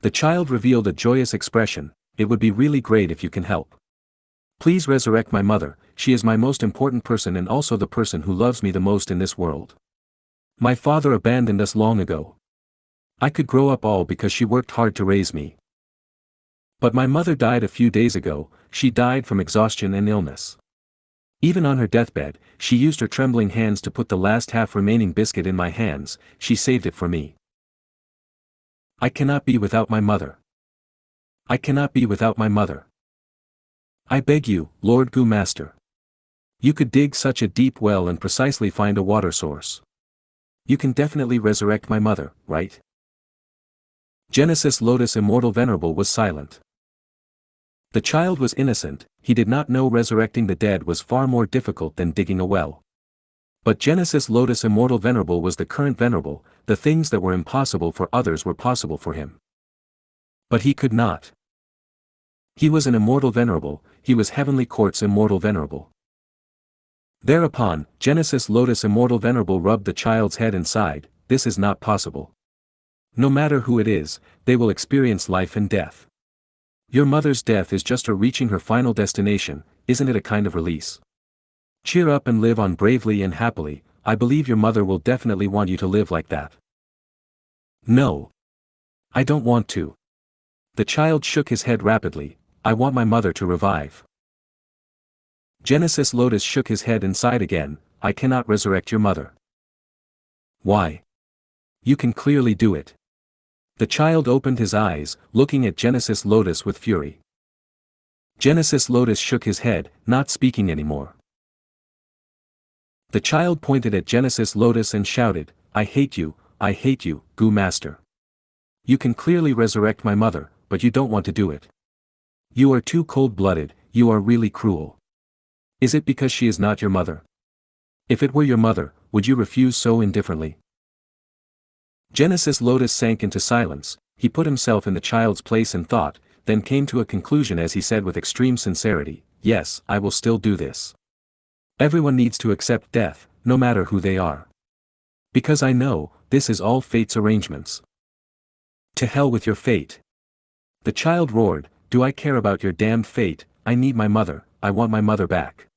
[SPEAKER 1] The child revealed a joyous expression. It would be really great if you can help. Please resurrect my mother, she is my most important person and also the person who loves me the most in this world. My father abandoned us long ago. I could grow up all because she worked hard to raise me. But my mother died a few days ago. She died from exhaustion and illness. Even on her deathbed, she used her trembling hands to put the last half remaining biscuit in my hands. She saved it for me. I cannot be without my mother. I cannot be without my mother. I beg you, Lord Gu Master. You could dig such a deep well and precisely find a water source. You can definitely resurrect my mother, right? Genesis Lotus Immortal Venerable was silent. The child was innocent. He did not know resurrecting the dead was far more difficult than digging a well. But Genesis Lotus Immortal Venerable was the current venerable. The things that were impossible for others were possible for him. But he could not. He was an immortal venerable. He was Heavenly Court's immortal venerable. Thereupon, Genesis Lotus Immortal Venerable rubbed the child's head and sighed. This is not possible. No matter who it is, they will experience life and death. Your mother's death is just her reaching her final destination. Isn't it a kind of release? Cheer up and live on bravely and happily. I believe your mother will definitely want you to live like that. No. I don't want to. The child shook his head rapidly. I want my mother to revive. Genesis Lotus shook his head and sighed again. I cannot resurrect your mother. Why? You can clearly do it. The child opened his eyes, looking at Genesis Lotus with fury. Genesis Lotus shook his head, not speaking anymore. The child pointed at Genesis Lotus and shouted, I hate you, Gu Master. You can clearly resurrect my mother, but you don't want to do it. You are too cold-blooded, you are really cruel. Is it because she is not your mother? If it were your mother, would you refuse so indifferently? Genesis Lotus sank into silence. He put himself in the child's place and thought, then came to a conclusion as he said with extreme sincerity, yes, I will still do this. Everyone needs to accept death, no matter who they are. Because I know, this is all fate's arrangements. To hell with your fate. The child roared, do I care about your damned fate? I need my mother, I want my mother back.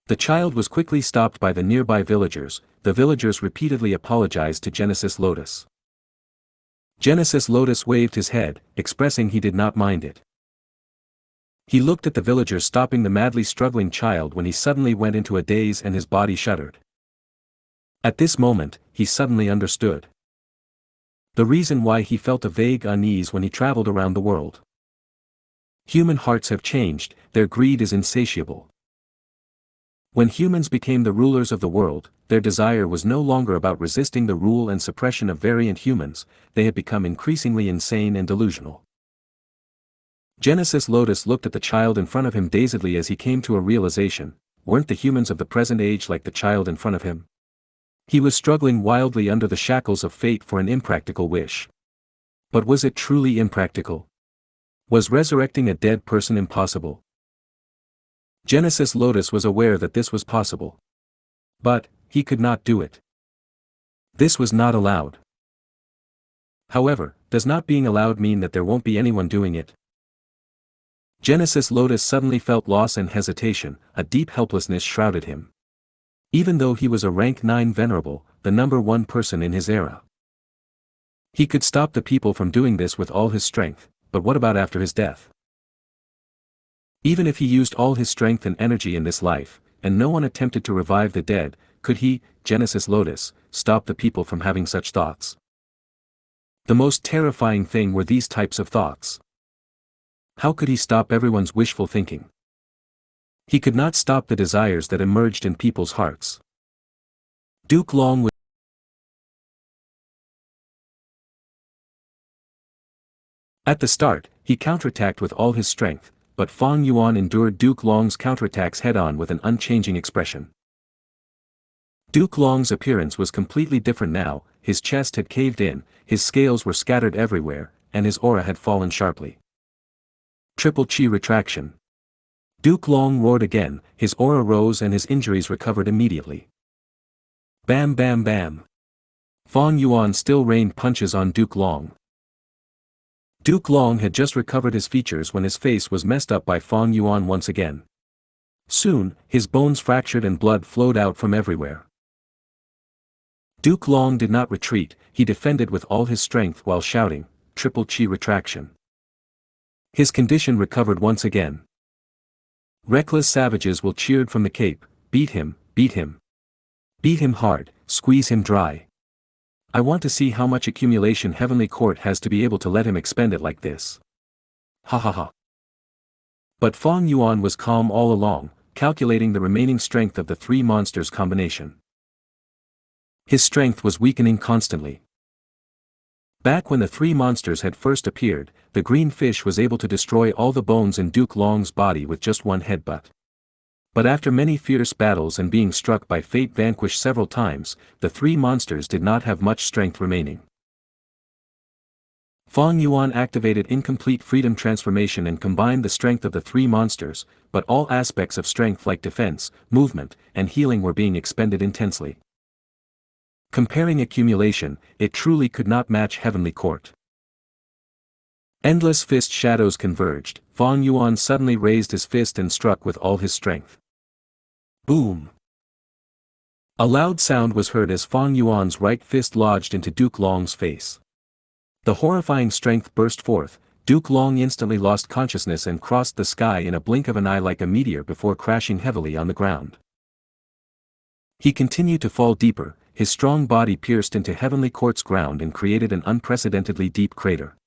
[SPEAKER 1] The child was quickly stopped by the nearby villagers. The villagers repeatedly apologized to Genesis Lotus. Genesis Lotus waved his head, expressing he did not mind it. He looked at the villagers stopping the madly struggling child when he suddenly went into a daze and his body shuddered. At this moment, he suddenly understood the reason why he felt a vague unease when he traveled around the world. Human hearts have changed, their greed is insatiable. When humans became the rulers of the world, their desire was no longer about resisting the rule and suppression of variant humans. They had become increasingly insane and delusional. Genesis Lotus looked at the child in front of him dazedly as he came to a realization, weren't the humans of the present age like the child in front of him? He was struggling wildly under the shackles of fate for an impractical wish. But was it truly impractical? Was resurrecting a dead person impossible? Genesis Lotus was aware that this was possible. But, he could not do it. This was not allowed. However, does not being allowed mean that there won't be anyone doing it? Genesis Lotus suddenly felt loss and hesitation. A deep helplessness shrouded him. Even though he was a rank 9 venerable, the number 1 person in his era. He could stop the people from doing this with all his strength, but what about after his death? Even if he used all his strength and energy in this life, and no one attempted to revive the dead, could he, Genesis Lotus, stop the people from having such thoughts? The most terrifying thing were these types of thoughts. How could he stop everyone's wishful thinking? He could not stop the desires that emerged in people's hearts. Duke Long was at the start, he counterattacked with all his strength, but Fang Yuan endured Duke Long's counterattacks head-on with an unchanging expression. Duke Long's appearance was completely different now, his chest had caved in, his scales were scattered everywhere, and his aura had fallen sharply. Triple Chi retraction. Duke Long roared again, his aura rose and his injuries recovered immediately. Bam bam bam. Fang Yuan still rained punches on Duke Long. Duke Long had just recovered his features when his face was messed up by Fang Yuan once again. Soon, his bones fractured and blood flowed out from everywhere. Duke Long did not retreat, he defended with all his strength while shouting, Triple Chi retraction. His condition recovered once again. Reckless savages will cheered from the cape, beat him, beat him. Beat him hard, squeeze him dry. I want to see how much accumulation Heavenly Court has to be able to let him expend it like this. Ha ha ha. But Fang Yuan was calm all along, calculating the remaining strength of the three monsters' combination. His strength was weakening constantly. Back when the three monsters had first appeared, the green fish was able to destroy all the bones in Duke Long's body with just one headbutt. But after many fierce battles and being struck by fate vanquished several times, the three monsters did not have much strength remaining. Fang Yuan activated incomplete freedom transformation and combined the strength of the three monsters, but all aspects of strength like defense, movement, and healing were being expended intensely. Comparing accumulation, it truly could not match Heavenly Court. Endless fist shadows converged, Fang Yuan suddenly raised his fist and struck with all his strength. Boom! A loud sound was heard as Fang Yuan's right fist lodged into Duke Long's face. The horrifying strength burst forth, Duke Long instantly lost consciousness and crossed the sky in a blink of an eye like a meteor before crashing heavily on the ground. He continued to fall deeper, his strong body pierced into Heavenly Court's ground and created an unprecedentedly deep crater.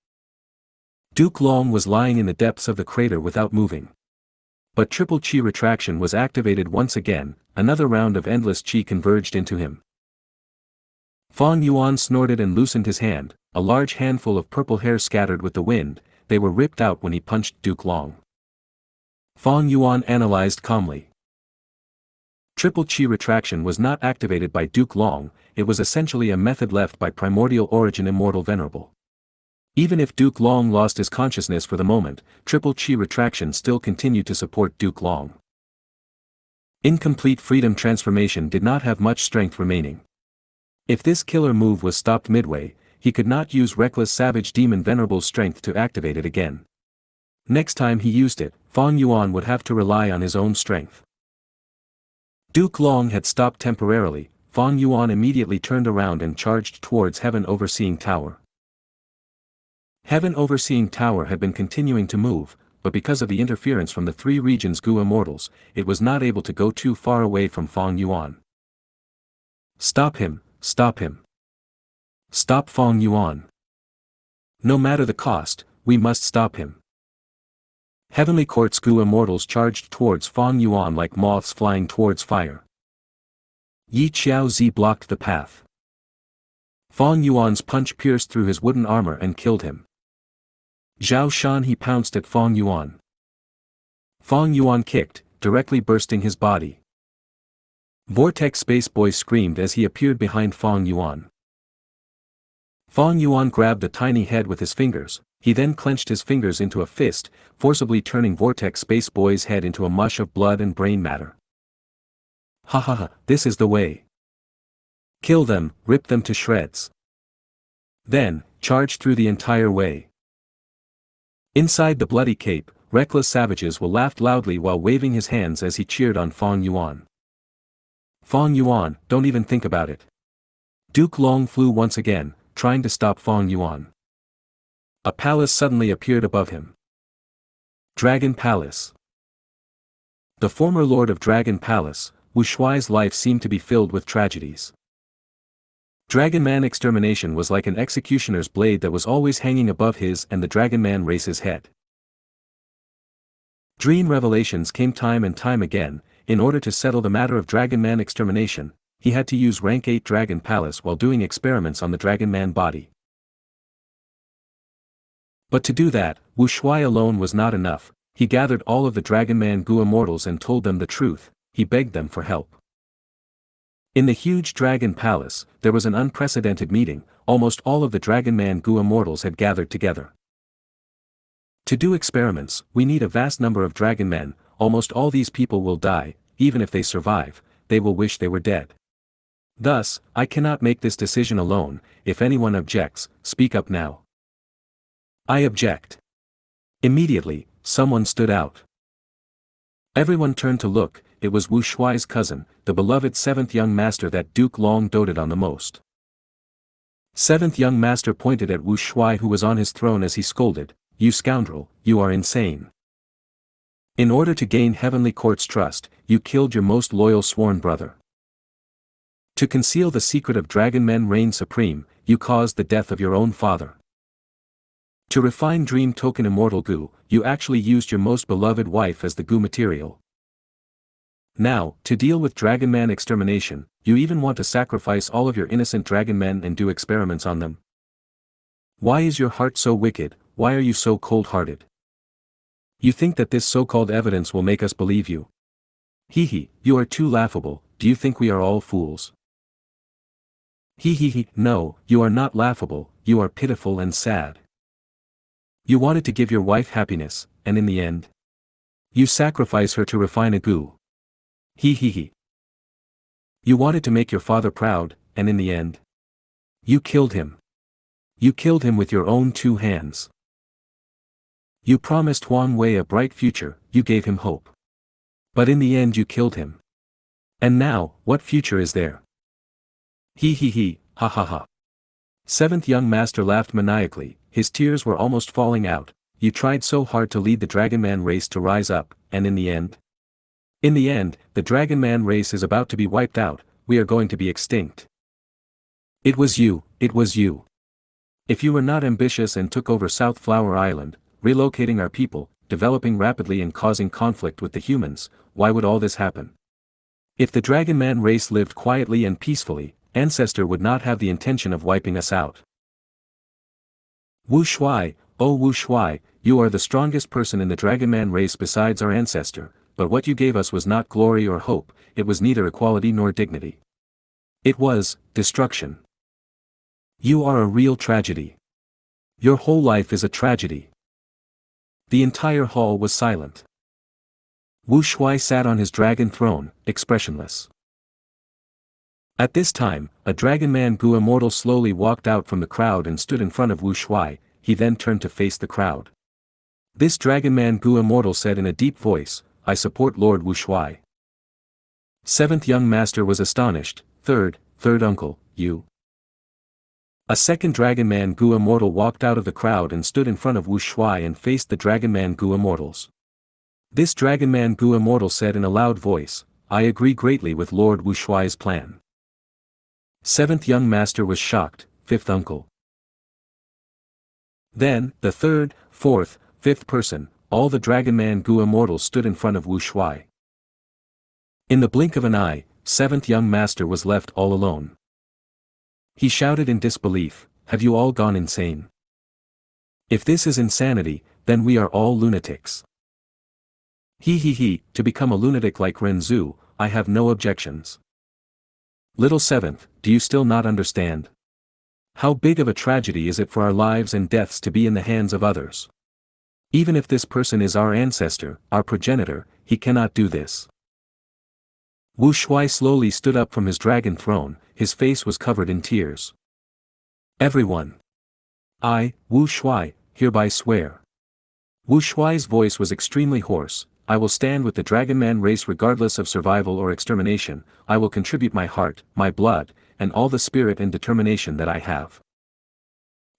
[SPEAKER 1] Duke Long was lying in the depths of the crater without moving. But Triple Chi retraction was activated once again, another round of endless Chi converged into him. Fang Yuan snorted and loosened his hand, a large handful of purple hair scattered with the wind, they were ripped out when he punched Duke Long. Fang Yuan analyzed calmly. Triple Chi retraction was not activated by Duke Long, it was essentially a method left by Primordial Origin Immortal Venerable. Even if Duke Long lost his consciousness for the moment, Triple Chi retraction still continued to support Duke Long. Incomplete freedom transformation did not have much strength remaining. If this killer move was stopped midway, he could not use Reckless Savage Demon Venerable's strength to activate it again. Next time he used it, Fang Yuan would have to rely on his own strength. Duke Long had stopped temporarily, Fang Yuan immediately turned around and charged towards Heaven Overseeing Tower. Heaven Overseeing Tower had been continuing to move, but because of the interference from the three regions Gu Immortals, it was not able to go too far away from Fang Yuan. Stop him, stop him. Stop Fang Yuan. No matter the cost, we must stop him. Heavenly Court's Gu Immortals charged towards Fang Yuan like moths flying towards fire. Yi Xiaozi blocked the path. Fang Yuan's punch pierced through his wooden armor and killed him. Zhao Shan he pounced at Fang Yuan. Fang Yuan kicked, directly bursting his body. Vortex Space Boy screamed as he appeared behind Fang Yuan. Fang Yuan grabbed the tiny head with his fingers, he then clenched his fingers into a fist, forcibly turning Vortex Space Boy's head into a mush of blood and brain matter. Ha ha ha, this is the way. Kill them, rip them to shreds. Then, charge through the entire way. Inside the bloody cape, Reckless Savages will laughed loudly while waving his hands as he cheered on Fang Yuan. Fang Yuan, don't even think about it. Duke Long flew once again, trying to stop Fong Yuan. A palace suddenly appeared above him. Dragon Palace. The former lord of Dragon Palace, Wu Shuai's life seemed to be filled with tragedies. Dragon Man extermination was like an executioner's blade that was always hanging above his and the Dragon Man race's head. Dream revelations came time and time again. In order to settle the matter of Dragon Man extermination, he had to use rank 8 Dragon Palace while doing experiments on the Dragon Man body. But to do that, Wu Shuai alone was not enough. He gathered all of the Dragon Man Gu immortals and told them the truth. He begged them for help. In the huge Dragon Palace, there was an unprecedented meeting. Almost all of the Dragon Man Gu immortals had gathered together. To do experiments, we need a vast number of Dragon Men. Almost all these people will die. Even if they survive, they will wish they were dead. Thus, I cannot make this decision alone. If anyone objects, speak up now. I object. Immediately, someone stood out. Everyone turned to look. It was Wu Shuai's cousin, the beloved 7th young master that Duke Long doted on the most. 7th young master pointed at Wu Shuai, who was on his throne, as he scolded, "You scoundrel, you are insane. In order to gain Heavenly Court's trust, you killed your most loyal sworn brother. To conceal the secret of Dragon Men reign supreme, you caused the death of your own father. To refine Dream Token Immortal Gu, you actually used your most beloved wife as the Gu material. Now, to deal with Dragon Man extermination, you even want to sacrifice all of your innocent Dragon Men and do experiments on them. Why is your heart so wicked? Why are you so cold-hearted? You think that this so-called evidence will make us believe you? Hee, you are too laughable. Do you think we are all fools? Hee, no, you are not laughable, you are pitiful and sad. You wanted to give your wife happiness, and in the end, you sacrifice her to refine a Gu. Hee. You wanted to make your father proud, and in the end, you killed him. You killed him with your own 2 hands. You promised Huang Wei a bright future, you gave him hope. But in the end you killed him. And now, what future is there? Hee, ha. 7th young master laughed maniacally, his tears were almost falling out. You tried so hard to lead the Dragon Man race to rise up, and in the end? In the end, the Dragon Man race is about to be wiped out, we are going to be extinct. It was you. If you were not ambitious and took over South Flower Island, relocating our people, developing rapidly and causing conflict with the humans, why would all this happen? If the Dragon Man race lived quietly and peacefully, Ancestor would not have the intention of wiping us out. Wu Shuai, oh Wu Shuai, you are the strongest person in the Dragon Man race besides our ancestor, but what you gave us was not glory or hope, it was neither equality nor dignity. It was destruction. You are a real tragedy. Your whole life is a tragedy. The entire hall was silent. Wu Shuai sat on his dragon throne, expressionless. At this time, a Dragon Man Gu immortal slowly walked out from the crowd and stood in front of Wu Shuai. He then turned to face the crowd. This Dragon Man Gu immortal said in a deep voice, "I support Lord Wu Shuai." 7th young master was astonished. Third uncle, you. A second Dragon Man Gu immortal walked out of the crowd and stood in front of Wu Shuai and faced the Dragon Man Gu immortals. This Dragon Man Gu immortal said in a loud voice, "I agree greatly with Lord Wu Shuai's plan." 7th young master was shocked. 5th uncle. Then, the 3rd, 4th, 5th person, all the Dragon Man Gu immortals stood in front of Wu Shuai. In the blink of an eye, 7th young master was left all alone. He shouted in disbelief, "Have you all gone insane? If this is insanity, then we are all lunatics." Hee, to become a lunatic like Renzu, I have no objections. Little 7th, do you still not understand? How big of a tragedy is it for our lives and deaths to be in the hands of others? Even if this person is our ancestor, our progenitor, he cannot do this. Wu Shuai slowly stood up from his dragon throne, his face was covered in tears. Everyone. I, Wu Shuai, hereby swear. Wu Shuai's voice was extremely hoarse. I will stand with the Dragon Man race regardless of survival or extermination. I will contribute my heart, my blood, and all the spirit and determination that I have.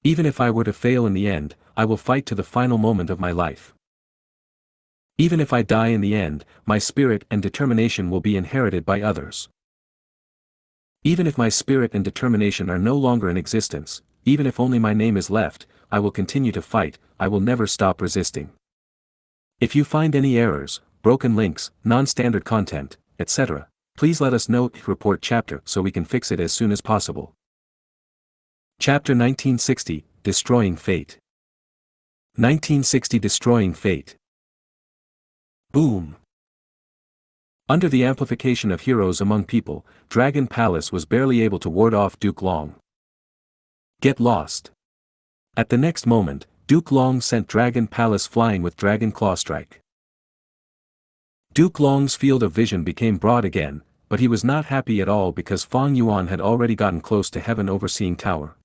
[SPEAKER 1] Even if I were to fail in the end, I will fight to the final moment of my life. Even if I die in the end, my spirit and determination will be inherited by others. Even if my spirit and determination are no longer in existence, even if only my name is left, I will continue to fight, I will never stop resisting. If you find any errors, broken links, non-standard content, etc., please let us know. Report chapter so we can fix it as soon as possible. Chapter 1960, Destroying Fate. 1960 Destroying Fate. Boom. Under the amplification of heroes among people, Dragon Palace was barely able to ward off Duke Long. Get lost. At the next moment, Duke Long sent Dragon Palace flying with Dragon Claw Strike. Duke Long's field of vision became broad again, but he was not happy at all because Fang Yuan had already gotten close to Heaven Overseeing Tower.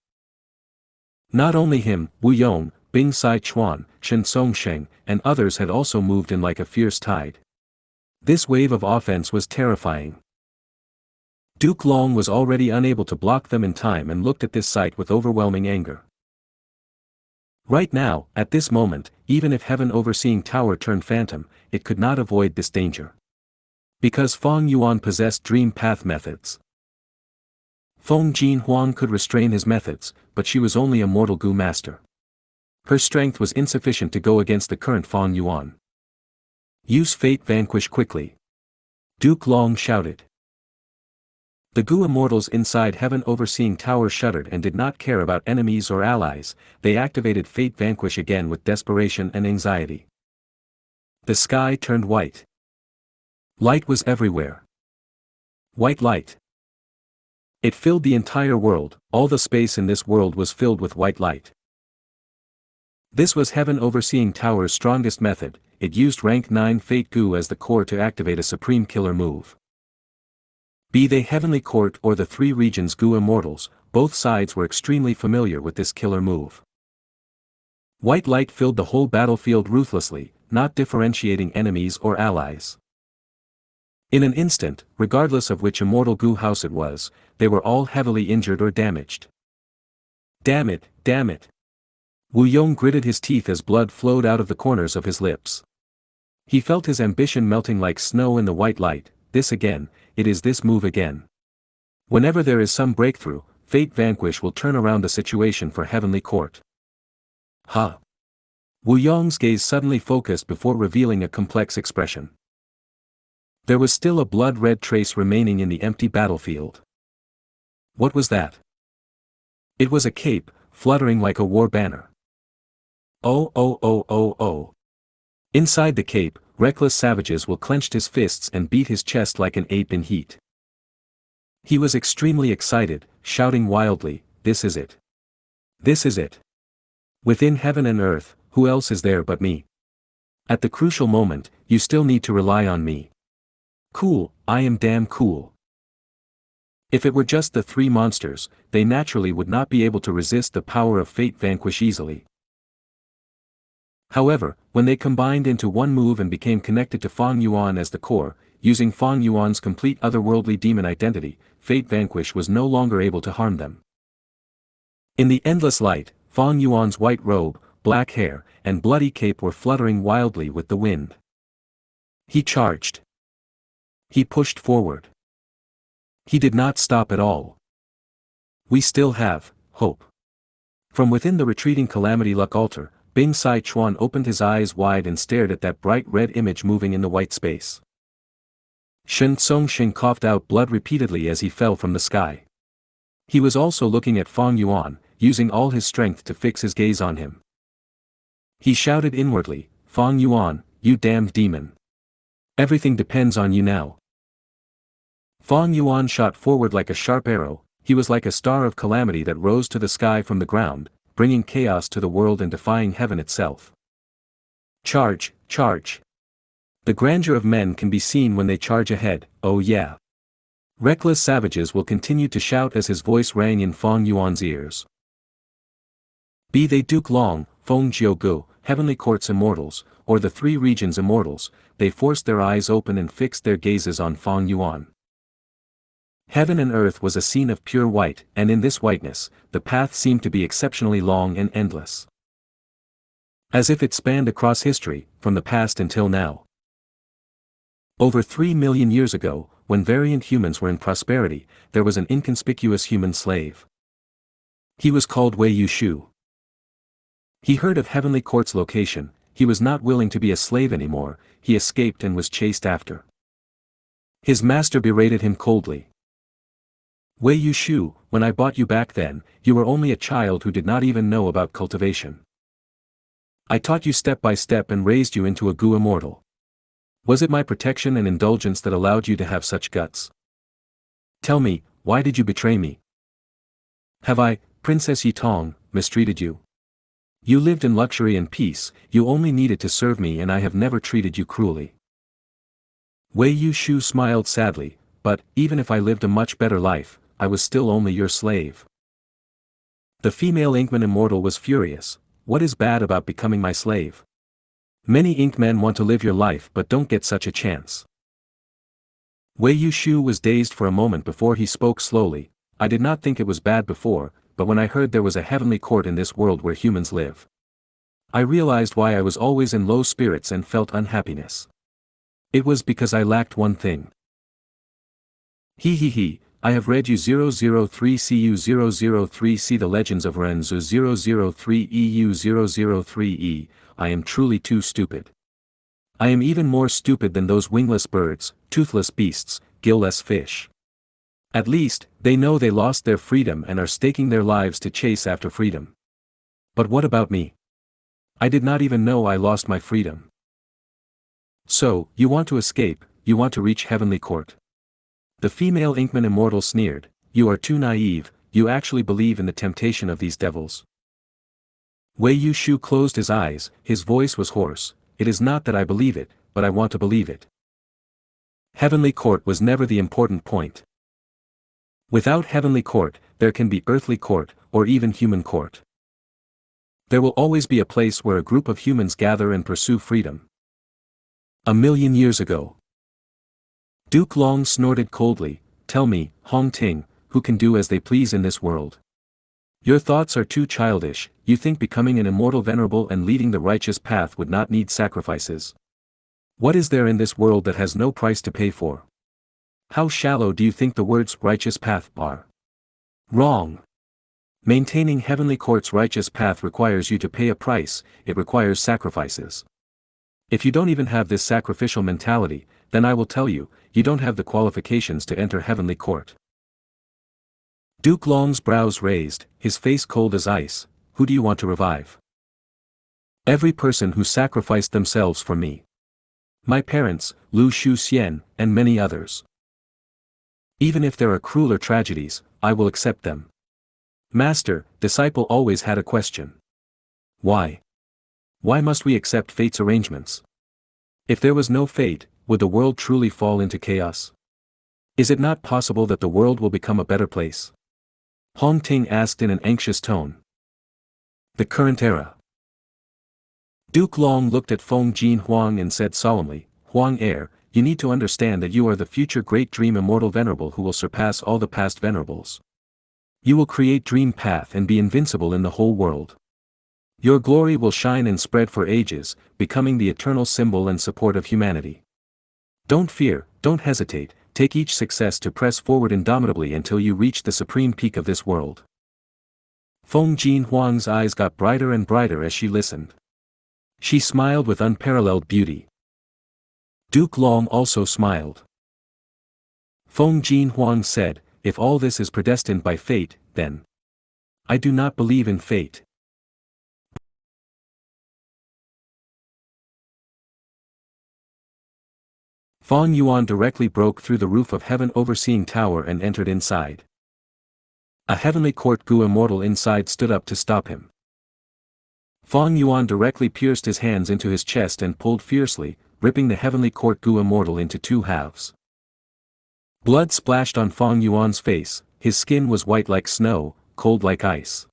[SPEAKER 1] Not only him, Wu Yong, Bing Sai Chuan, Shen Songsheng, and others had also moved in like a fierce tide. This wave of offense was terrifying. Duke Long was already unable to block them in time and looked at this sight with overwhelming anger. Right now, at this moment, even if Heaven Overseeing Tower turned phantom, it could not avoid this danger. Because Fang Yuan possessed dream path methods. Feng Jin Huang could restrain his methods, but she was only a mortal Gu master. Her strength was insufficient to go against the current Fang Yuan. Use fate vanquish quickly. Duke Long shouted. The Gu immortals inside Heaven Overseeing Tower shuddered and did not care about enemies or allies, they activated fate vanquish again with desperation and anxiety. The sky turned white. Light was everywhere. White light. It filled the entire world, all the space in this world was filled with white light. This was Heaven Overseeing Tower's strongest method, it used rank 9 Fate Gu as the core to activate a supreme killer move. Be they Heavenly Court or the Three Regions Gu Immortals, both sides were extremely familiar with this killer move. White light filled the whole battlefield ruthlessly, not differentiating enemies or allies. In an instant, regardless of which immortal Gu house it was, they were all heavily injured or damaged. Damn it, damn it. Wu Yong gritted his teeth as blood flowed out of the corners of his lips. He felt his ambition melting like snow in the white light, this again, it is this move again. Whenever there is some breakthrough, Fate Vanquish will turn around the situation for Heavenly Court. Ha! Wu Yong's gaze suddenly focused before revealing a complex expression. There was still a blood-red trace remaining in the empty battlefield. What was that? It was a cape, fluttering like a war banner. Oh oh oh oh oh. Inside the cape, reckless savages will clenched his fists and beat his chest like an ape in heat. He was extremely excited, shouting wildly, "This is it. This is it. Within heaven and earth, who else is there but me? At the crucial moment, you still need to rely on me. Cool, I am damn cool." If it were just the three monsters, they naturally would not be able to resist the power of Fate Vanquish easily. However, when they combined into one move and became connected to Fang Yuan as the core, using Fang Yuan's complete otherworldly demon identity, Fate Vanquish was no longer able to harm them. In the endless light, Fang Yuan's white robe, black hair, and bloody cape were fluttering wildly with the wind. He charged. He pushed forward. He did not stop at all. We still have hope. From within the retreating Calamity Luck altar, Bing Sai Chuan opened his eyes wide and stared at that bright red image moving in the white space. Shen Songsheng coughed out blood repeatedly as he fell from the sky. He was also looking at Fang Yuan, using all his strength to fix his gaze on him. He shouted inwardly, "Fang Yuan, you damned demon. Everything depends on you now." Fang Yuan shot forward like a sharp arrow, he was like a star of calamity that rose to the sky from the ground, bringing chaos to the world and defying heaven itself. Charge, charge. The grandeur of men can be seen when they charge ahead, oh yeah. Reckless savages will continue to shout as his voice rang in Fang Yuan's ears. Be they Duke Long, Feng Gu, Heavenly Court's Immortals, or the Three Regions Immortals, they forced their eyes open and fixed their gazes on Fang Yuan. Heaven and earth was a scene of pure white, and in this whiteness, the path seemed to be exceptionally long and endless. As if it spanned across history, from the past until now. Over 3 million years ago, when variant humans were in prosperity, there was an inconspicuous human slave. He was called Wei Yushu. He heard of Heavenly Court's location. He was not willing to be a slave anymore. He escaped and was chased after. His master berated him coldly. Wei Yushu, when I bought you back then, you were only a child who did not even know about cultivation. I taught you step by step and raised you into a Gu immortal. Was it my protection and indulgence that allowed you to have such guts? Tell me, why did you betray me? Have I, Princess Yitong, mistreated you? You lived in luxury and peace, you only needed to serve me and I have never treated you cruelly. Wei Yushu smiled sadly, but, even if I lived a much better life, I was still only your slave. The female Inkman immortal was furious. What is bad about becoming my slave? Many Inkmen want to live your life but don't get such a chance. Wei Yushu was dazed for a moment before he spoke slowly. I did not think it was bad before, but when I heard there was a heavenly court in this world where humans live, I realized why I was always in low spirits and felt unhappiness. It was because I lacked one thing. I have read you 003 CU 003 See the Legends of Renzu 003 EU 003E, I am truly too stupid. I am even more stupid than those wingless birds, toothless beasts, gill-less fish. At least, they know they lost their freedom and are staking their lives to chase after freedom. But what about me? I did not even know I lost my freedom. So, you want to escape, you want to reach Heavenly Court. The female Inkman immortal sneered, you are too naive, you actually believe in the temptation of these devils. Wei Yushu closed his eyes, his voice was hoarse, it is not that I believe it, but I want to believe it. Heavenly Court was never the important point. Without Heavenly Court, there can be Earthly Court, or even Human Court. There will always be a place where a group of humans gather and pursue freedom. 1,000,000 years ago. Duke Long snorted coldly, tell me, Hong Ting, who can do as they please in this world? Your thoughts are too childish, you think becoming an immortal venerable and leading the righteous path would not need sacrifices. What is there in this world that has no price to pay for? How shallow do you think the words righteous path are? Wrong. Maintaining Heavenly Court's righteous path requires you to pay a price, it requires sacrifices. If you don't even have this sacrificial mentality, then I will tell you, you don't have the qualifications to enter Heavenly Court. Duke Long's brows raised, his face cold as ice, who do you want to revive? Every person who sacrificed themselves for me. My parents, Lu Shuxian, and many others. Even if there are crueler tragedies, I will accept them. Master, disciple always had a question. Why? Why must we accept fate's arrangements? If there was no fate, would the world truly fall into chaos? Is it not possible that the world will become a better place? Hong Ting asked in an anxious tone. The current era. Duke Long looked at Feng Jin Huang and said solemnly, Huang heir, you need to understand that you are the future great dream immortal venerable who will surpass all the past venerables. You will create dream path and be invincible in the whole world. Your glory will shine and spread for ages, becoming the eternal symbol and support of humanity. Don't fear, don't hesitate, take each success to press forward indomitably until you reach the supreme peak of this world. Feng Jin Huang's eyes got brighter and brighter as she listened. She smiled with unparalleled beauty. Duke Long also smiled. Feng Jin Huang said, if all this is predestined by fate, then I do not believe in fate. Feng Yuan directly broke through the roof of Heaven Overseeing Tower and entered inside. A Heavenly Court Gu immortal inside stood up to stop him. Feng Yuan directly pierced his hands into his chest and pulled fiercely, ripping the Heavenly Court Gu immortal into two halves. Blood splashed on Feng Yuan's face, his skin was white like snow, cold like ice.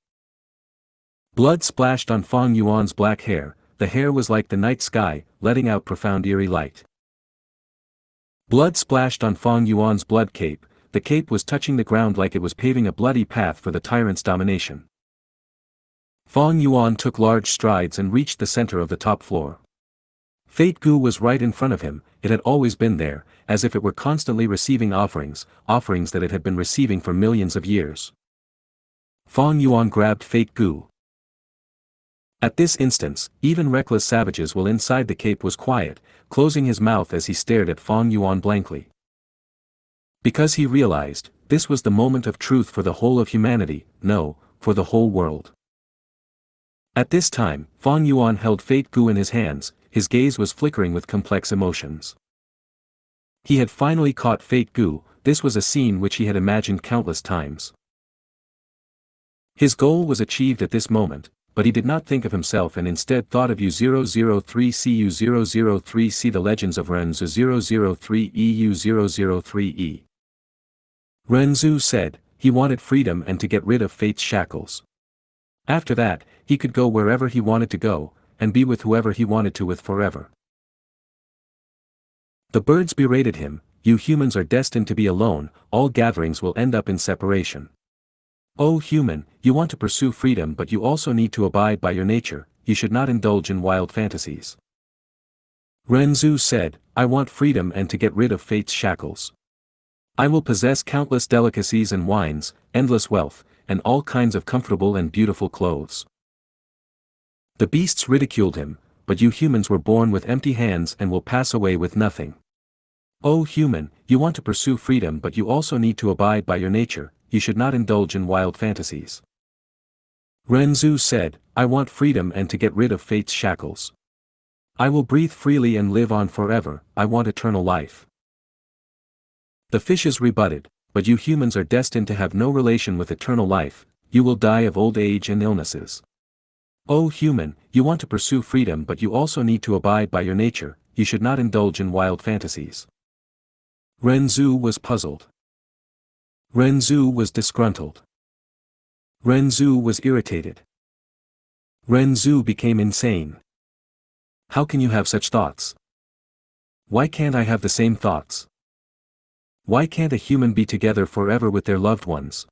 [SPEAKER 1] Blood splashed on Feng Yuan's black hair, the hair was like the night sky, letting out profound eerie light. Blood splashed on Feng Yuan's blood cape, the cape was touching the ground like it was paving a bloody path for the tyrant's domination. Feng Yuan took large strides and reached the center of the top floor. Fate Gu was right in front of him. It had always been there, as if it were constantly receiving offerings that it had been receiving for millions of years. Feng Yuan grabbed Fate Gu. At this instance, even reckless savages will inside the cape was quiet, closing his mouth as he stared at Feng Yuan blankly. Because he realized, this was the moment of truth for the whole of humanity, no, for the whole world. At this time, Feng Yuan held Fate Gu in his hands, his gaze was flickering with complex emotions. He had finally caught Fate Gu. This was a scene which he had imagined countless times. His goal was achieved at this moment, but he did not think of himself and instead thought of U003C U003C The Legends of Renzu 003E U003E. Renzu said, he wanted freedom and to get rid of fate's shackles. After that, he could go wherever he wanted to go, and be with whoever he wanted to with forever. The birds berated him, you humans are destined to be alone, all gatherings will end up in separation. Oh human, you want to pursue freedom but you also need to abide by your nature, you should not indulge in wild fantasies. Renzu said, I want freedom and to get rid of fate's shackles. I will possess countless delicacies and wines, endless wealth, and all kinds of comfortable and beautiful clothes. The beasts ridiculed him, but you humans were born with empty hands and will pass away with nothing. Oh human, you want to pursue freedom but you also need to abide by your nature, you should not indulge in wild fantasies. Renzu said, I want freedom and to get rid of fate's shackles. I will breathe freely and live on forever, I want eternal life. The fishes rebutted, but you humans are destined to have no relation with eternal life, you will die of old age and illnesses. Oh human, you want to pursue freedom but you also need to abide by your nature, you should not indulge in wild fantasies. Renzu was puzzled. Renzu was disgruntled. Renzu was irritated. Renzu became insane. How can you have such thoughts? Why can't I have the same thoughts? Why can't a human be together forever with their loved ones?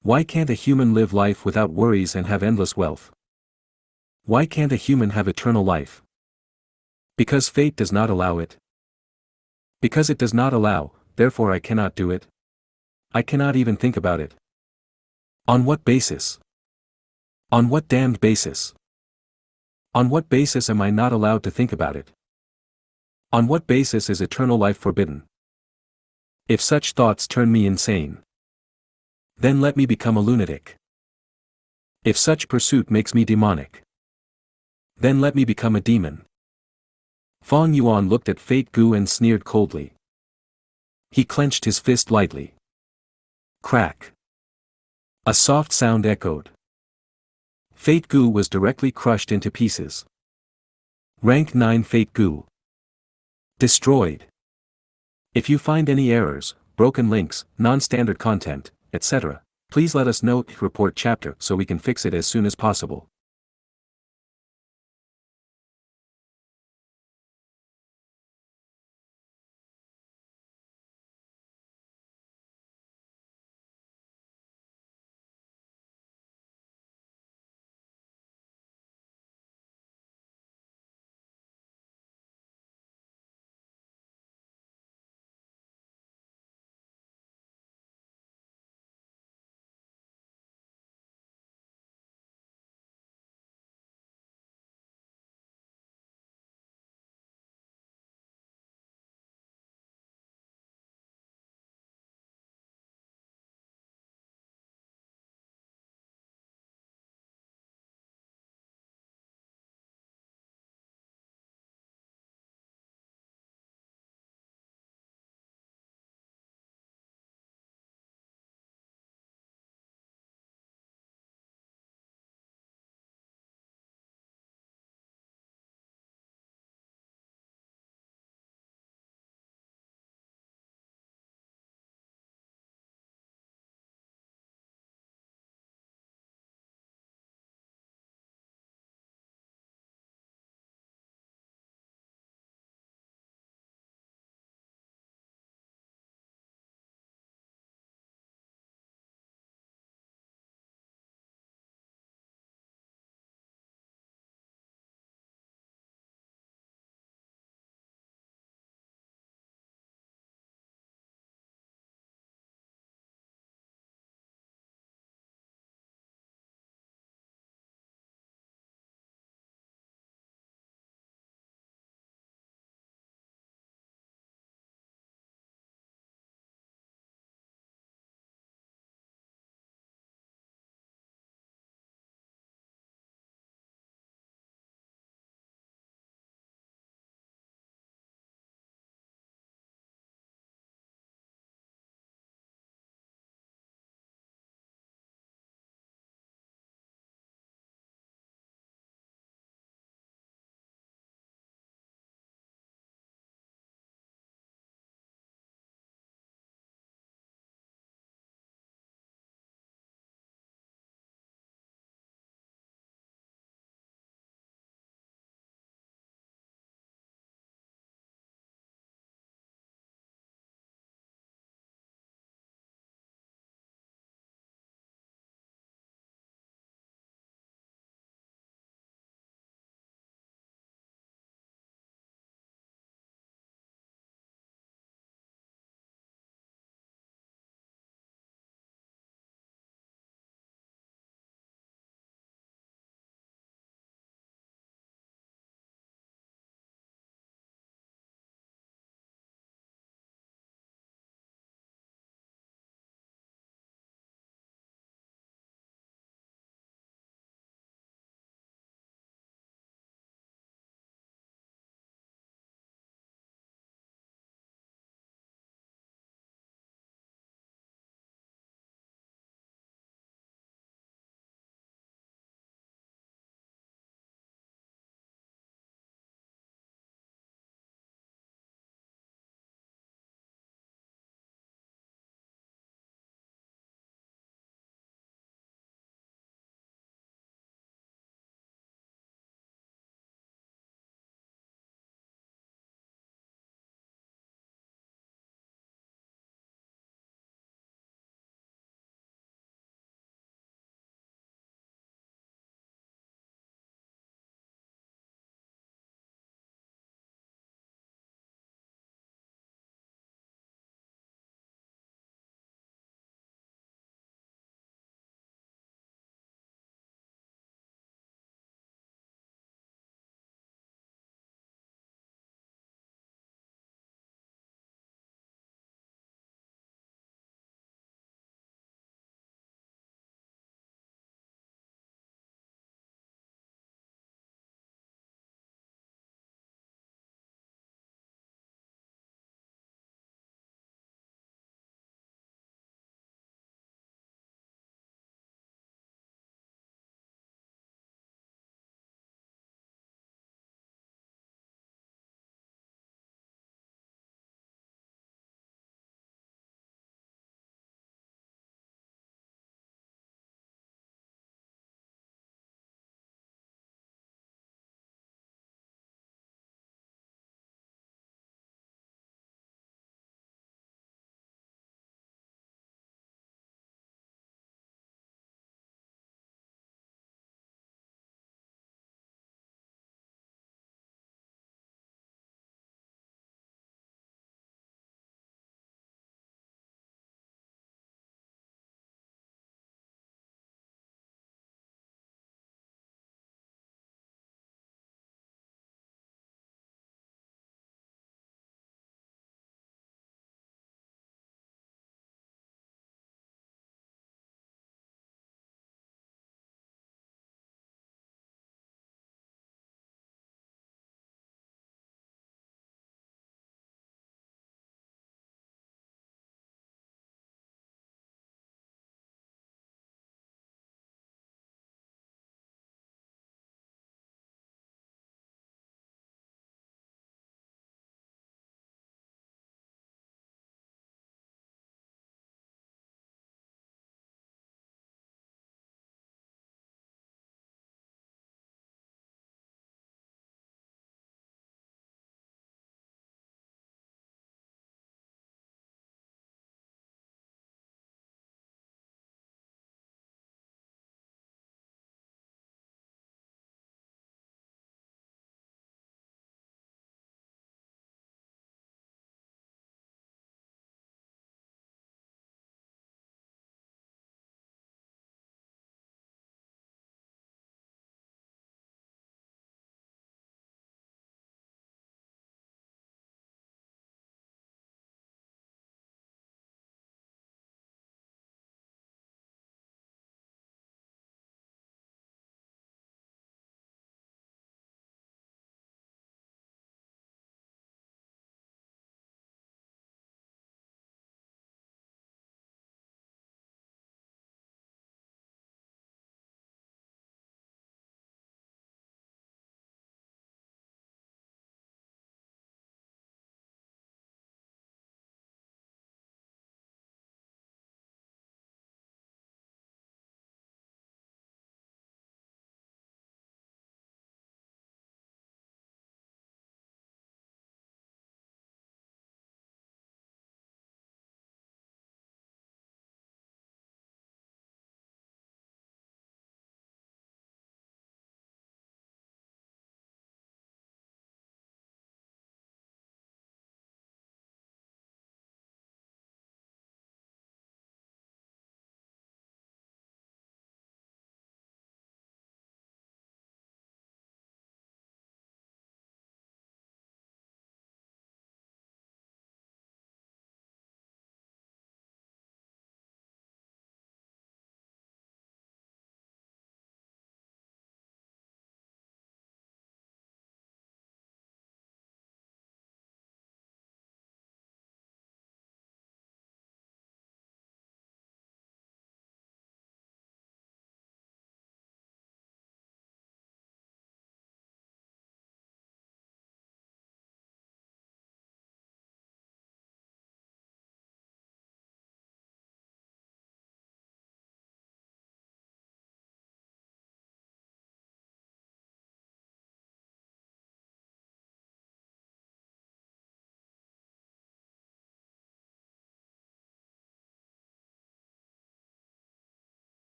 [SPEAKER 1] Why can't a human live life without worries and have endless wealth? Why can't a human have eternal life? Because fate does not allow it. Because it does not allow, therefore I cannot do it. I cannot even think about it. On what basis? On what damned basis? On what basis am I not allowed to think about it? On what basis is eternal life forbidden? If such thoughts turn me insane, then let me become a lunatic. If such pursuit makes me demonic, then let me become a demon. Feng Yuan looked at Fate Gu and sneered coldly. He clenched his fist lightly. Crack. A soft sound echoed. Fate Gu was directly crushed into pieces. Rank 9 Fate Gu. Destroyed. If you find any errors, broken links, non-standard content, etc., please let us know. Report chapter so we can fix it as soon as possible.